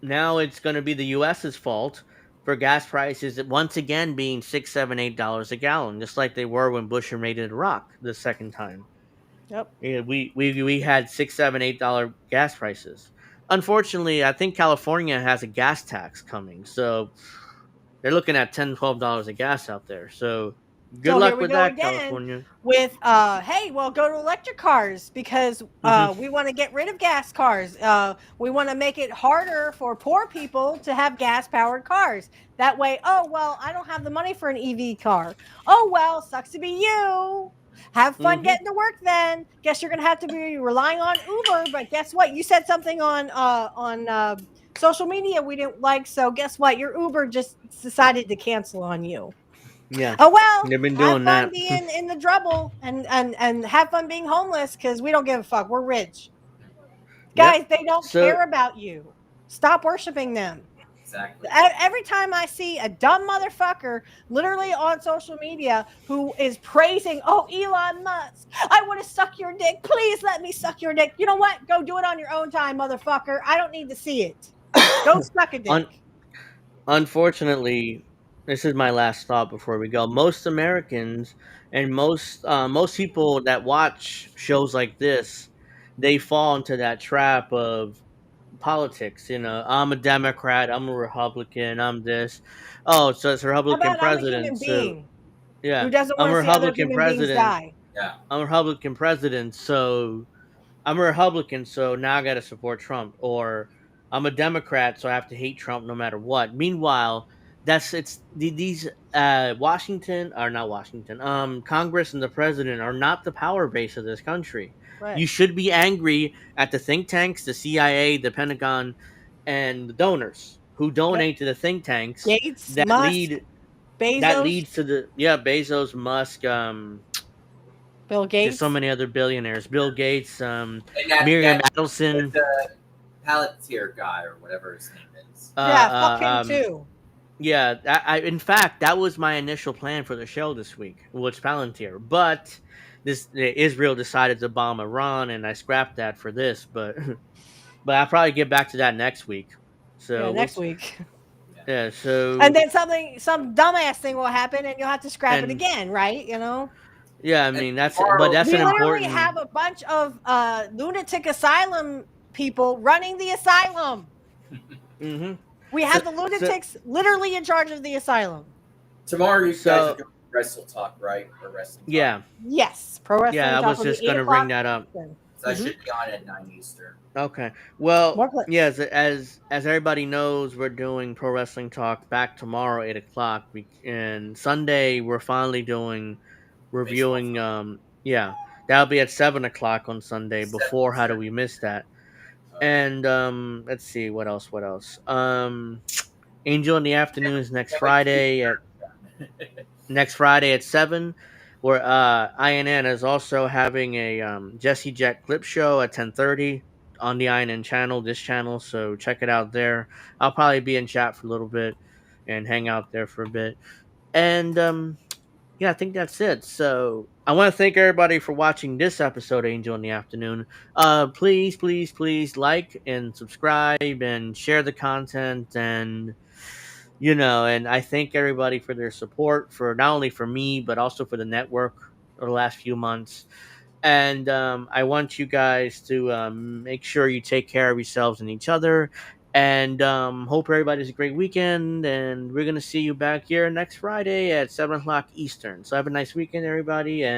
now it's going to be the U.S.'s fault for gas prices once again being $6, $7, $8 a gallon, just like they were when Bush invaded Iraq the second time. Yep. Yeah, we had $6, $7, $8 gas prices. Unfortunately, I think California has a gas tax coming, so they're looking at $10, $12 a gas out there. So good So here luck we with go that, again California. with hey, well, go to electric cars because we want to get rid of gas cars. We want to make it harder for poor people to have gas powered cars. That way, oh well, I don't have the money for an EV car. Oh well, sucks to be you. Have fun Mhm. getting to work then. Guess you're gonna have to be relying on Uber, but guess what? You said something on social media we didn't like, so guess what? Your Uber just decided to cancel on you. Yeah, Oh well, they've been have doing fun that. being in the trouble and have fun being homeless because we don't give a fuck. We're rich. Yep. Guys, they don't So care about you. Stop worshiping them. Exactly. Every time I see a dumb motherfucker literally on social media who is praising, oh, Elon Musk, I want to suck your dick. Please let me suck your dick. You know what? Go do it on your own time, motherfucker. I don't need to see it. Go suck a dick. unfortunately, this is my last thought before we go. Most Americans and most people that watch shows like this, they fall into that trap of politics. You know, I'm a Democrat, I'm a Republican, I'm this. Oh, so it's a How Republican about I'm a president. human So being yeah, who doesn't I'm want a to see other Republican human beings president. die? Yeah. I'm a Republican president. So I'm a Republican, so now I got to support Trump, or I'm a Democrat, so I have to hate Trump no matter what. Meanwhile, these Washington or not Washington, Congress and the president are not the power base of this country. Right. You should be angry at the think tanks, the CIA, the Pentagon, and the donors who Yep. donate to the think tanks Gates, that Musk, Bezos, leads to the Bezos, Musk, Bill there's so Gates. many other billionaires. Bill Gates, And that Miriam that Adelson, the Palantir guy or whatever his name is. uh, Yeah, fuck uh, him um, too. yeah. In fact, that was my initial plan for the show this week, which Palantir. But Israel decided to bomb Iran, and I scrapped that for this. But but I'll probably get back to that next week. Yeah, So next week. yeah. And So then some dumbass thing will happen and you'll have to scrap it and again, right? You know? yeah, I And mean but tomorrow, that's We an literally important. have a bunch of lunatic asylum people running the asylum. Hmm. We So have the so lunatics literally in charge of the asylum. tomorrow you guys are so doing Wrestle Talk, right? Or Wrestling Talk. yeah. Yes, pro wrestling Yeah, I talk was will be just 8 gonna bring o'clock. that up. Eastern. So I Mhm. should be on at 9 Eastern. Okay. Well, More clips. yeah, as everybody knows, we're doing Pro Wrestling Talk back tomorrow, 8 o'clock. And Sunday we're finally doing Baseball reviewing. talk. Yeah, that'll be at 7 o'clock on Sunday. 7 Before, how do Eastern. we miss that? Okay. And let's see what else. What else? Angel in the Afternoon is Can't wait to see next Friday at 7. Where INN is also having a Jesse Jet clip show at 10:30 on the INN channel, this channel. So check it out there. I'll probably be in chat for a little bit and hang out there for a bit. And yeah, I think that's it. So I want to thank everybody for watching this episode of Angel in the Afternoon. Please, please, please like and subscribe and share the content, and and I thank everybody for their support, for not only for me but also for the network over the last few months. And I want you guys to make sure you take care of yourselves and each other. And hope everybody's a great weekend. And we're gonna see you back here next Friday at 7 o'clock Eastern. So have a nice weekend, everybody. And